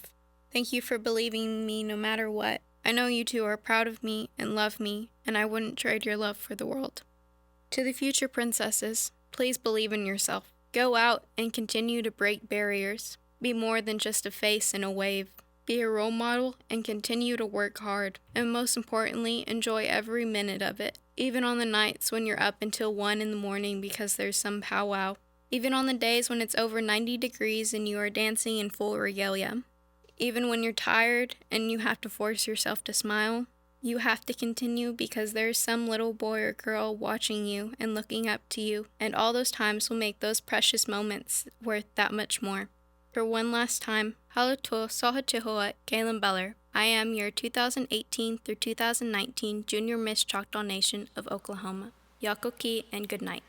Thank you for believing in me no matter what. I know you two are proud of me and love me, and I wouldn't trade your love for the world. To the future princesses, please believe in yourself. Go out and continue to break barriers. Be more than just a face in a wave. Be a role model and continue to work hard. And most importantly, enjoy every minute of it. Even on the nights when you're up until 1 in the morning because there's some powwow. Even on the days when it's over 90 degrees and you are dancing in full regalia. Even when you're tired and you have to force yourself to smile. You have to continue because there's some little boy or girl watching you and looking up to you, and all those times will make those precious moments worth that much more. For one last time, Halito Sohachihoat Kaylin Beller. I am your 2018 through 2019 Junior Miss Choctaw Nation of Oklahoma. Yakoki and good night.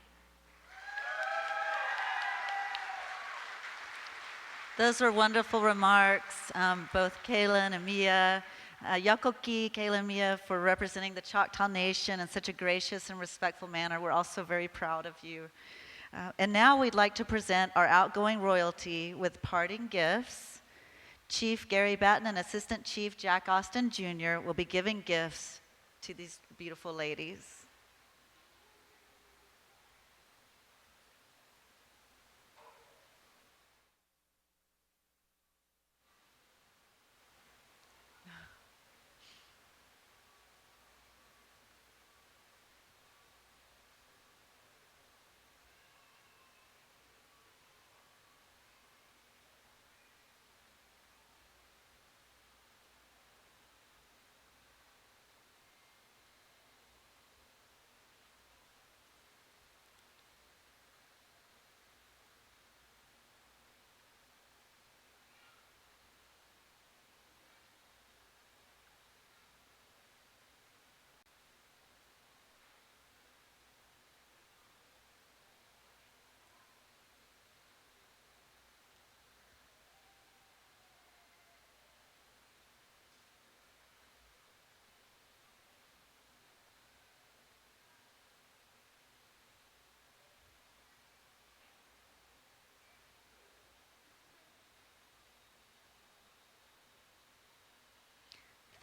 Those were wonderful remarks, both Kaylin and Mia. Yakoki, Kayla and Mia, for representing the Choctaw Nation in such a gracious and respectful manner. We're also very proud of you. And now we'd like to present our outgoing royalty with parting gifts. Chief Gary Batten and Assistant Chief Jack Austin Jr. will be giving gifts to these beautiful ladies.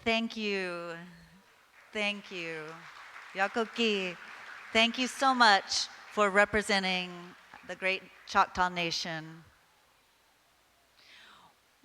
Thank you. Thank you. Yakoki, thank you so much for representing the great Choctaw Nation.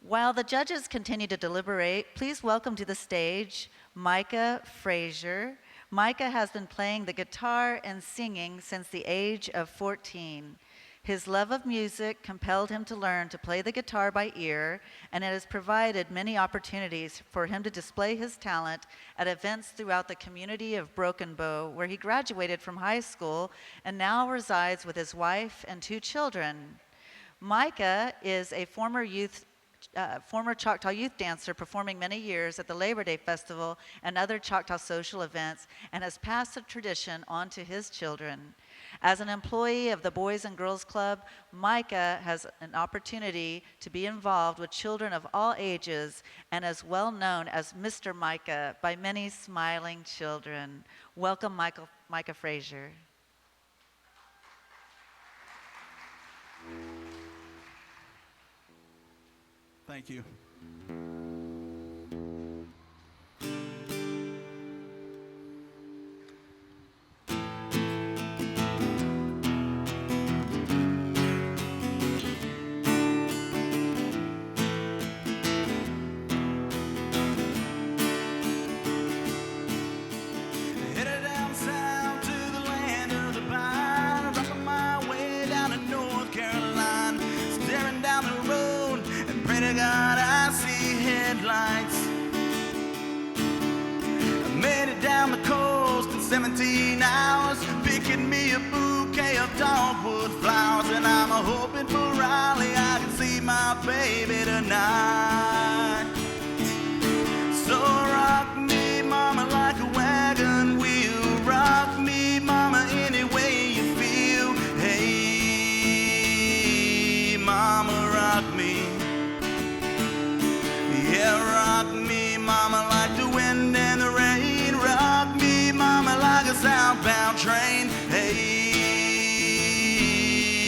While the judges continue to deliberate, please welcome to the stage Micah Frazier. Micah has been playing the guitar and singing since the age of 14. His love of music compelled him to learn to play the guitar by ear, and it has provided many opportunities for him to display his talent at events throughout the community of Broken Bow, where he graduated from high school and now resides with his wife and 2 children. Micah is a former Choctaw youth dancer performing many years at the Labor Day Festival and other Choctaw social events, and has passed the tradition on to his children. As an employee of the Boys and Girls Club, Micah has an opportunity to be involved with children of all ages and is well known as Mr. Micah by many smiling children. Welcome, Micah Frazier. Thank you. Headed down south to the land of the pine, rocking my way down to North Carolina, staring down the road and pray to God I see headlights. I made it down the coast in 17 hours, picking me a bouquet of dogwood flowers, and I'm hoping for Raleigh I can see my baby tonight. So rock me, mama, like a wagon wheel. Rock me, mama, any way you feel. Hey, mama, rock me. Yeah, rock me, mama, like the wind and the rain. Rock me, mama, like a southbound train. Hey,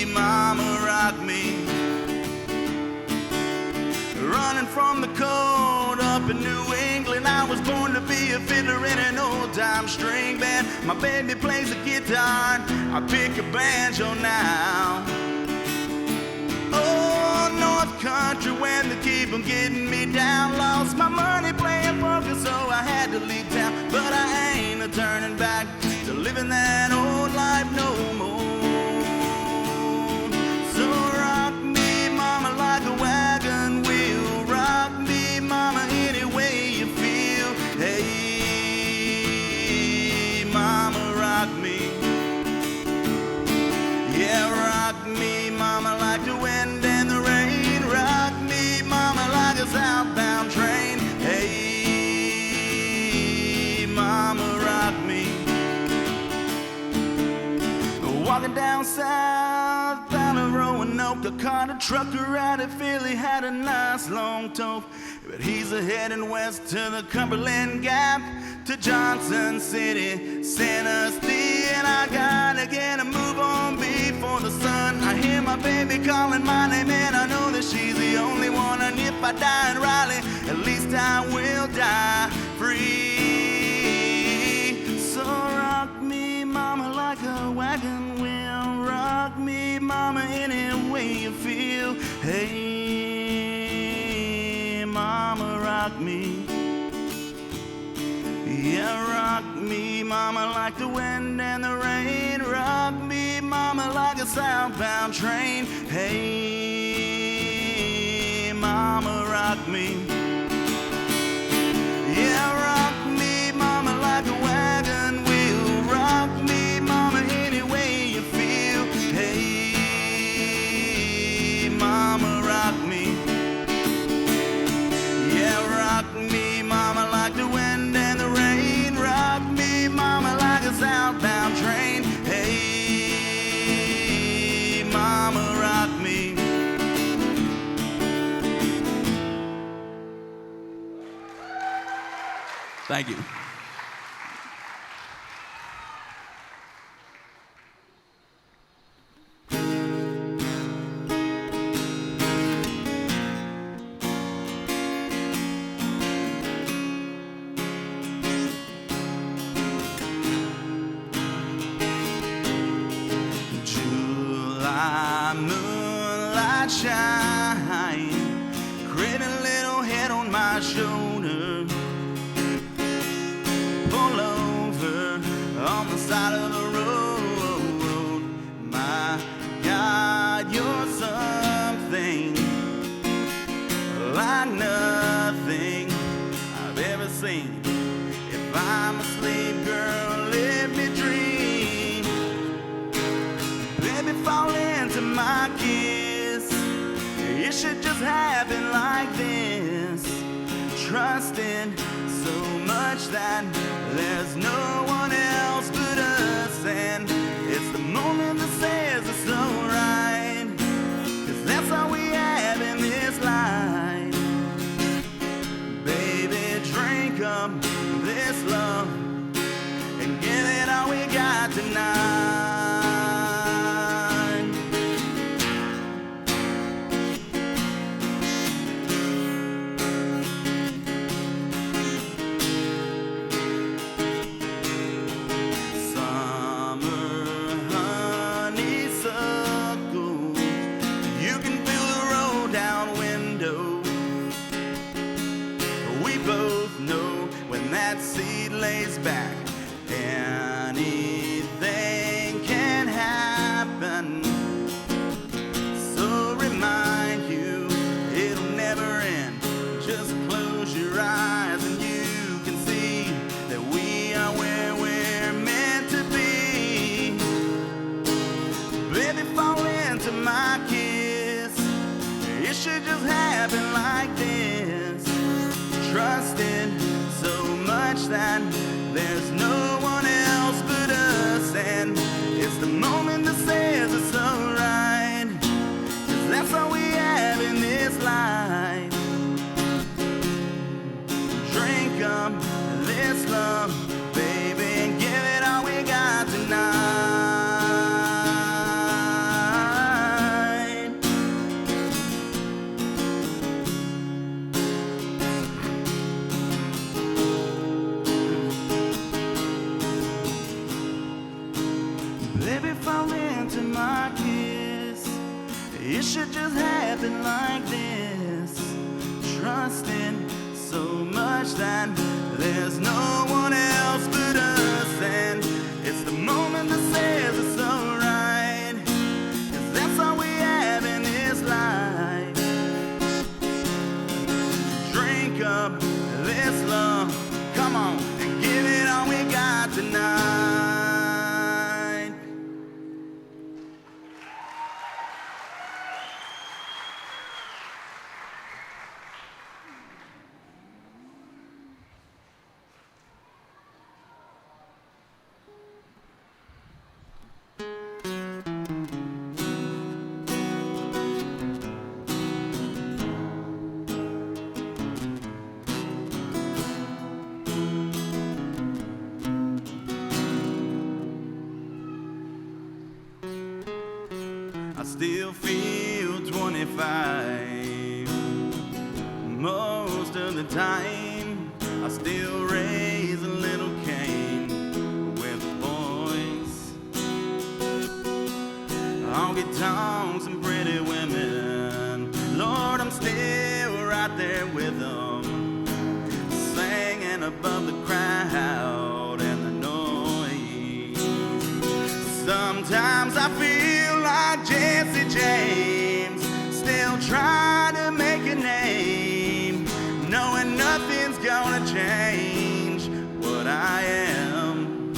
mama, rock me. Running from the cold up in New England, I was born to be a fiddler in an old-time string band. My baby plays a guitar, I pick a banjo now. Oh, North Country, when they keep on getting me down. Lost my money playing poker, so I had to leave town. But I ain't a turning back to living that old life no more. So rock me, mama, like a wagon wheel. Rock me, mama, any way you feel. Hey, mama, rock me. Yeah, rock me, mama, like the wind and the rain. Rock me, mama, like a southbound train. Hey, mama, rock me. Walking down south, down a Roanoke, I caught a trucker out of Philly, had a nice long tote. But he's a heading west to the Cumberland Gap, to Johnson City, Tennessee. And I gotta get a move on before the sun. I hear my baby calling my name, and I know that she's the only one. And if I die in Raleigh, at least I will die free. So rock me, mama, like a wagon wheel. Rock me, mama, any way you feel. Hey, mama, rock me. Yeah, rock me, mama, like the wind and the rain. Rock me, mama, like a southbound train. Hey, mama, rock me. Yeah, rock me, mama, like a wagon wheel. Rock me, mama, any way you feel. Hey, mama, rock me. Yeah, rock me, mama, like the wind and the rain. Rock me, mama, like a southbound train. Hey, mama, rock me. Thank you. my moonlight shine, create a little head on my shoulder, pull over on the side of the road. My God, you're something like nothing I've ever seen. If I'm asleep, girl, let me dream. Baby, fall into my kiss. It should just happen like this. Trusting so much that there's no one else but us. And it's the moment that says it's alright, 'cause that's all we have in this life. Baby, drink up this love and give it all we got tonight. Seed lays back, anything can happen. So remind you, it'll never end. Just close your eyes and you can see that we are where we're meant to be. Baby, fall into my kiss. It should just happen like this. Trusting so much that there's no one else but us. And it's the moment that says it's alright, 'cause that's all we have in this life. Drink up this love, baby, and give it all we got tonight. Baby, fall into my kiss. It should just happen like this. Trusting so much that there's no one else but us. And it's the moment that says it's alright, 'cause that's all we have in this life. Drink up this love, come on, and give it all we got tonight. I still feel 25 most of the time. I still raise a little Cain with boys, honky tonks and pretty women. Lord, I'm still right there with them, singing above the crowd and the noise. Sometimes I feel like Jesse James, still trying to make a name, knowing nothing's gonna change what I am.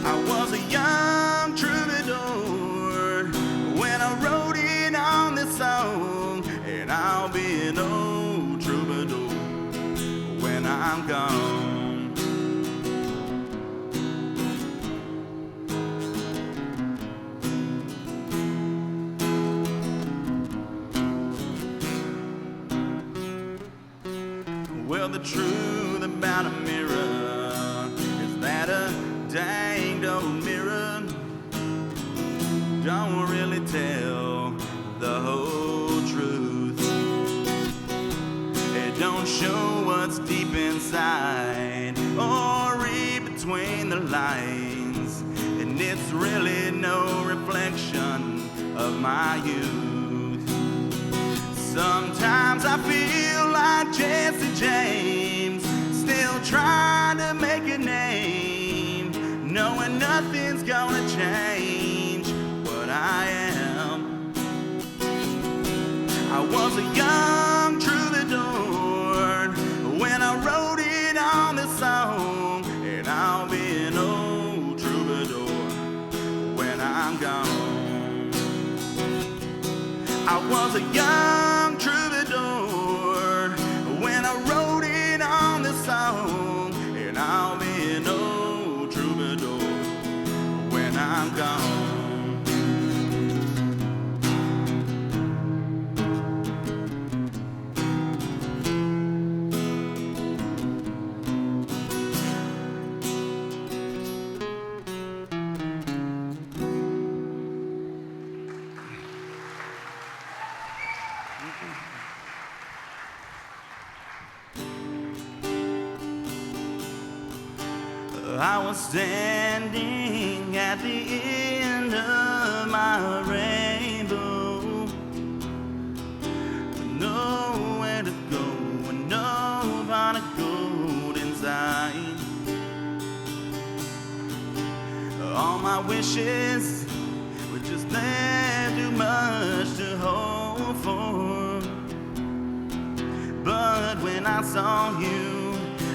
I was a young troubadour when I wrote it on this song, and I'll be an old troubadour when I'm gone. Well, the truth about a mirror is that a danged old mirror don't really tell the whole truth. It don't show what's deep inside or read between the lines, and it's really no reflection of my youth. Sometimes I feel like Jesse James, still trying to make a name, knowing nothing's gonna change what I am. I was a young troubadour when I wrote it on the song, and I'll be an old troubadour when I'm gone. I was a young troubadour when I wrote it on the song, and I'll be an old troubadour when I'm gone. I was standing at the end of my rainbow, nowhere to go and nobody gold inside. All my wishes were just there, too much to hope for. But when I saw you,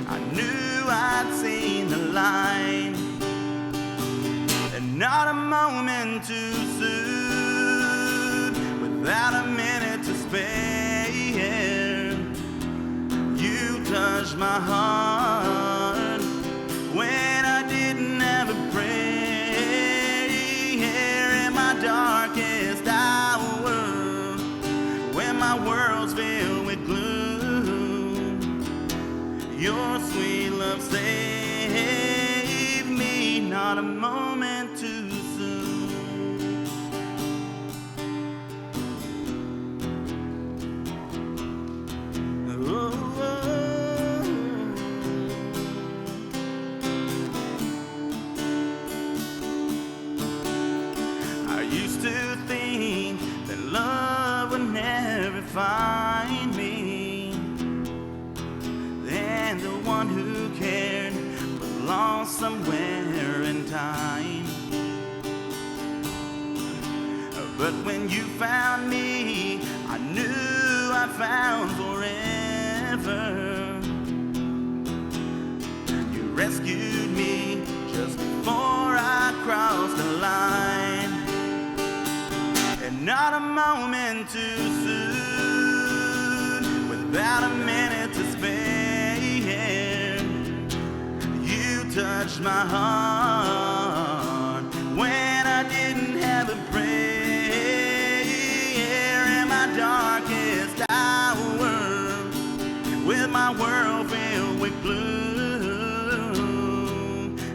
I knew I'd seen the light, and not a moment too soon, without a minute to spare. You touched my heart when I didn't have a prayer. In my darkest hour, when my world's filled with gloom, your sweet love saved me, not a moment too soon. Oh, I used to think that love would never find me, and the one who cared was lost somewhere in time. But when you found me, I knew I found forever. You rescued me just before I crossed the line, and not a moment too soon, without a minute to spare. You touched my heart when I didn't have a prayer. In my darkest hour, with my world filled with gloom,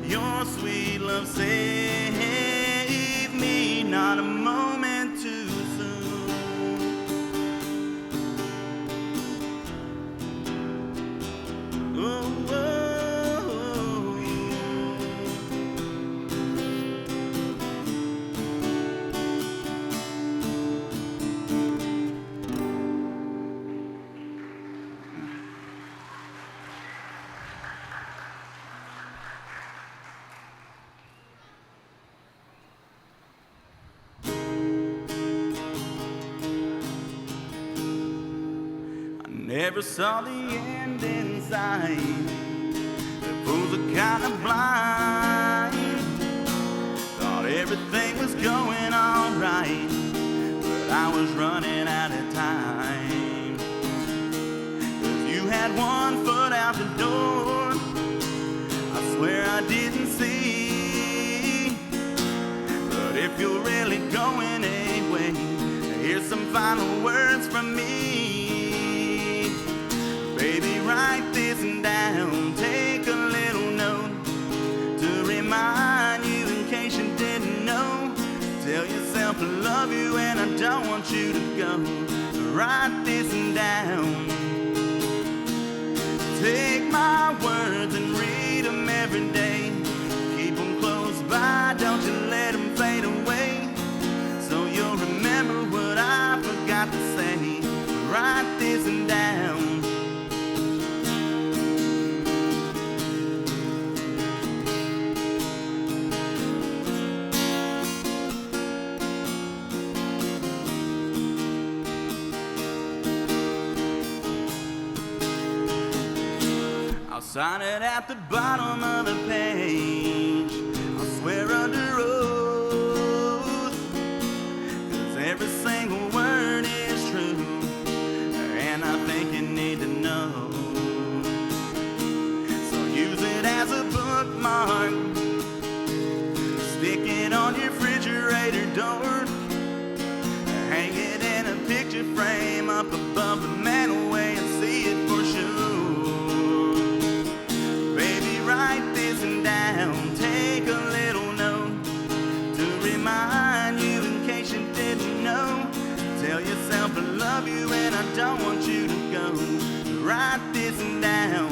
your sweet love saved me, not a moment too soon. Oh, oh. Never saw the end in sight. The fools are kind of blind. Thought everything was going all right, but I was running out of time. 'Cause you had one foot out the door, I swear I didn't see. But if you're really going away, here's some final words from me. Baby, write this down, take a little note to remind you in case you didn't know. Tell yourself I love you and I don't want you to go. Write this down. Take my words and read them every day. Keep them close by, don't you let them fade away. So you'll remember Sign it at the bottom of the page. I swear under oath, 'cause every single word is true, and I think you need to know. So use it as a bookmark, stick it on your refrigerator door, hang it in a picture frame up above the mantelway and see it for sure. Baby, write this down, take a little note to remind you in case you didn't know. Tell yourself I love you and I don't want you to go. Write this down.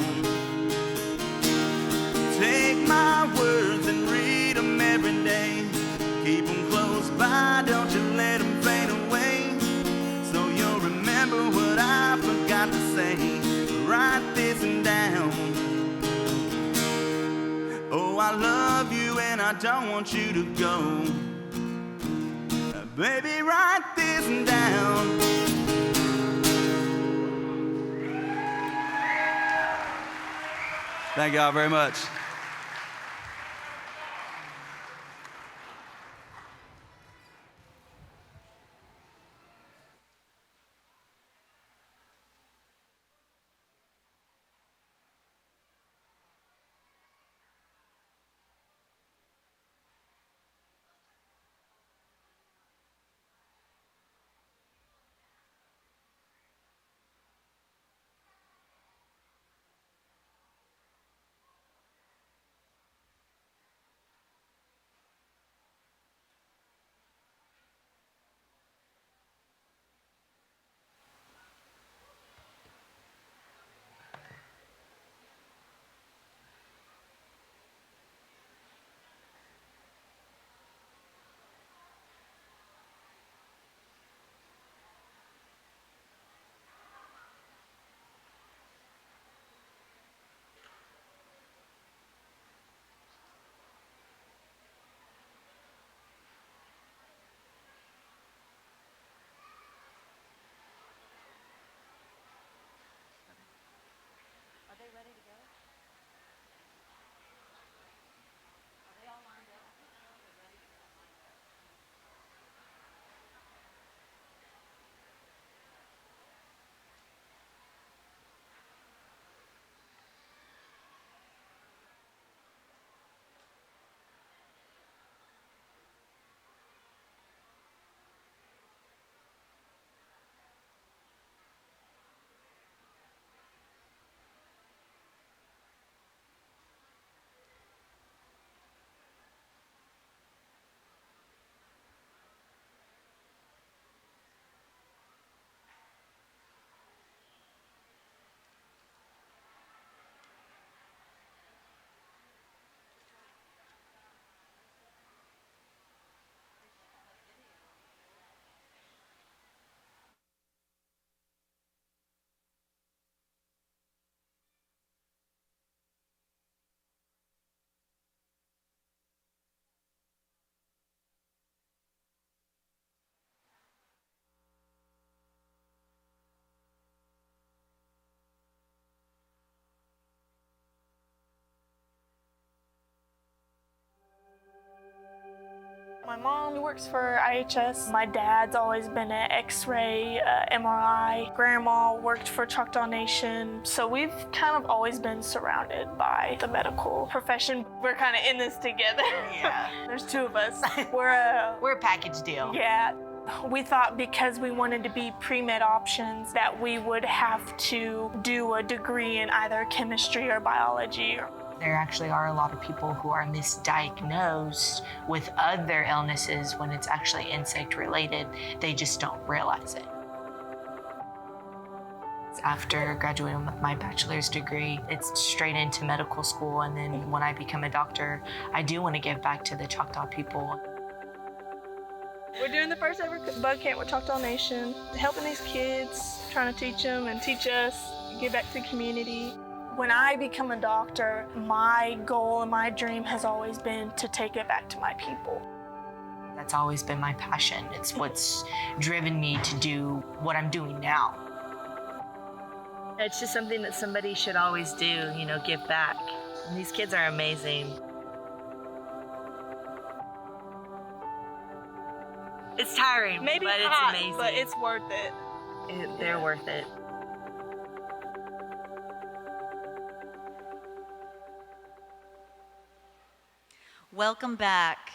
Take my words and read them every day. Keep them close by, don't you let them fade away. So you'll remember what I forgot to say. Write this down. Oh, I love you and I don't want you to go. Baby, write this down. Thank y'all very much. My mom works for IHS. My dad's always been at X-ray, MRI. Grandma worked for Choctaw Nation. So we've kind of always been surrounded by the medical profession. We're kind of in this together. Yeah. There's two of us. We're a package deal. Yeah. We thought because we wanted to be pre-med options that we would have to do a degree in either chemistry or biology. There actually are a lot of people who are misdiagnosed with other illnesses when it's actually insect related. They just don't realize it. After graduating with my bachelor's degree, it's straight into medical school, and then when I become a doctor, I do want to give back to the Choctaw people. We're doing the first ever bug camp with Choctaw Nation, helping these kids, trying to teach them and teach us, give back to the community. When I become a doctor, my goal and my dream has always been to take it back to my people. That's always been my passion. It's what's driven me to do what I'm doing now. It's just something that somebody should always do, you know, give back. And these kids are amazing. It's tiring, Maybe but hot, it's amazing. but it's worth it. They're worth it. Welcome back.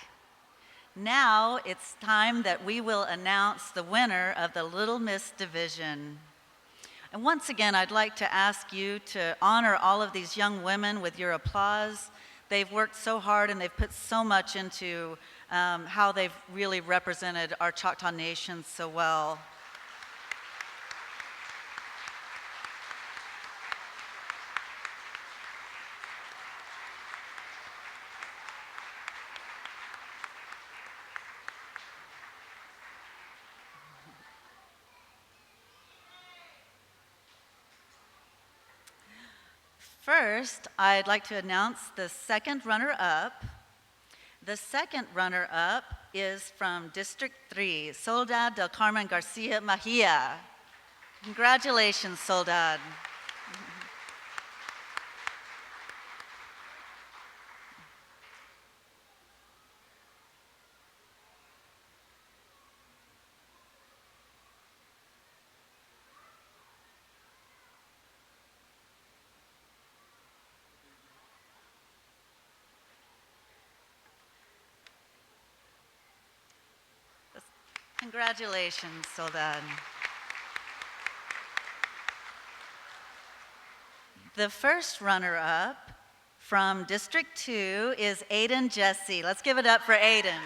Now it's time that we will announce the winner of the Little Miss division. And once again, I'd like to ask you to honor all of these young women with your applause. They've worked so hard and they've put so much into how they've really represented our Choctaw Nation so well. First, I'd like to announce the second runner-up. The second runner-up is from District 3, Soledad del Carmen Garcia Mahia. Congratulations, Soledad. Congratulations, Soledad. The first runner-up from District 2 is Aiden Jesse. Let's give it up for Aiden.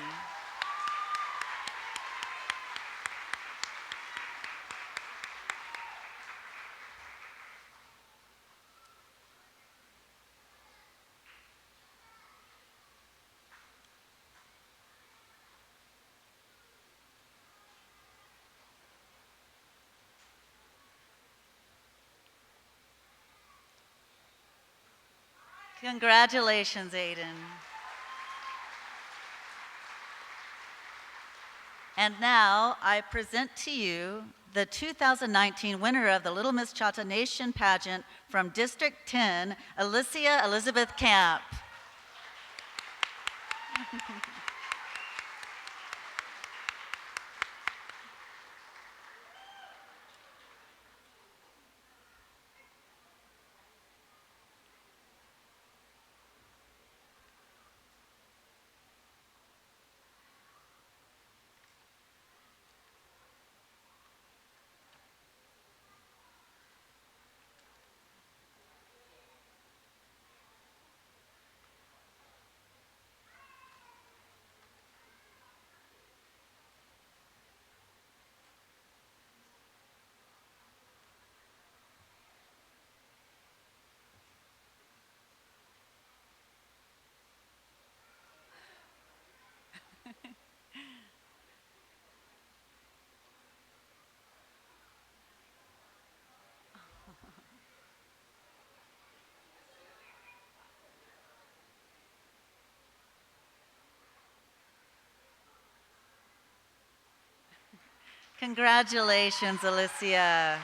Congratulations, Aiden. And now I present to you the 2019 winner of the Little Miss Choctaw Nation pageant from District 10, Alicia Elizabeth Camp. Congratulations, Alicia.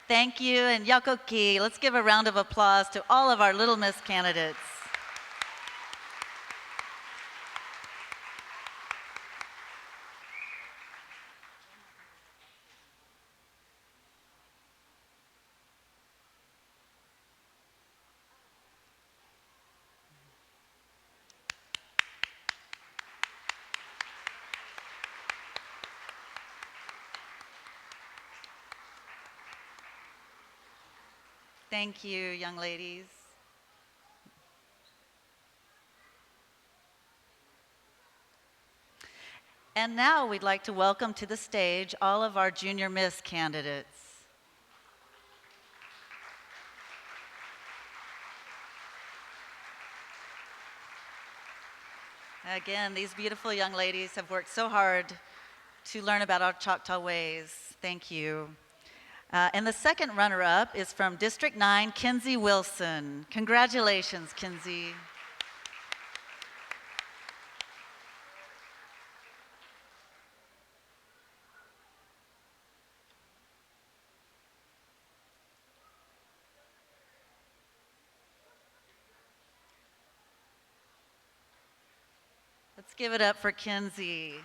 Thank you, and Yakoki. Let's give a round of applause to all of our Little Miss candidates. Thank you, young ladies. And now we'd like to welcome to the stage all of our Junior Miss candidates. Again, these beautiful young ladies have worked so hard to learn about our Choctaw ways. Thank you. And the second runner-up is from District 9, Kinsey Wilson. Congratulations, Kinsey. Let's give it up for Kinsey.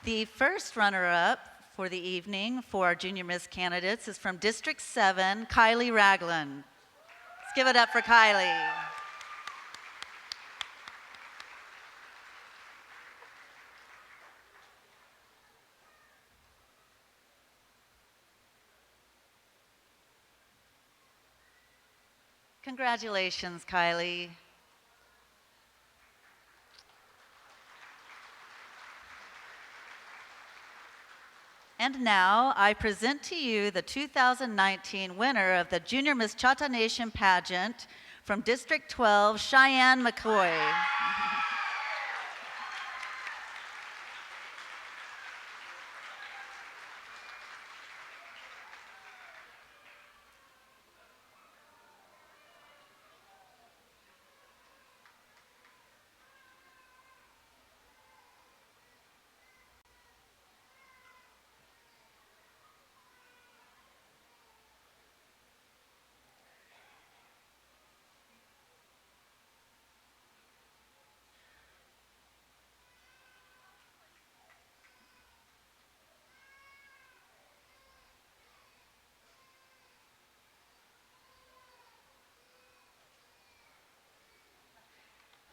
The first runner-up for the evening for our Junior Miss candidates is from District 7, Kylie Ragland. Let's give it up for Kylie. Congratulations, Kylie. And now I present to you the 2019 winner of the Junior Miss Choctaw Nation pageant from District 12, Cheyenne McCoy.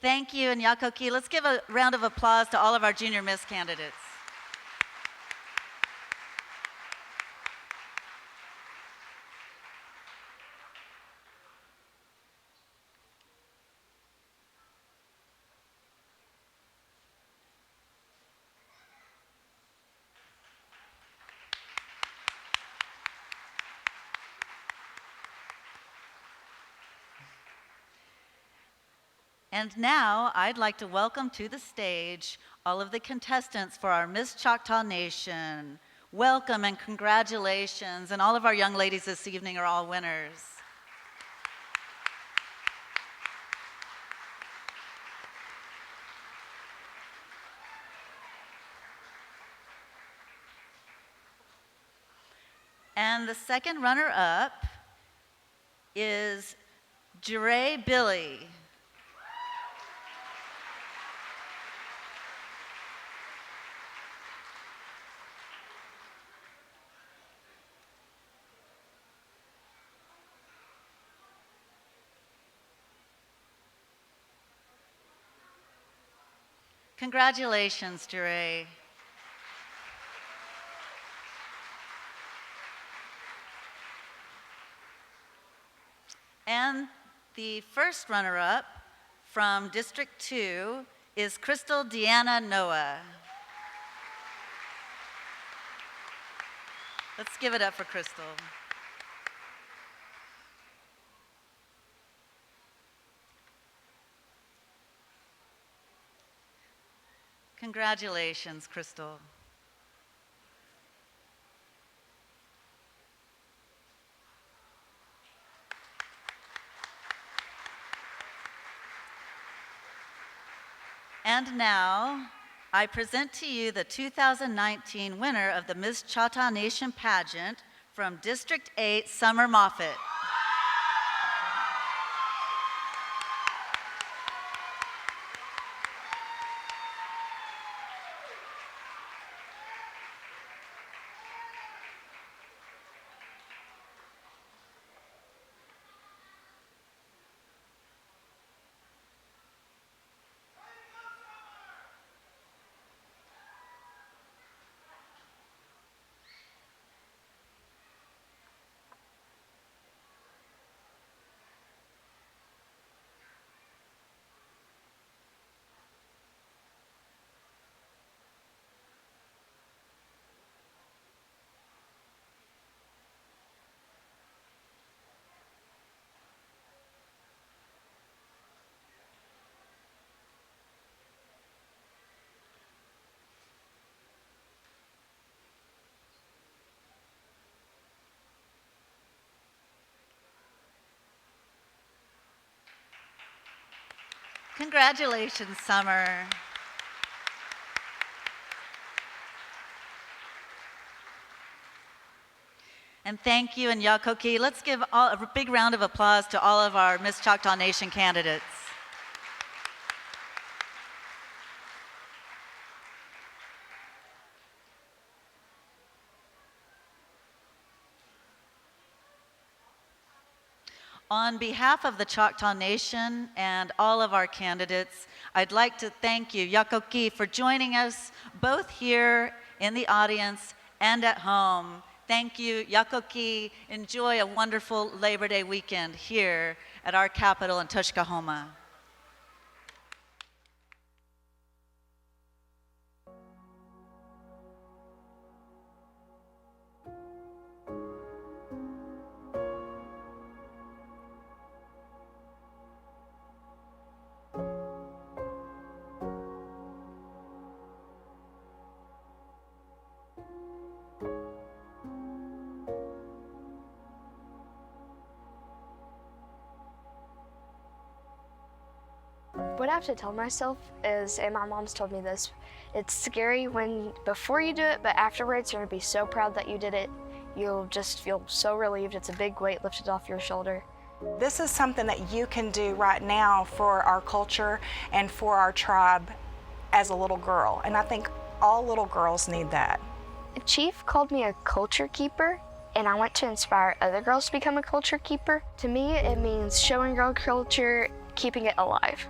Thank you, and Yakoki. Let's give a round of applause to all of our Junior Miss candidates. And now I'd like to welcome to the stage all of the contestants for our Miss Choctaw Nation. Welcome and congratulations, and all of our young ladies this evening are all winners. And the second runner-up is Jure Billy. Congratulations, Jure. And the first runner-up from District 2 is Crystal Deanna Noah. Let's give it up for Crystal. Congratulations, Crystal. And now, I present to you the 2019 winner of the Miss Choctaw Nation pageant from District 8, Summer Moffett. Congratulations, Summer. And thank you, and Yakoki. Let's give a big round of applause to all of our Miss Choctaw Nation candidates. On behalf of the Choctaw Nation and all of our candidates, I'd like to thank you, Yakoki, for joining us both here in the audience and at home. Thank you, Yakoki. Enjoy a wonderful Labor Day weekend here at our capital in Tushkahoma. What I have to tell myself is, and my mom's told me this, it's scary before you do it, but afterwards you're gonna be so proud that you did it. You'll just feel so relieved. It's a big weight lifted off your shoulder. This is something that you can do right now for our culture and for our tribe as a little girl, and I think all little girls need that. The chief called me a culture keeper, and I want to inspire other girls to become a culture keeper. To me, it means showing girl culture, keeping it alive.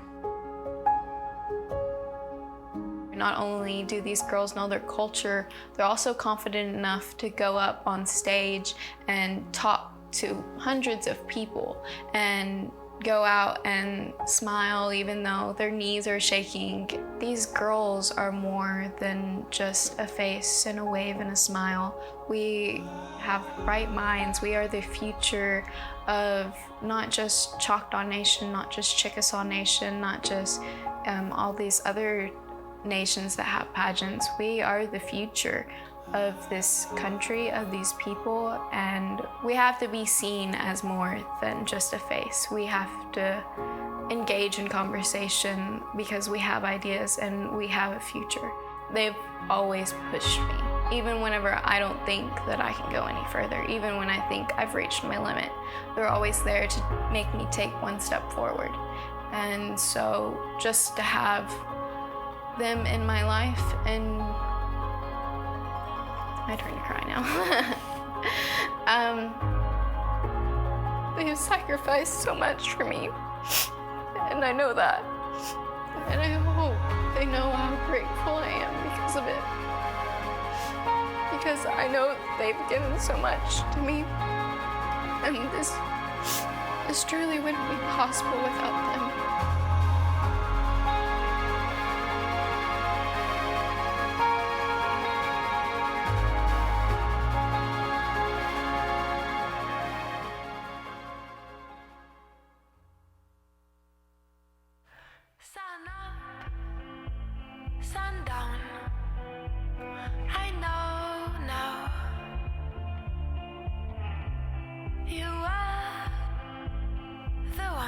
Not only do these girls know their culture, they're also confident enough to go up on stage and talk to hundreds of people and go out and smile even though their knees are shaking. These girls are more than just a face and a wave and a smile. We have bright minds. We are the future of not just Choctaw Nation, not just Chickasaw Nation, not just all these other nations that have pageants. We are the future of this country, of these people, and we have to be seen as more than just a face. We have to engage in conversation because we have ideas and we have a future. They've always pushed me, even whenever I don't think that I can go any further, even when I think I've reached my limit. They're always there to make me take one step forward. And so just to have them in my life, and my turn to cry now. They have sacrificed so much for me, and I know that. And I hope they know how grateful I am because of it. Because I know they've given so much to me, and this truly wouldn't be possible without them.